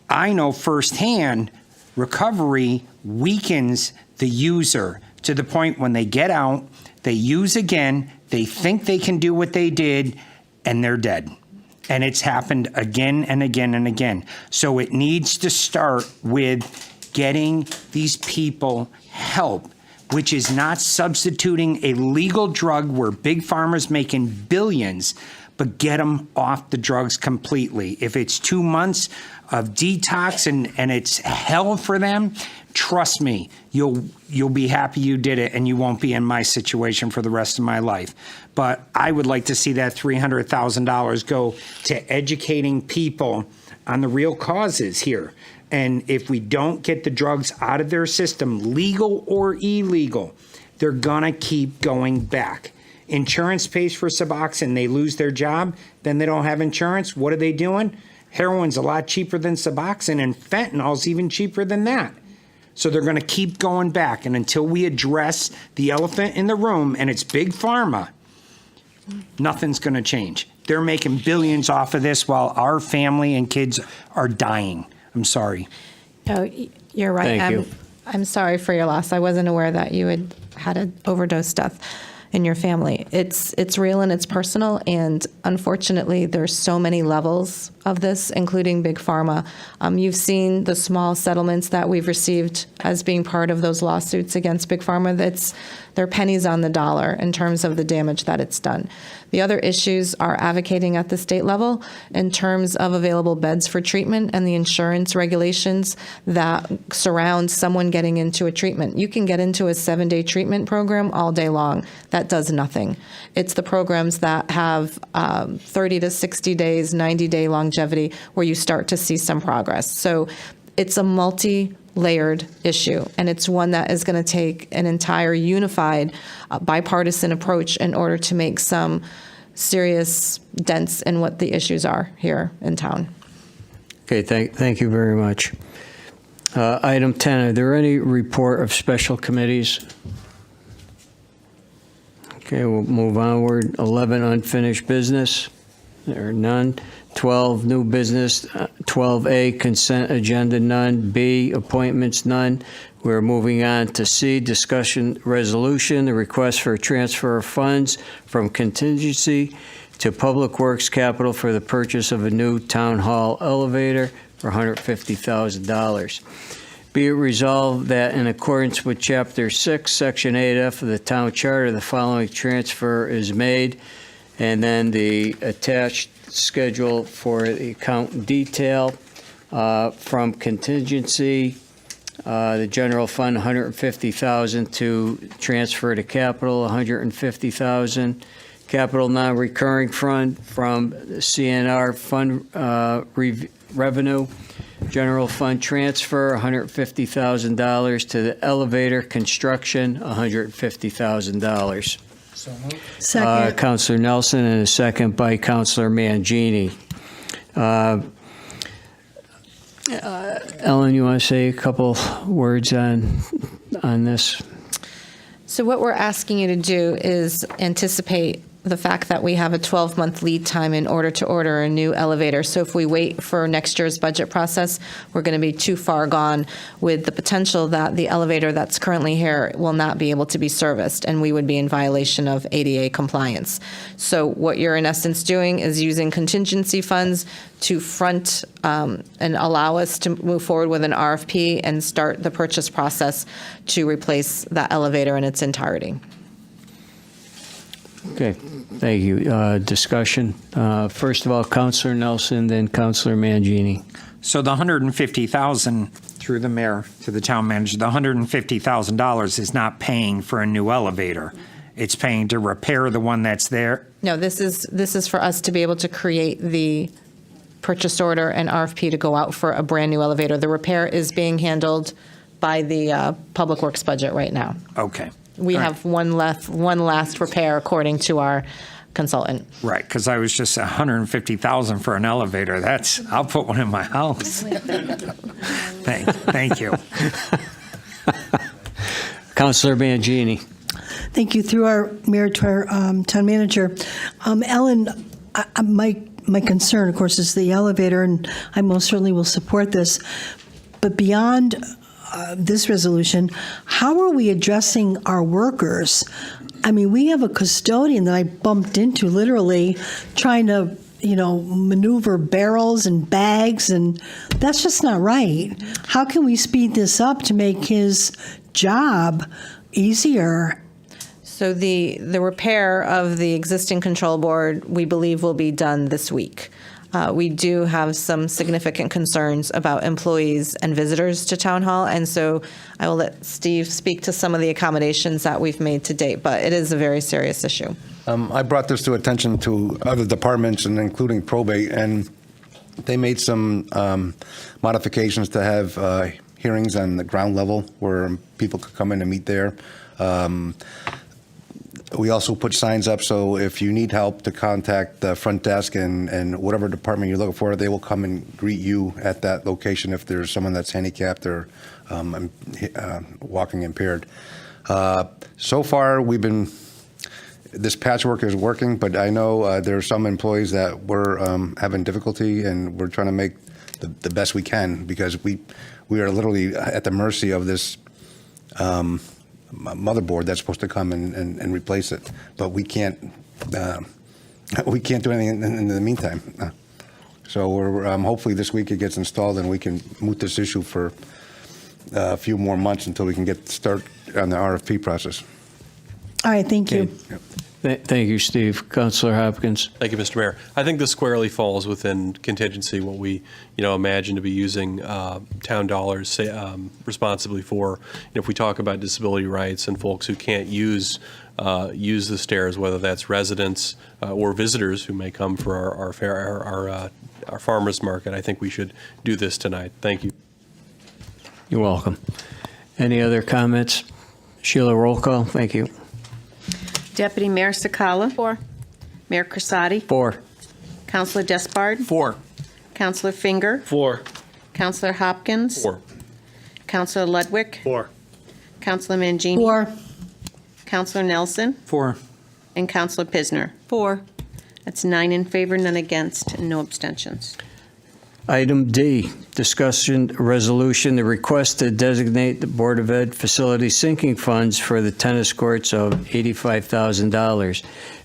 I know firsthand, recovery weakens the user to the point when they get out, they use again, they think they can do what they did, and they're dead. And it's happened again and again and again. So it needs to start with getting these people help, which is not substituting a legal drug where Big Pharma's making billions, but get them off the drugs completely. If it's 2 months of detox and it's hell for them, trust me, you'll be happy you did it, and you won't be in my situation for the rest of my life. But I would like to see that $300,000 go to educating people on the real causes here. And if we don't get the drugs out of their system, legal or illegal, they're gonna keep going back. Insurance pays for Suboxone, they lose their job, then they don't have insurance. What are they doing? Heroin's a lot cheaper than Suboxone, and fentanyl's even cheaper than that. So they're going to keep going back. And until we address the elephant in the room, and it's big pharma, nothing's going to change. They're making billions off of this while our family and kids are dying. I'm sorry. No, you're right. Thank you. I'm sorry for your loss. I wasn't aware that you had an overdose death in your family. It's real and it's personal, and unfortunately, there's so many levels of this, including big pharma. You've seen the small settlements that we've received as being part of those lawsuits against big pharma. They're pennies on the dollar in terms of the damage that it's done. The other issues are advocating at the state level in terms of available beds for treatment and the insurance regulations that surround someone getting into a treatment. You can get into a 7-day treatment program all day long. That does nothing. It's the programs that have 30 to 60 days, 90-day longevity where you start to see some progress. So it's a multi-layered issue, and it's one that is going to take an entire unified bipartisan approach in order to make some serious dents in what the issues are here in town. Okay, thank you very much. Item 10, are there any report of special committees? Okay, we'll move onward. 11, unfinished business. There are none. 12, new business. 12A, consent agenda, none. B, appointments, none. We're moving on to C, discussion resolution, the request for a transfer of funds from contingency to Public Works Capital for the purchase of a new town hall elevator for $150,000. Be it resolved that in accordance with Chapter 6, Section 8F of the Town Charter, the following transfer is made, and then the attached schedule for the account detail from contingency, the general fund, $150,000 to transfer to capital, $150,000. Capital non-recurring fund from the CNR fund revenue. General fund transfer, $150,000 to the elevator construction, $150,000. Second. Councilor Nelson, and a second by Councilor Mangini. Ellen, you want to say a couple words on this? So what we're asking you to do is anticipate the fact that we have a 12-month lead time in order to order a new elevator. So if we wait for next year's budget process, we're going to be too far gone with the potential that the elevator that's currently here will not be able to be serviced, and we would be in violation of ADA compliance. So what you're in essence doing is using contingency funds to front and allow us to move forward with an RFP and start the purchase process to replace that elevator in its entirety. Okay, thank you. Discussion. First of all, Councilor Nelson, then Councilor Mangini. So the $150,000 through the mayor to the town manager, the $150,000 is not paying for a new elevator. It's paying to repair the one that's there. No, this is for us to be able to create the purchase order and RFP to go out for a brand new elevator. The repair is being handled by the Public Works budget right now. Okay. We All right. have one last repair according to our consultant. Right, because I was just $150,000 for an elevator. I'll put one in my house. Thank you. Councilor Mangini. Thank you. Through our mayor to our town manager. Ellen, my concern, of course, is the elevator, and I most certainly will support this. But beyond this resolution, how are we addressing our workers? I mean, we have a custodian that I bumped into literally trying to, maneuver barrels and bags, and that's just not right. How can we speed this up to make his job easier? So the repair of the existing control board, we believe, will be done this week. We do have some significant concerns about employees and visitors to Town Hall, and so I will let Steve speak to some of the accommodations that we've made to date, but it is a very serious issue. I brought this to attention to other departments, and including probate, and they made some modifications to have hearings on the ground level where people could come in and meet there. We also put signs up, so if you need help, to contact the front desk and whatever department you're looking for, they will come and greet you at that location if there's someone that's handicapped or walking impaired. So far, this patchwork is working, but I know there are some employees that were having difficulty, and we're trying to make the best we can, because we are literally at the mercy of this motherboard that's supposed to come and replace it, but we can't do anything in the meantime. So we're hopefully this week it gets installed and we can moot this issue for a few more months until we can start on the RFP process. All right, thank you. Thank you, Steve. Councilor Hopkins. Thank you, Mr. Mayor. I think this squarely falls within contingency, what we, imagine to be using town dollars responsibly for. If we talk about disability rights and folks who can't use the stairs, whether that's residents or visitors who may come for our farmers market, I think we should do this tonight. Thank you. You're welcome. Any other comments? Sheila, roll call. Thank you. Deputy Mayor Sakala. 4. Mayor Corsati. 4. Councilor Despard. 4. Councilor Finger. 4. Councilor Hopkins. 4. Councilor Ludwig. 4. Councilor Mangini. 4. Councilor Nelson. 4. And Councilor Pisner. 4. That's 9 in favor, none against, and no abstentions. Item D, discussion resolution, the request to designate the Board of Ed facility sinking funds for the tennis courts of $85,000.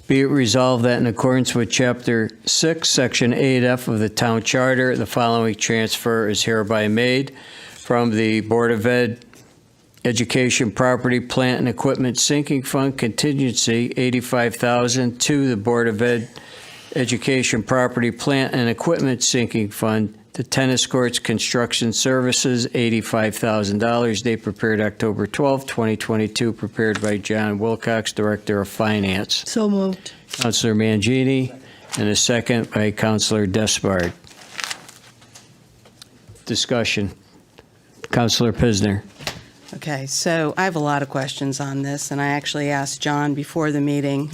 Be it resolved that in accordance with Chapter 6, Section 8F of the Town Charter, the following transfer is hereby made from the Board of Ed Education Property, Plant, and Equipment Sinking Fund contingency, $85,000, to the Board of Ed Education Property, Plant, and Equipment Sinking Fund, the Tennis Courts Construction Services, $85,000. Date prepared October 12, 2022, prepared by John Wilcox, Director of Finance. So moved. Councilor Mangini, and a second by Councilor Despard. Discussion. Councilor Pisner. Okay, so I have a lot of questions on this, and I actually asked John before the meeting.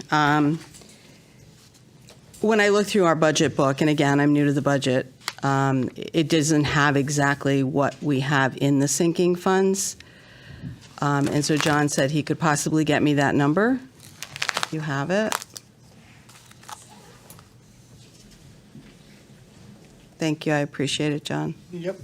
When I look through our budget book, and again, I'm new to the budget, it doesn't have exactly what we have in the sinking funds. And so John said he could possibly get me that number. You have it. Thank you, I appreciate it, John. Yep.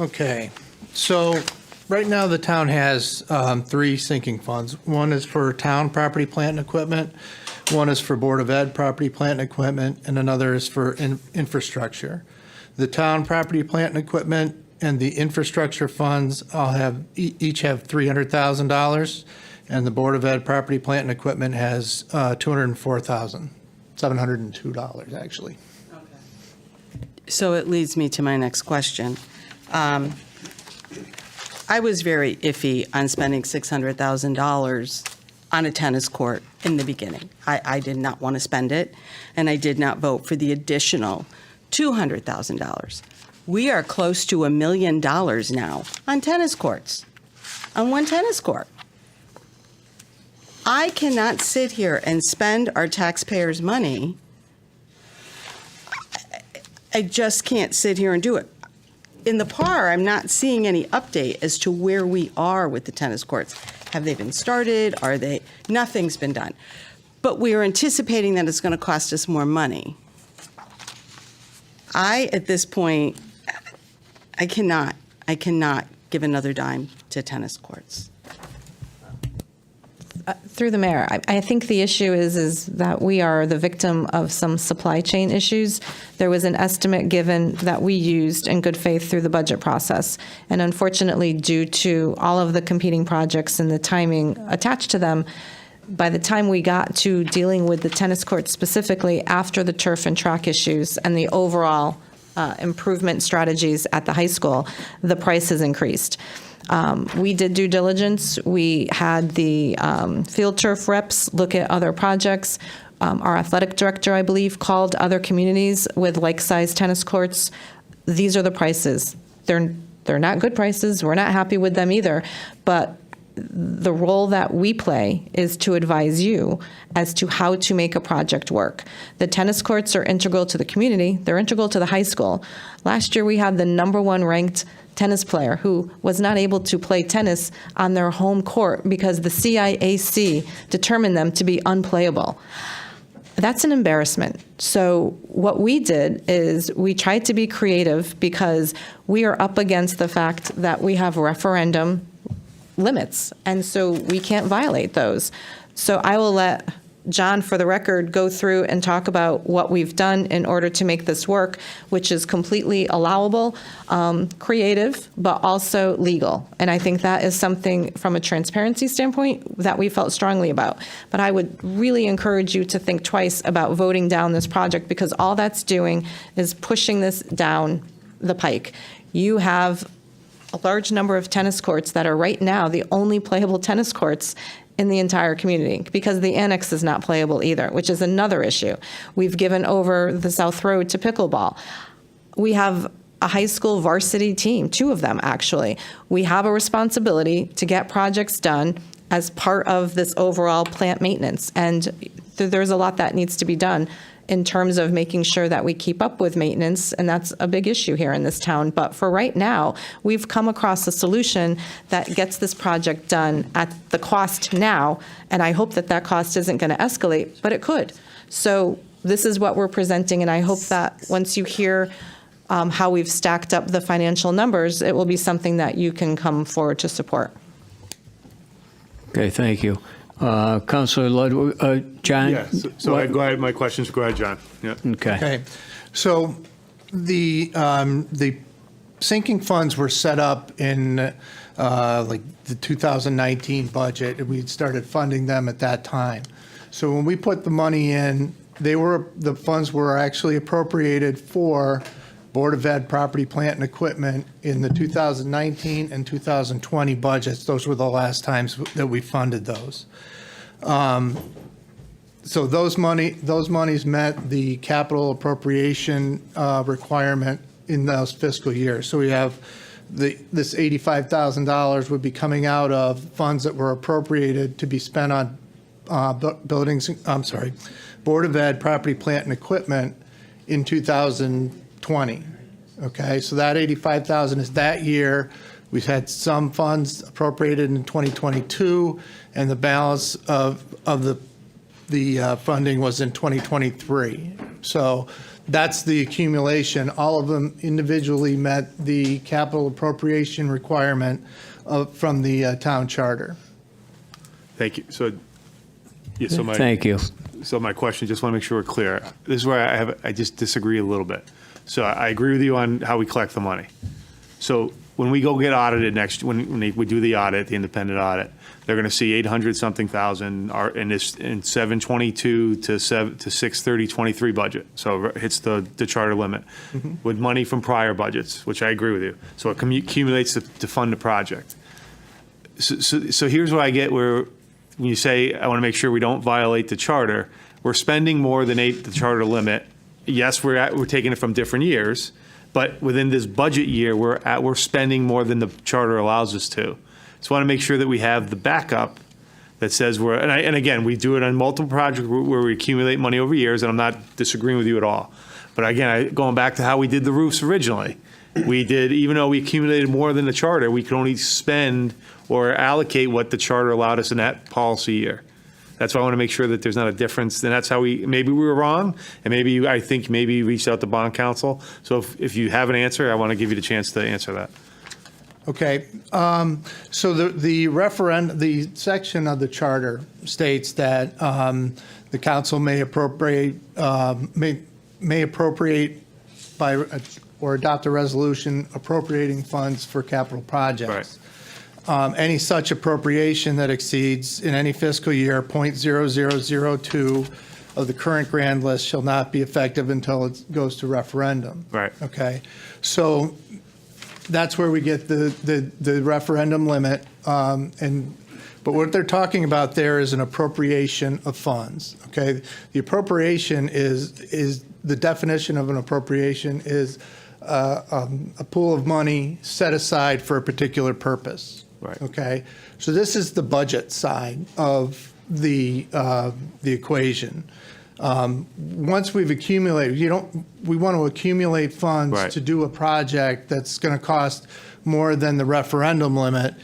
Okay, so right now the town has 3 sinking funds. One is for town property, plant, and equipment. One is for Board of Ed property, plant, and equipment, and another is for infrastructure. The town property, plant, and equipment and the infrastructure funds each have $300,000, and the Board of Ed property, plant, and equipment has $204,702 actually. So it leads me to my next question. I was very iffy on spending $600,000 on a tennis court in the beginning. I did not want to spend it, and I did not vote for the additional $200,000. We are close to $1 million now on tennis courts, on one tennis court. I cannot sit here and spend our taxpayers' money. I just can't sit here and do it. In the PAR, I'm not seeing any update as to where we are with the tennis courts. Have they been started? Are they? Nothing's been done. But we are anticipating that it's going to cost us more money. At this point, I cannot give another dime to tennis courts. Through the mayor, I think the issue is that we are the victim of some supply chain issues. There was an estimate given that we used in good faith through the budget process. And unfortunately, due to all of the competing projects and the timing attached to them, by the time we got to dealing with the tennis courts specifically after the turf and track issues and the overall improvement strategies at the high school, the price has increased. We did due diligence. We had the field turf reps look at other projects. Our athletic director, I believe, called other communities with like-sized tennis courts. These are the prices. They're not good prices. We're not happy with them either. But the role that we play is to advise you as to how to make a project work. The tennis courts are integral to the community. They're integral to the high school. Last year, we had the #1 ranked tennis player who was not able to play tennis on their home court because the CIAC determined them to be unplayable. That's an embarrassment. So what we did is we tried to be creative because we are up against the fact that we have referendum limits, and so we can't violate those. So I will let John, for the record, go through and talk about what we've done in order to make this work, which is completely allowable, creative, but also legal. And I think that is something from a transparency standpoint that we felt strongly about. But I would really encourage you to think twice about voting down this project, because all that's doing is pushing this down the pike. You have a large number of tennis courts that are right now the only playable tennis courts in the entire community, because the annex is not playable either, which is another issue. We've given over the South Road to pickleball. We have a high school varsity team, 2 of them actually. We have a responsibility to get projects done as part of this overall plant maintenance, and there's a lot that needs to be done in terms of making sure that we keep up with maintenance, and that's a big issue here in this town. But for right now, we've come across a solution that gets this project done at the cost now, and I hope that that cost isn't going to escalate, but it could. So this is what we're presenting, and I hope that once you hear how we've stacked up the financial numbers, it will be something that you can come forward to support. Okay, thank you. Councilor Ludwig, John? Yeah, so go ahead, my questions, go ahead, John. Yeah. Okay. So the sinking funds were set up in like the 2019 budget, and we started funding them at that time. So when we put the money in, the funds were actually appropriated for Board of Ed property, plant, and equipment in the 2019 and 2020 budgets. Those were the last times that we funded those. So those monies met the capital appropriation requirement in those fiscal years. So we have this $85,000 would be coming out of funds that were appropriated to be spent on Board of Ed property, plant, and equipment in 2020. Okay, so that $85,000 is that year. We've had some funds appropriated in 2022, and the balance of the funding was in 2023. So that's the accumulation. All of them individually met the capital appropriation requirement from the town charter. Thank you. So Thank you. So my question, just want to make sure we're clear. This is where I just disagree a little bit. So I agree with you on how we collect the money. So when we go get audited when we do the audit, the independent audit, they're going to see 800-something thousand in 722 to 630-23 budget. So it hits the charter limit with money from prior budgets, which I agree with you. So it accumulates to fund the project. So here's what I get where when you say, I want to make sure we don't violate the charter, we're spending more than the charter limit. Yes, we're taking it from different years, but within this budget year, we're spending more than the charter allows us to. So I want to make sure that we have the backup that says and again, we do it on multiple projects where we accumulate money over years, and I'm not disagreeing with you at all. But again, going back to how we did the roofs originally, even though we accumulated more than the charter, we could only spend or allocate what the charter allowed us in that policy year. That's why I want to make sure that there's not a difference. And that's how maybe we were wrong, and I think maybe you reached out to bond counsel. So if you have an answer, I want to give you the chance to answer that. Okay, so the section of the charter states that the council may appropriate by or adopt a resolution appropriating funds for capital projects. Any such appropriation that exceeds in any fiscal year .0002 of the current grand list shall not be effective until it goes to referendum. Right. Okay, so that's where we get the referendum limit, but what they're talking about there is an appropriation of funds. Okay, the appropriation is the definition of an appropriation is a pool of money set aside for a particular purpose. Right. Okay, so this is the budget side of the equation. Once we've accumulated, we want to accumulate funds Right. to do a project that's going to cost more than the referendum limit.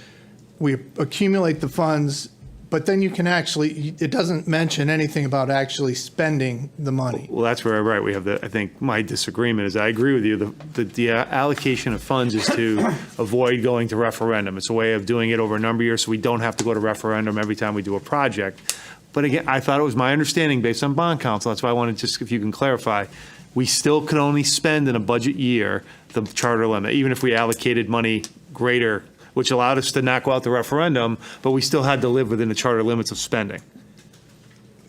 We accumulate the funds, but then you can actually, it doesn't mention anything about actually spending the money. Well, that's where, right, we have I think my disagreement is, I agree with you, the allocation of funds is to avoid going to referendum. It's a way of doing it over a number of years, so we don't have to go to referendum every time we do a project. But again, I thought it was my understanding, based on bond council, that's why I wanted just, if you can clarify, we still could only spend in a budget year the charter limit, even if we allocated money greater, which allowed us to not go out the referendum, but we still had to live within the charter limits of spending.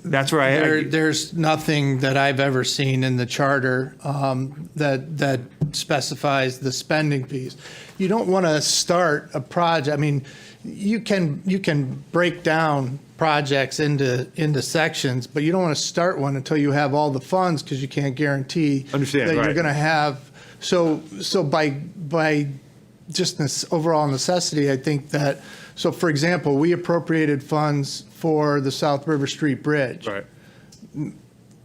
That's where There's nothing that I've ever seen in the charter that specifies the spending piece. You don't want to start a project. I mean, you can break down projects into sections, but you don't want to start one until you have all the funds, because you can't guarantee that you're right. going to have. So by just this overall necessity, I think that, so for example, we appropriated funds for the South River Street Bridge. Right.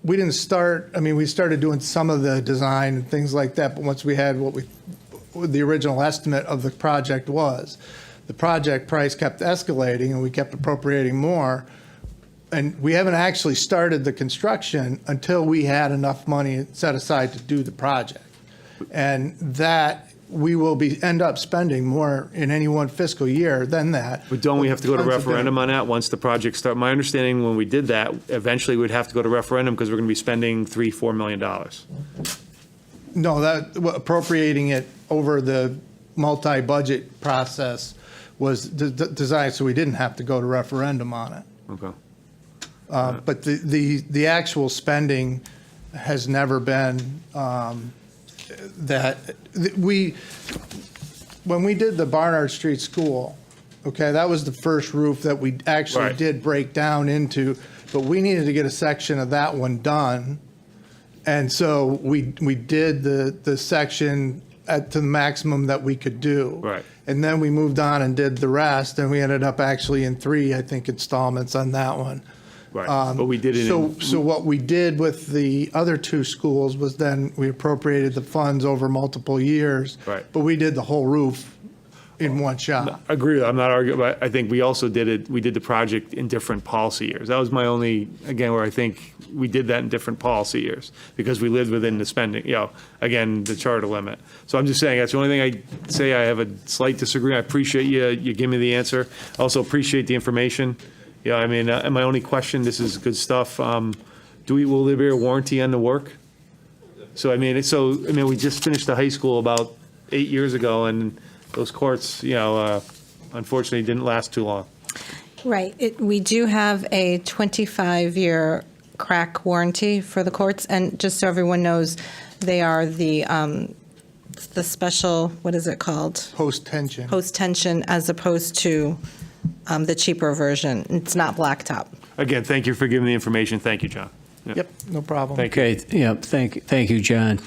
We didn't start, I mean, we started doing some of the design and things like that, but once we had what the original estimate of the project was, the project price kept escalating and we kept appropriating more. And we haven't actually started the construction until we had enough money set aside to do the project. And that we will end up spending more in any one fiscal year than that. But don't we have to go to Funds have been- referendum on that once the project starts? My understanding when we did that, eventually we'd have to go to referendum because we're going to be spending $3-4 million. No, appropriating it over the multi-budget process was designed so we didn't have to go to referendum on it. Okay. But the actual spending has never been when we did the Barnard Street School, okay, that was the first roof that we actually Right. did break down into, but we needed to get a section of that one done. And so we did the section to the maximum that we could do. Right. And then we moved on and did the rest, and we ended up actually in 3, I think, installments on that one. Right. But we did it So what we did with the other 2 schools was then we appropriated the funds over multiple years. Right. But we did the whole roof in one shot. I agree. I'm not arguing, but I think we also we did the project in different policy years. That was my only, again, where I think we did that in different policy years because we lived within the spending, again, the charter limit. So I'm just saying, that's the only thing I say I have a slight disagreement. I appreciate you give me the answer. I also appreciate the information. I mean, and my only question, this is good stuff. Will there be a warranty on the work? So, I mean, we just finished the high school about 8 years ago, and those courts, unfortunately didn't last too long. Right. We do have a 25-year crack warranty for the courts, and just so everyone knows, they are the special, what is it called? Post-tension. Post-tension, as opposed to the cheaper version. It's not blacktop. Again, thank you for giving the information. Thank you, John. Yep, no problem. Okay, yeah, thank you, John.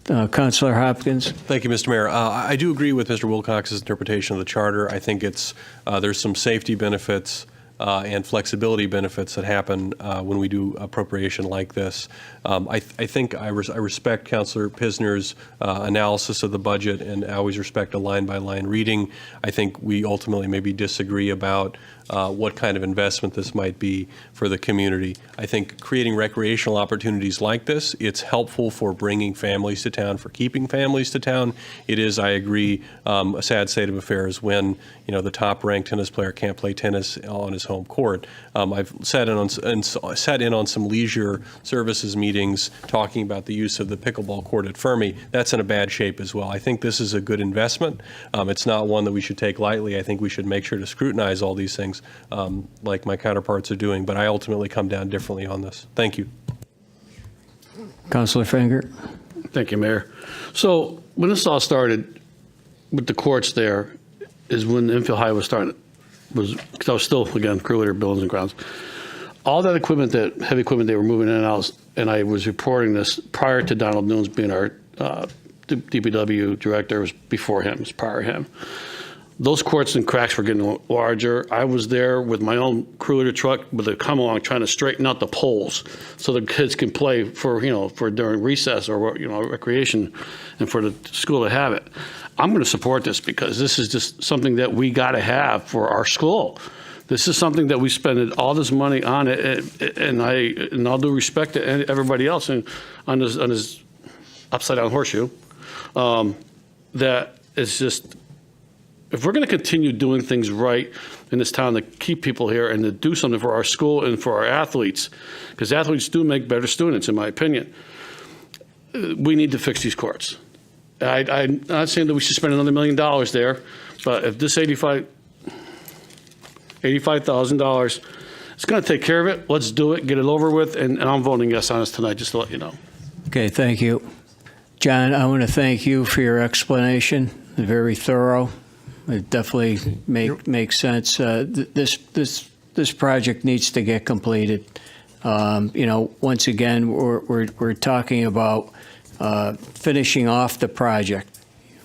Councilor Hopkins? Thank you, Mr. Mayor. I do agree with Mr. Wilcox's interpretation of the charter. I think there's some safety benefits and flexibility benefits that happen when we do appropriation like this. I think I respect Councilor Pisner's analysis of the budget, and I always respect a line-by-line reading. I think we ultimately maybe disagree about what kind of investment this might be for the community. I think creating recreational opportunities like this, it's helpful for bringing families to town, for keeping families to town. It is, I agree, a sad state of affairs when the top-ranked tennis player can't play tennis on his home court. I've sat in on some leisure services meetings talking about the use of the pickleball court at Fermi. That's in a bad shape as well. I think this is a good investment. It's not one that we should take lightly. I think we should make sure to scrutinize all these things like my counterparts are doing, but I ultimately come down differently on this. Thank you. Councilor Finger. Thank you, Mayor. So when this all started with the courts there is when Enfield High was starting, because I was still, again, crew leader, buildings and grounds. All that equipment, that heavy equipment they were moving in and out, and I was reporting this prior to Donald Nunes being our DPW director. It was before him, it was prior to him. Those courts and cracks were getting larger. I was there with my own crew leader truck with a come along trying to straighten out the poles so the kids can play for during recess or recreation, and for the school to have it. I'm going to support this because this is just something that we got to have for our school. This is something that we spend all this money on it, and all due respect to everybody else on this upside down horseshoe, that is just. If we're going to continue doing things right in this town to keep people here and to do something for our school and for our athletes, because athletes do make better students, in my opinion, we need to fix these courts. I'm not saying that we should spend another $1 million there, but if this $85,000 is going to take care of it, let's do it, get it over with, and I'm voting yes on this tonight, just to let you know. Okay, thank you. John, I want to thank you for your explanation. Very thorough. It definitely makes sense. This project needs to get completed. Once again, we're talking about finishing off the project.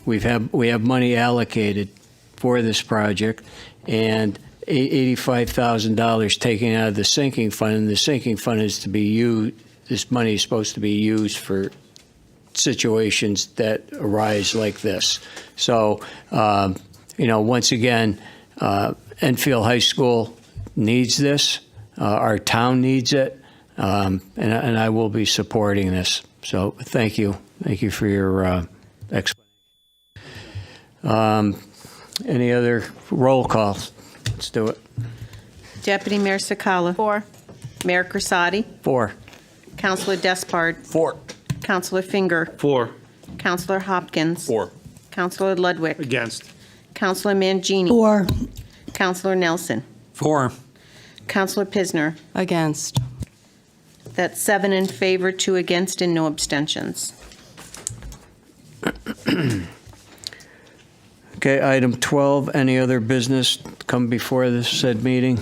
We have money allocated for this project, and $85,000 taken out of the sinking fund. And the sinking fund is to be used. This money is supposed to be used for situations that arise like this. So. Once again, Enfield High School needs this. Our town needs it, and I will be supporting this. So thank you. Thank you for your explanation. Any other roll call? Let's do it. Deputy Mayor Sakala. 4. Mayor Corsati. 4. Councilor Despard. 4. Councilor Finger. 4. Councilor Hopkins. 4. Councilor Ludwig. Against. Councilor Mangini. 4. Councilor Nelson. 4. Councilor Pisner. Against. That's 7 in favor, 2 against, and no abstentions. Okay, item 12, any other business come before this said meeting?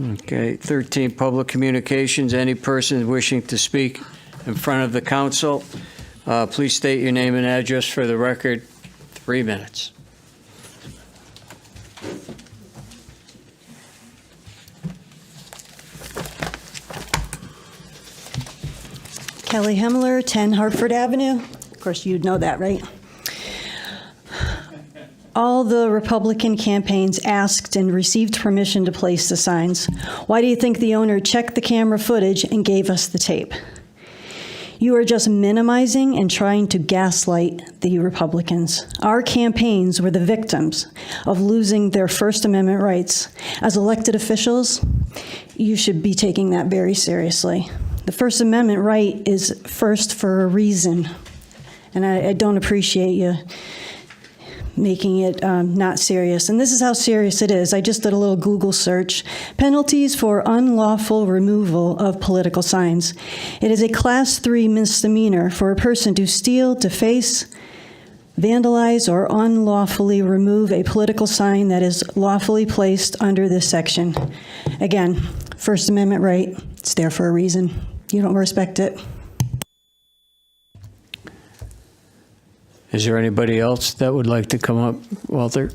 Okay, 13, public communications. Any person wishing to speak in front of the council, please state your name and address for the record. 3 minutes. Kelly Hemmler, 10 Hartford Avenue. Of course, you'd know that, right? All the Republican campaigns asked and received permission to place the signs. Why do you think the owner checked the camera footage and gave us the tape? You are just minimizing and trying to gaslight the Republicans. Our campaigns were the victims of losing their First Amendment rights. As elected officials, you should be taking that very seriously. The First Amendment right is first for a reason, and I don't appreciate you making it not serious. And this is how serious it is. I just did a little Google search. Penalties for unlawful removal of political signs. It is a Class 3 misdemeanor for a person to steal, deface, vandalize, or unlawfully remove a political sign that is lawfully placed under this section. Again, First Amendment right, it's there for a reason. You don't respect it. Is there anybody else that would like to come up, Walter?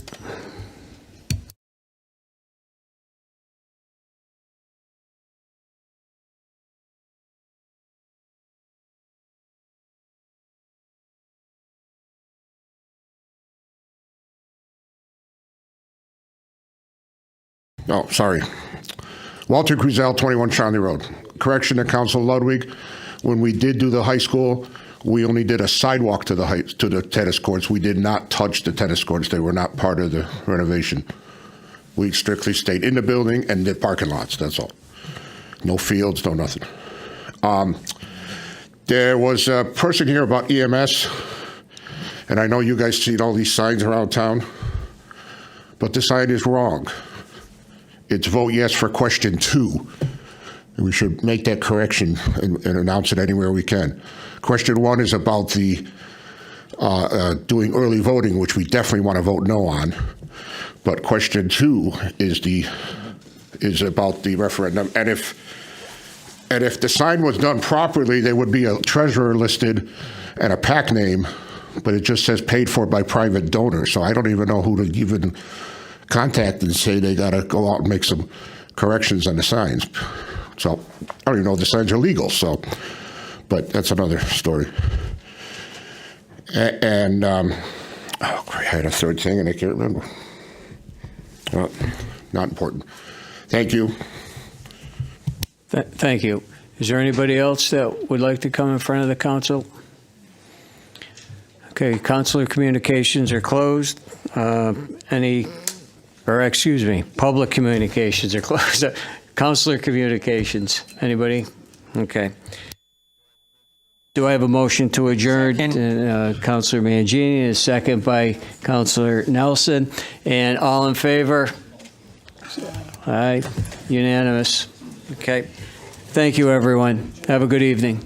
Oh, sorry. Walter Cruzel, 21 Charlie Road. Correction to Council Ludwig, when we did do the high school, we only did a sidewalk to the tennis courts. We did not touch the tennis courts. They were not part of the renovation. We strictly stayed in the building and did parking lots, that's all. No fields, no nothing. There was a person here about EMS, and I know you guys see all these signs around town, but the sign is wrong. It's vote yes for question 2. And we should make that correction and announce it anywhere we can. Question 1 is about the doing early voting, which we definitely want to vote no on. But question 2 is about the referendum. And if the sign was done properly, there would be a treasurer listed and a PAC name, but it just says paid for by private donor. So I don't even know who to even contact and say they got to go out and make some corrections on the signs. So I don't even know if the signs are legal. So, but that's another story. And oh, I had a third thing and I can't remember. Well, not important. Thank you. Thank you. Is there anybody else that would like to come in front of the council? Okay, councilor communications are closed. Public communications are closed. Councilor communications, anybody? Okay. Do I have a motion to adjourn? Councilor Mangini, a second by Councilor Nelson. And all in favor? Aye, unanimous. Okay. Thank you, everyone. Have a good evening.